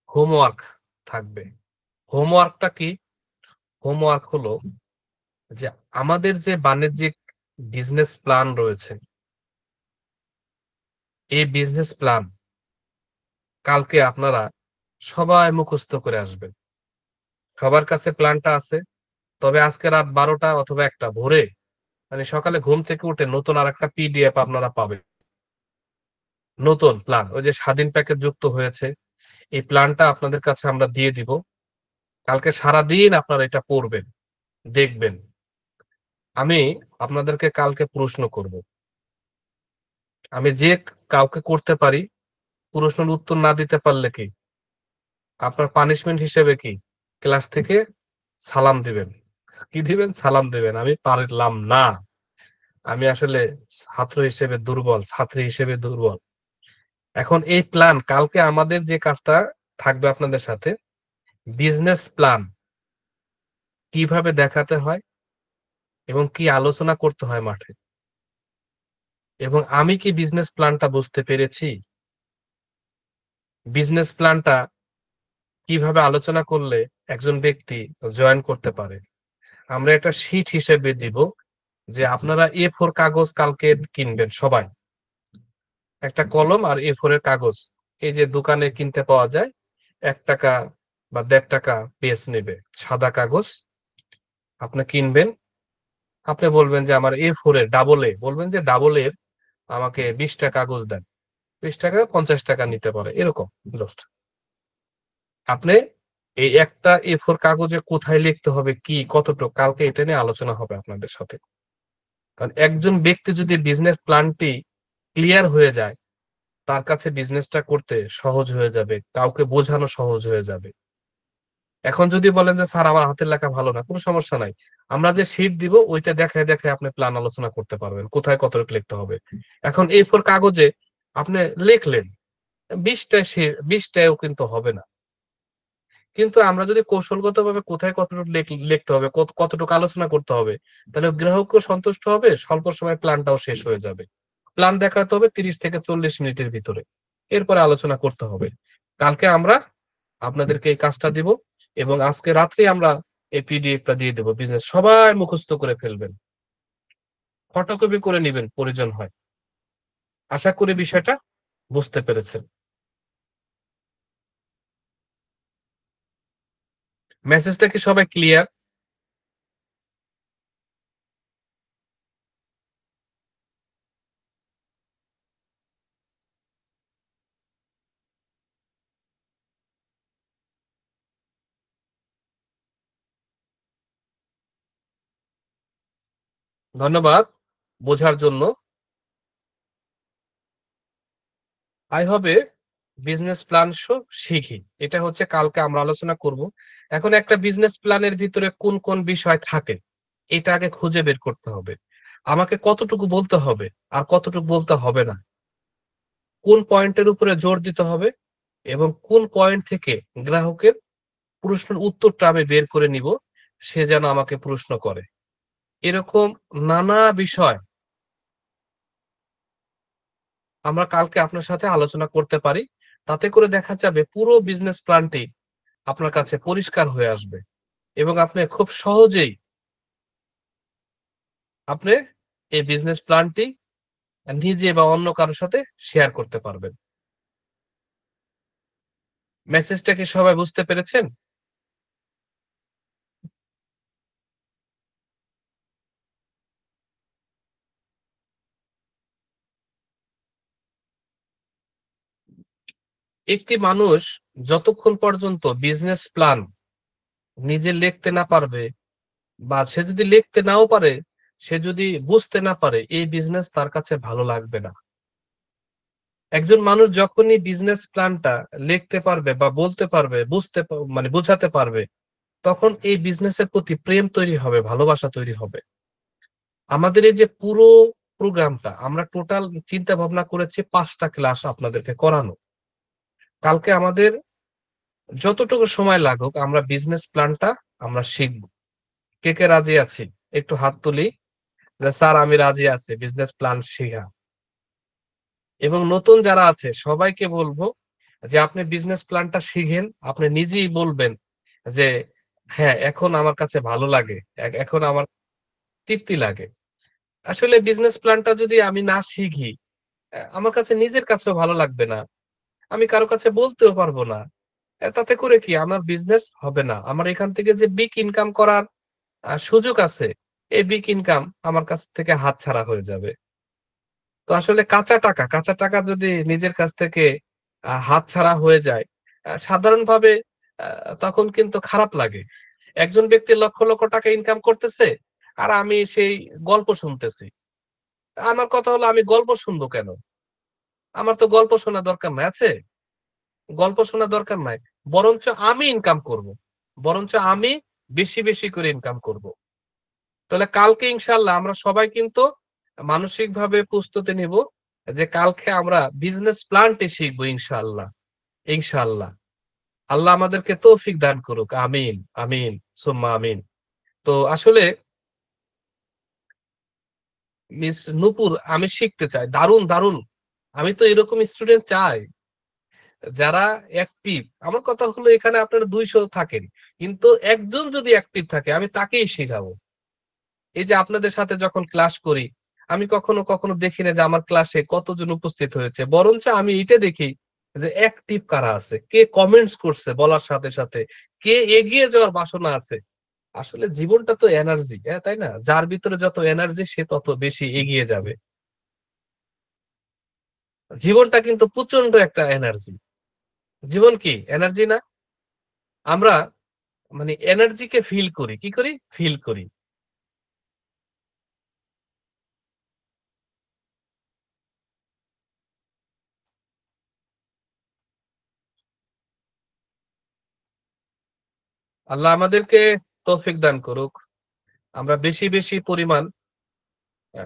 হোমওয়ার্ক থাকবে। হোমওয়ার্কটা কি? হোমওয়ার্ক হলো যে আমাদের যে বাণিজ্যিক বিজনেস প্ল্যান রয়েছে, এই বিজনেস প্ল্যান কালকে আপনারা সবাই মুখস্থ করে আসবেন। সবার কাছে প্ল্যানটা আছে। তবে আজকে রাত ১২টা অথবা ১টা ভোরে মানে সকালে ঘুম থেকে উঠে নতুন আরেকটা পিডিএফ আপনারা পাবেন। নতুন প্ল্যান ওই যে স্বাধীন প্যাকেজ যুক্ত হয়েছে। এই প্ল্যানটা আপনাদের কাছে আমরা দিয়ে দিব। কালকে সারাদিন আপনারা এটা পড়বেন, দেখবেন। আমি আপনাদেরকে কালকে প্রশ্ন করব। আমি যে কাউকে করতে পারি, প্রশ্নের উত্তর না দিতে পারলে কি আপনার পানিশমেন্ট হিসেবে কি ক্লাস থেকে সালাম দিবেন। কি দিবেন? সালাম দিবেন। আমি পারলাম না। আমি আসলে ছাত্র হিসেবে দুর্বল, ছাত্রী হিসেবে দুর্বল। এখন এই প্ল্যান কালকে আমাদের যে কাজটা থাকবে আপনাদের সাথে, বিজনেস প্ল্যান কিভাবে দেখাতে হয় এবং কি আলোচনা করতে হয় মাঠে। এবং আমি কি বিজনেস প্ল্যানটা বুঝতে পেরেছি? বিজনেস প্ল্যানটা কিভাবে আলোচনা করলে একজন ব্যক্তি জয়েন করতে পারে। আমরা একটা শীট হিসেবে দিব যে আপনারা A4 কাগজ কালকে কিনবেন সবাই। একটা কলম আর A4 এর কাগজ। এই যে দোকানে কিনতে পাওয়া যায় ৳১ বা ৳১.৫ পেজ নেবে। সাদা কাগজ আপনি কিনবেন। আপনি বলবেন যে আমার A4 এর ডাবল A বলবেন যে ডাবল এর আমাকে ২০ টা কাগজ দেন। ৳২০ ৳৫০ নিতে পারে এরকম জাস্ট। আপনি এই একটা A4 কাগজে কোথায় লিখতে হবে, কি, কতটুক কালকে এটা নিয়ে আলোচনা হবে আপনাদের সাথে। কারণ একজন ব্যক্তি যদি বিজনেস প্ল্যানটি ক্লিয়ার হয়ে যায়, তার কাছে বিজনেসটা করতে সহজ হয়ে যাবে। কাউকে বোঝানো সহজ হয়ে যাবে। এখন যদি বলেন যে, "স্যার আমার হাতের লেখা ভালো না।" কোন সমস্যা নাই। আমরা যে শিট দিব ওইটা দেখায়, দেখায় আপনি প্ল্যান আলোচনা করতে পারবেন। কোথায় কতটুকু লিখতে হবে। এখন A4 কাগজে আপনি লিখলেন। ২০ টায় ২০ টায়ও কিন্তু হবে না। কিন্তু আমরা যদি কৌশলগতভাবে কোথায় কতটুকু লিখতে হবে, কতটুকু আলোচনা করতে হবে, তাহলে গ্রাহকও সন্তুষ্ট হবে, স্বল্প সময়ে প্ল্যানটাও শেষ হয়ে যাবে। প্ল্যান দেখাতে হবে ৩০ থেকে ৪০ মিনিটের ভিতরে। এরপরে আলোচনা করতে হবে। কালকে আমরা আপনাদেরকে এই কাজটা দিব এবং আজকে রাত্রেই আমরা এই পিডিএফটা দিয়ে দেব। বিজনেস সবাই মুখস্থ করে ফেলবেন। ফটোকপি করে নিবেন প্রয়োজন হয়। আশা করি বিষয়টা বুঝতে পেরেছেন। মেসেজটা কি সবাই ক্লিয়ার? ধন্যবাদ বোঝার জন্য। I হবে বিজনেস প্ল্যান শিখি। এটা হচ্ছে কালকে আমরা আলোচনা করব। এখন একটা বিজনেস প্ল্যানের ভিতরে কোন, কোন বিষয় থাকে এটা আগে খুঁজে বের করতে হবে। আমাকে কতটুকু বলতে হবে আর কতটুকু বলতে হবে না। কোন পয়েন্টের উপরে জোর দিতে হবে এবং কোন পয়েন্ট থেকে গ্রাহকের প্রশ্নের উত্তরটা আমি বের করে নিব, সে যেন আমাকে প্রশ্ন করে। এরকম নানা বিষয় আমরা কালকে আপনার সাথে আলোচনা করতে পারি। তাতে করে দেখা যাবে পুরো বিজনেস প্ল্যানটি আপনার কাছে পরিষ্কার হয়ে আসবে এবং আপনি খুব সহজেই আপনি এই বিজনেস প্ল্যানটি নিজে বা অন্য কারো সাথে শেয়ার করতে পারবেন। মেসেজটা কি সবাই বুঝতে পেরেছেন? একটি মানুষ যতক্ষণ পর্যন্ত বিজনেস প্ল্যান নিজে লিখতে না পারবে বা সে যদি লিখতে নাও পারে, সে যদি বুঝতে না পারে এই বিজনেস তার কাছে ভালো লাগবে না। একজন মানুষ যখনই বিজনেস প্ল্যানটা লিখতে পারবে বা বলতে পারবে, মানে বোঝাতে পারবে, তখন এই বিজনেসের প্রতি প্রেম তৈরি হবে, ভালোবাসা তৈরি হবে। আমাদের এই যে পুরো প্রোগ্রামটা আমরা টোটাল চিন্তা ভাবনা করেছি ৫ টা ক্লাস আপনাদেরকে করানো। কালকে আমাদের যতটুকু সময় লাগুক আমরা বিজনেস প্ল্যানটা আমরা শিখব। কে, কে রাজি আছি? একটু হাত তুলি যে স্যার আমি রাজি আছি বিজনেস প্ল্যান শিখা। এবং নতুন যারা আছে সবাইকে বলবো যে আপনি বিজনেস প্ল্যানটা শিখেন। আপনি নিজেই বলবেন যে হ্যাঁ, এখন আমার কাছে ভালো লাগে। এখন আমার তৃপ্তি লাগে। আসলে বিজনেস প্ল্যানটা যদি আমি না শিখি, আমার কাছে নিজের কাছেও ভালো লাগবে না। আমি কারো কাছে বলতেও পারবো না। তাতে করে কি আমার বিজনেস হবে না। আমার এখান থেকে যে বিগ ইনকাম করার সুযোগ আছে, এই বিগ ইনকাম আমার কাছ থেকে হাতছাড়া হয়ে যাবে। তো আসলে কাঁচা টাকা যদি নিজের কাছ থেকে হাতছাড়া হয়ে যায়, সাধারণভাবে আ তখন কিন্তু খারাপ লাগে। একজন ব্যক্তি লক্ষ লক্ষ টাকা ইনকাম করতেছে, আর আমি সেই গল্প শুনতেছি। আমার কথা হলো আমি গল্প শুনবো কেন? আমার তো গল্প শোনার দরকার নাই, আছে? গল্প শোনার দরকার নাই। বরঞ্চ আমি ইনকাম করব। বরঞ্চ আমি বেশি করে ইনকাম করব। তাহলে কালকে ইনশাআল্লাহ আমরা সবাই কিন্তু মানসিকভাবে প্রস্তুতি নিব যে কালকে আমরা বিজনেস প্ল্যানটি শিখবো ইনশাআল্লাহ। ইনশাআল্লাহ। আল্লাহ আমাদেরকে তৌফিক দান করুক। আমিন, আমিন, সুম্মা আমিন। তো আসলে মিস নূপুর আমি শিখতে চাই। দারুণ। আমি তো এরকম স্টুডেন্ট চাই যারা অ্যাক্টিভ। আমার কথা হলো এখানে আপনারা ২০০ থাকেন। কিন্তু একজন যদি অ্যাক্টিভ থাকে আমি তাকেই শিখাবো। এই যে আপনাদের সাথে যখন ক্লাস করি, আমি কখনো দেখি না যে আমার ক্লাসে কতজন উপস্থিত হয়েছে। বরঞ্চ আমি এটা দেখি যে অ্যাক্টিভ কারা আছে, কে কমেন্টস করছে বলার সাথে, কে এগিয়ে যাওয়ার বাসনা আছে। আসলে জীবনটা তো এনার্জি, হ্যাঁ, তাই না? যার ভিতরে যত এনার্জি সে তত বেশি এগিয়ে যাবে। জীবনটা কিন্তু প্রচন্ড একটা এনার্জি। জীবন কি এনার্জি না? আমরা মানে এনার্জিকে ফিল করি। কি করি? ফিল করি। আল্লাহ আমাদেরকে তৌফিক দান করুক। আমরা বেশি পরিমাণ আ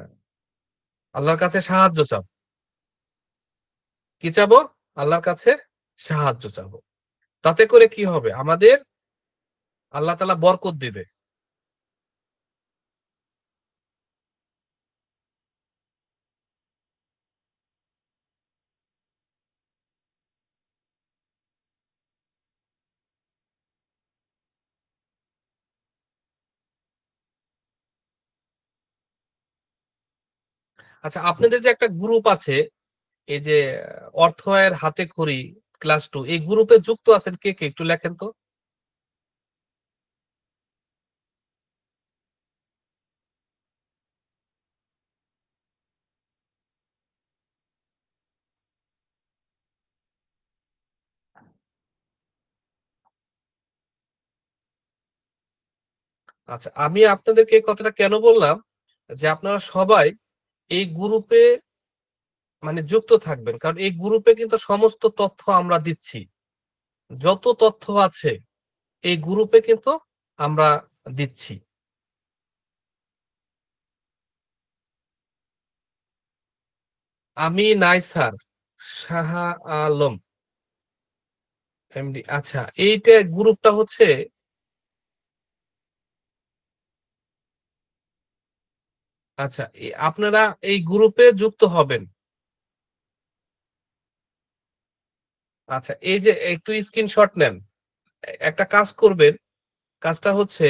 আল্লাহর কাছে সাহায্য চাবো। কি চাবো? আল্লাহর কাছে সাহায্য চাবো। তাতে করে কি হবে? আমাদের আল্লাহ তাআলা বরকত দিবে। আচ্ছা, আপনাদের যে একটা গ্রুপ আছে, এই যে অর্থয়ের হাতেখড়ি ক্লাস 2, এই গ্রুপে যুক্ত আছেন কে একটু লেখেন তো? আচ্ছা, আমি আপনাদেরকে এই কথাটা কেন বললাম? যে আপনারা সবাই এই গ্রুপে মানে যুক্ত থাকবেন। কারণ এই গ্রুপে কিন্তু সমস্ত তথ্য আমরা দিচ্ছি। যত তথ্য আছে এই গ্রুপে কিন্তু আমরা দিচ্ছি। আমি নাইসার, শাহ আলম, এমডি। আচ্ছা, এইটা গ্রুপটা হচ্ছে আচ্ছা, আপনারা এই গ্রুপে যুক্ত হবেন। আচ্ছা, এই যে একটু স্ক্রিনশট নেন। একটা কাজ করবেন। কাজটা হচ্ছে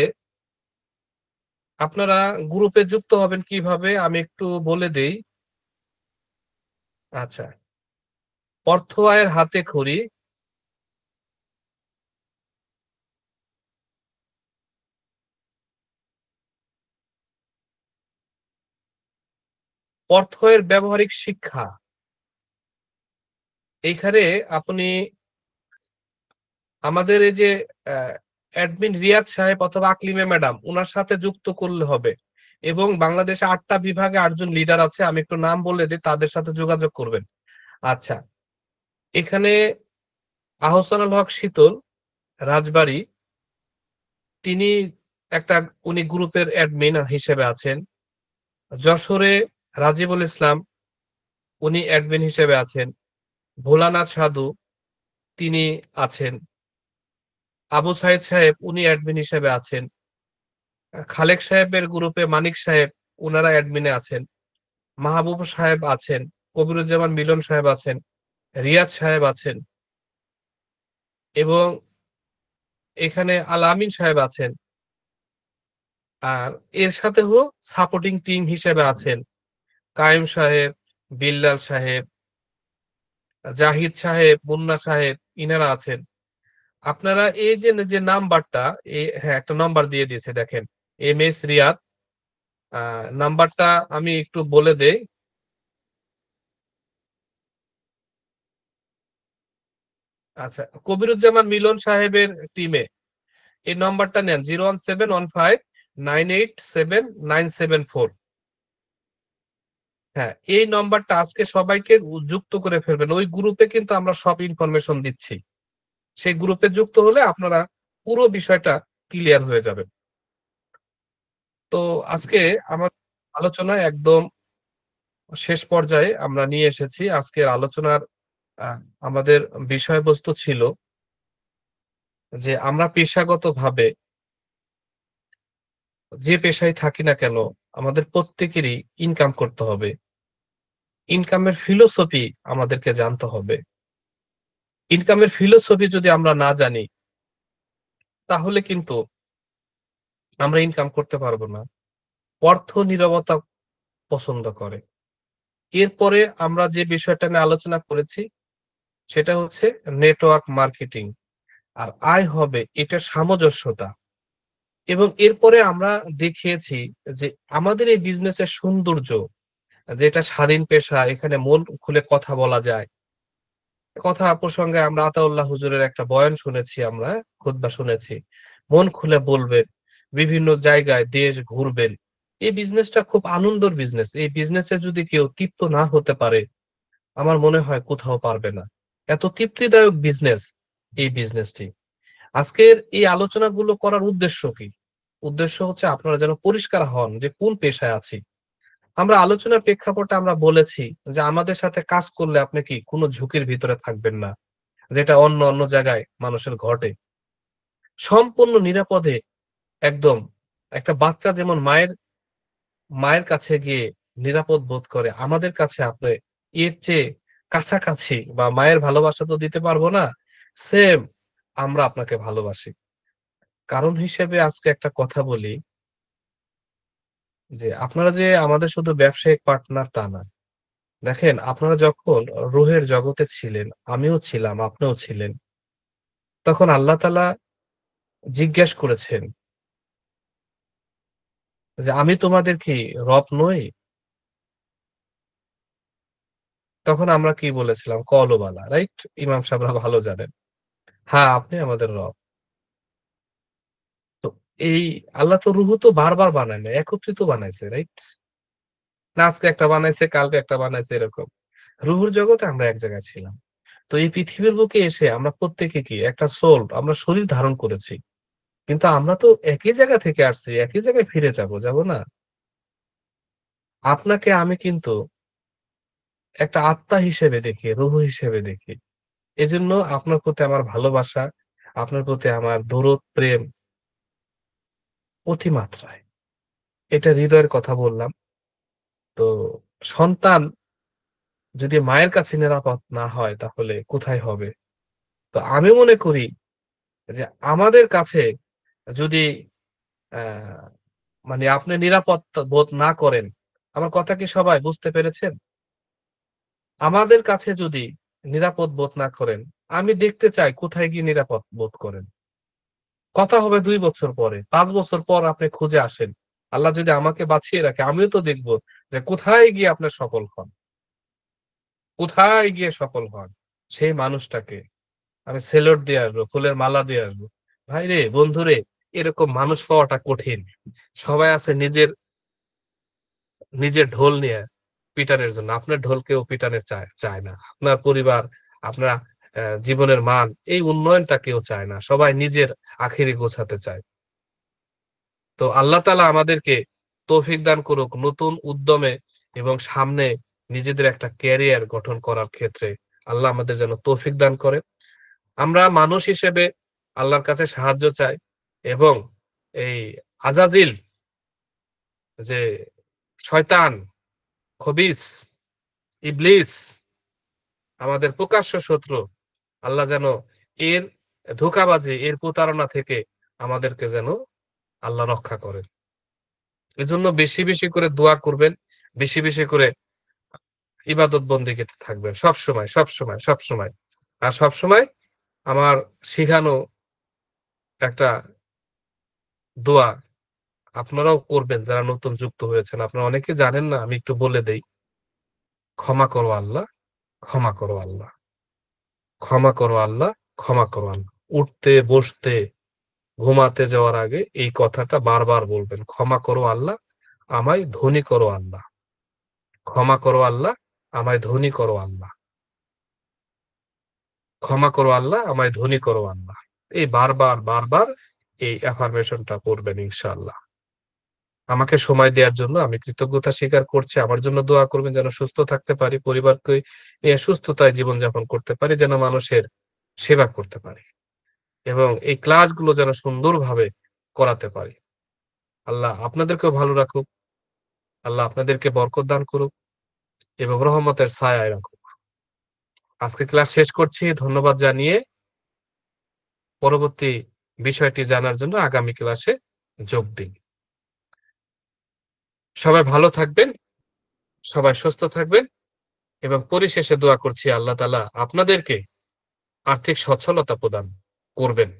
আপনারা গ্রুপে যুক্ত হবেন কিভাবে আমি একটু বলে দেই। আচ্ছা, অর্থ আয়ের হাতেখড়ি, অর্থের ব্যবহারিক শিক্ষা। এইখানে আপনি আমাদের এই যে অ্যাডমিন রিয়াদ সাহেব অথবা আকলিমা ম্যাডাম উনার সাথে যুক্ত করলে হবে। এবং বাংলাদেশে ৮ টা বিভাগে ৮ জন লিডার আছে। আমি একটু নাম বলে দিই, তাদের সাথে যোগাযোগ করবেন। আচ্ছা, এখানে আহসানুল হক শীতল, রাজবাড়ী, তিনি একটা উনি গ্রুপের অ্যাডমিন হিসেবে আছেন। যশোরে রাজিবুল ইসলাম, উনি অ্যাডমিন হিসেবে আছেন। ভোলানাথ সাধু, তিনি আছেন। আবু সাইদ সাহেব, উনি অ্যাডমিন হিসেবে আছেন। খালেক সাহেবের গ্রুপে মানিক সাহেব, উনারা অ্যাডমিনে আছেন। মাহবুব সাহেব আছেন। কবিরুজ্জামান মিলন সাহেব আছেন। রিয়াদ সাহেব আছেন এবং এখানে আল আমিন সাহেব আছেন। আর এর সাথেও সাপোর্টিং টিম হিসেবে আছেন কায়েম সাহেব, বিল্লাল সাহেব, জাহিদ সাহেব, মুন্না সাহেব, ইনারা আছেন। আপনারা এই যে নাম্বারটা, হ্যাঁ, একটা নাম্বার দিয়ে দিয়েছে দেখেন। এম এস রিয়াদ নাম্বারটা আমি একটু বলে দেই। আচ্ছা, কবিরুজ্জামান মিলন সাহেবের টিমে এই নাম্বারটা নেন 01715987974। হ্যাঁ, এই নাম্বারটা আজকে সবাইকে যুক্ত করে ফেলবেন। ওই গ্রুপে কিন্তু আমরা সব ইনফরমেশন দিচ্ছি। সেই গ্রুপে যুক্ত হলে আপনারা পুরো বিষয়টা ক্লিয়ার হয়ে যাবে। তো আজকে আমার আলোচনায় একদম শেষ পর্যায়ে আমরা নিয়ে এসেছি। আজকের আলোচনার আ আমাদের বিষয়বস্তু ছিল যে আমরা পেশাগতভাবে যে পেশায় থাকি না কেন আমাদের প্রত্যেকেরই ইনকাম করতে হবে। ইনকামের ফিলোসফি আমাদেরকে জানতে হবে। ইনকামের ফিলোসফি যদি আমরা না জানি তাহলে কিন্তু আমরা ইনকাম করতে পারব না। অর্থ নীরবতা পছন্দ করে। এরপরে আমরা যে বিষয়টা নিয়ে আলোচনা করেছি সেটা হচ্ছে নেটওয়ার্ক মার্কেটিং। আর আয় হবে এটার সামঞ্জস্যতা। এবং এরপরে আমরা দেখিয়েছি যে আমাদের এই বিজনেসের সৌন্দর্য, যে এটা স্বাধীন পেশা, এখানে মন খুলে কথা বলা যায়। কথা প্রসঙ্গে আমরা আতাউল্লাহ হুজুরের একটা বয়ান শুনেছি, আমরা খুতবা শুনেছি। মন খুলে বলবেন, বিভিন্ন জায়গায় দেশ ঘুরবেন। এই বিজনেসটা খুব আনন্দের বিজনেস। এই বিজনেসে যদি কেউ তৃপ্ত না হতে পারে, আমার মনে হয় কোথাও পারবে না। এত তৃপ্তিদায়ক বিজনেস এই বিজনেসটি। আজকের এই আলোচনাগুলো করার উদ্দেশ্য কি? উদ্দেশ্য হচ্ছে আপনারা যেন পরিষ্কার হন যে কোন পেশায় আছি। আমরা আলোচনার প্রেক্ষাপটে আমরা বলেছি যে আমাদের সাথে কাজ করলে আপনি কি কোনো ঝুঁকির ভিতরে থাকবেন না। যেটা অন্য জায়গায় মানুষের ঘটে। সম্পূর্ণ নিরাপদে একদম একটা বাচ্চা যেমন মায়ের কাছে গিয়ে নিরাপদ বোধ করে, আমাদের কাছে আপনি এর চেয়ে কাছাকাছি বা মায়ের ভালোবাসা তো দিতে পারবো না। সেম আমরা আপনাকে ভালোবাসি। কারণ হিসেবে আজকে একটা কথা বলি যে আপনারা যে আমাদের শুধু ব্যবসায়িক পার্টনার তা না। দেখেন আপনারা যখন রুহের জগতে ছিলেন, আমিও ছিলাম, আপনিও ছিলেন। তখন আল্লাহ তাআলা জিজ্ঞেস করেছেন যে, "আমি তোমাদের কি রব নই?" তখন আমরা কি বলেছিলাম? "ক্বালু বালা।" রাইট? ইমাম সাহেবরা ভালো জানেন। হ্যাঁ, আপনি আমাদের রব। তো এই আল্লাহ তো রুহু তো বারবার বানায় নাই, একত্রিত বানাইছে, রাইট? না আজকে একটা বানাইছে, কালকে একটা বানাইছে এরকম। রুহুর জগতে আমরা এক জায়গায় ছিলাম। তো এই পৃথিবীর বুকে এসে আমরা প্রত্যেকে কি একটা সোল, আমরা শরীর ধারণ করেছি। কিন্তু আমরা তো একই জায়গা থেকে আসছি, একই জায়গায় ফিরে যাব, যাব না? আপনাকে আমি কিন্তু একটা আত্মা হিসেবে দেখি, রুহু হিসেবে দেখি। এজন্য আপনার প্রতি আমার ভালোবাসা, আপনার প্রতি আমার দরদ, প্রেম অতিমাত্রায়। এটা হৃদয়ের কথা বললাম। তো সন্তান যদি মায়ের কাছে নিরাপদ না হয় তাহলে কোথায় হবে? তো আমি মনে করি যে আমাদের কাছে যদি অ্যা মানে আপনি নিরাপত্তা বোধ না করেন, আমার কথা কি সবাই বুঝতে পেরেছেন? আমাদের কাছে যদি নিরাপদ বোধ না করেন, আমি দেখতে চাই কোথায় গিয়ে নিরাপদ বোধ করেন। কথা হবে ২ বছর পরে, ৫ বছর পর আপনি খুঁজে আসেন। আল্লাহ যদি আমাকে বাঁচিয়ে রাখে, আমিও তো দেখব যে কোথায় গিয়ে আপনার সফল হন, কোথায় গিয়ে সফল হন। সেই মানুষটাকে আমি সেলুট দিয়ে আসবো, ফুলের মালা দিয়ে আসবো। ভাইরে, বন্ধুরে, এরকম মানুষ পাওয়াটা কঠিন। সবাই আছে নিজের ঢোল নিয়ে পিটানের জন্য। আপনার ঢোল কেউ পিটানের চায় না। আপনার পরিবার, আপনার জীবনের মান, এই উন্নয়নটা কেউ চায় না। সবাই নিজের আখেরি গোছাতে চায়। তো আল্লাহ তাআলা আমাদেরকে তৌফিক দান করুক নতুন উদ্যমে এবং সামনে নিজেদের একটা ক্যারিয়ার গঠন করার ক্ষেত্রে আল্লাহ আমাদের যেন তৌফিক দান করে। আমরা মানুষ হিসেবে আল্লাহর কাছে সাহায্য চাই এবং এই আজাজিল যে শয়তান, খবিস, ইবলিস আমাদের প্রকাশ্য শত্রু, আল্লাহ যেন এর ধোঁকাবাজি, এর প্রতারণা থেকে আমাদেরকে যেন আল্লাহ রক্ষা করেন। এজন্য বেশি করে দোয়া করবেন। বেশি করে ইবাদত বন্দেগীতে থাকবেন। সবসময়। আর সবসময় আমার শিখানো একটা দোয়া আপনারাও করবেন যারা নতুন যুক্ত হয়েছেন। আপনারা অনেকে জানেন না, আমি একটু বলে দেই। ক্ষমা করো আল্লাহ, ক্ষমা করো আল্লাহ, ক্ষমা করো আল্লাহ, ক্ষমা করো আল্লাহ। উঠতে, বসতে, ঘুমাতে যাওয়ার আগে এই কথাটা বারবার বলবেন। ক্ষমা করো আল্লাহ, আমায় ধনী করো আল্লাহ। ক্ষমা করো আল্লাহ, আমায় ধনী করো আল্লাহ। ক্ষমা করো আল্লাহ, আমায় ধনী করো আল্লাহ। এই বারবার এই অ্যাফার্মেশনটা পড়বেন ইনশাআল্লাহ। আমাকে সময় দেওয়ার জন্য আমি কৃতজ্ঞতা স্বীকার করছি। আমার জন্য দোয়া করবেন যেন সুস্থ থাকতে পারি, পরিবারকে নিয়ে সুস্থতায় জীবনযাপন করতে পারি, যেন মানুষের সেবা করতে পারি এবং এই ক্লাসগুলো যেন সুন্দরভাবে করাতে পারি। আল্লাহ আপনাদেরকেও ভালো রাখুক। আল্লাহ আপনাদেরকে বরকত দান করুক এবং রহমতের ছায়ায় রাখুক। আজকে ক্লাস শেষ করছি ধন্যবাদ জানিয়ে। পরবর্তী বিষয়টি জানার জন্য আগামী ক্লাসে যোগ দিন। সবাই ভালো থাকবেন, সবাই সুস্থ থাকবেন এবং পরিশেষে দোয়া করছি আল্লাহ তাআলা আপনাদেরকে আর্থিক সচ্ছলতা প্রদান করবেন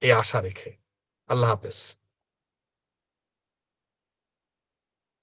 এই আশা রেখে। আল্লাহ হাফেজ।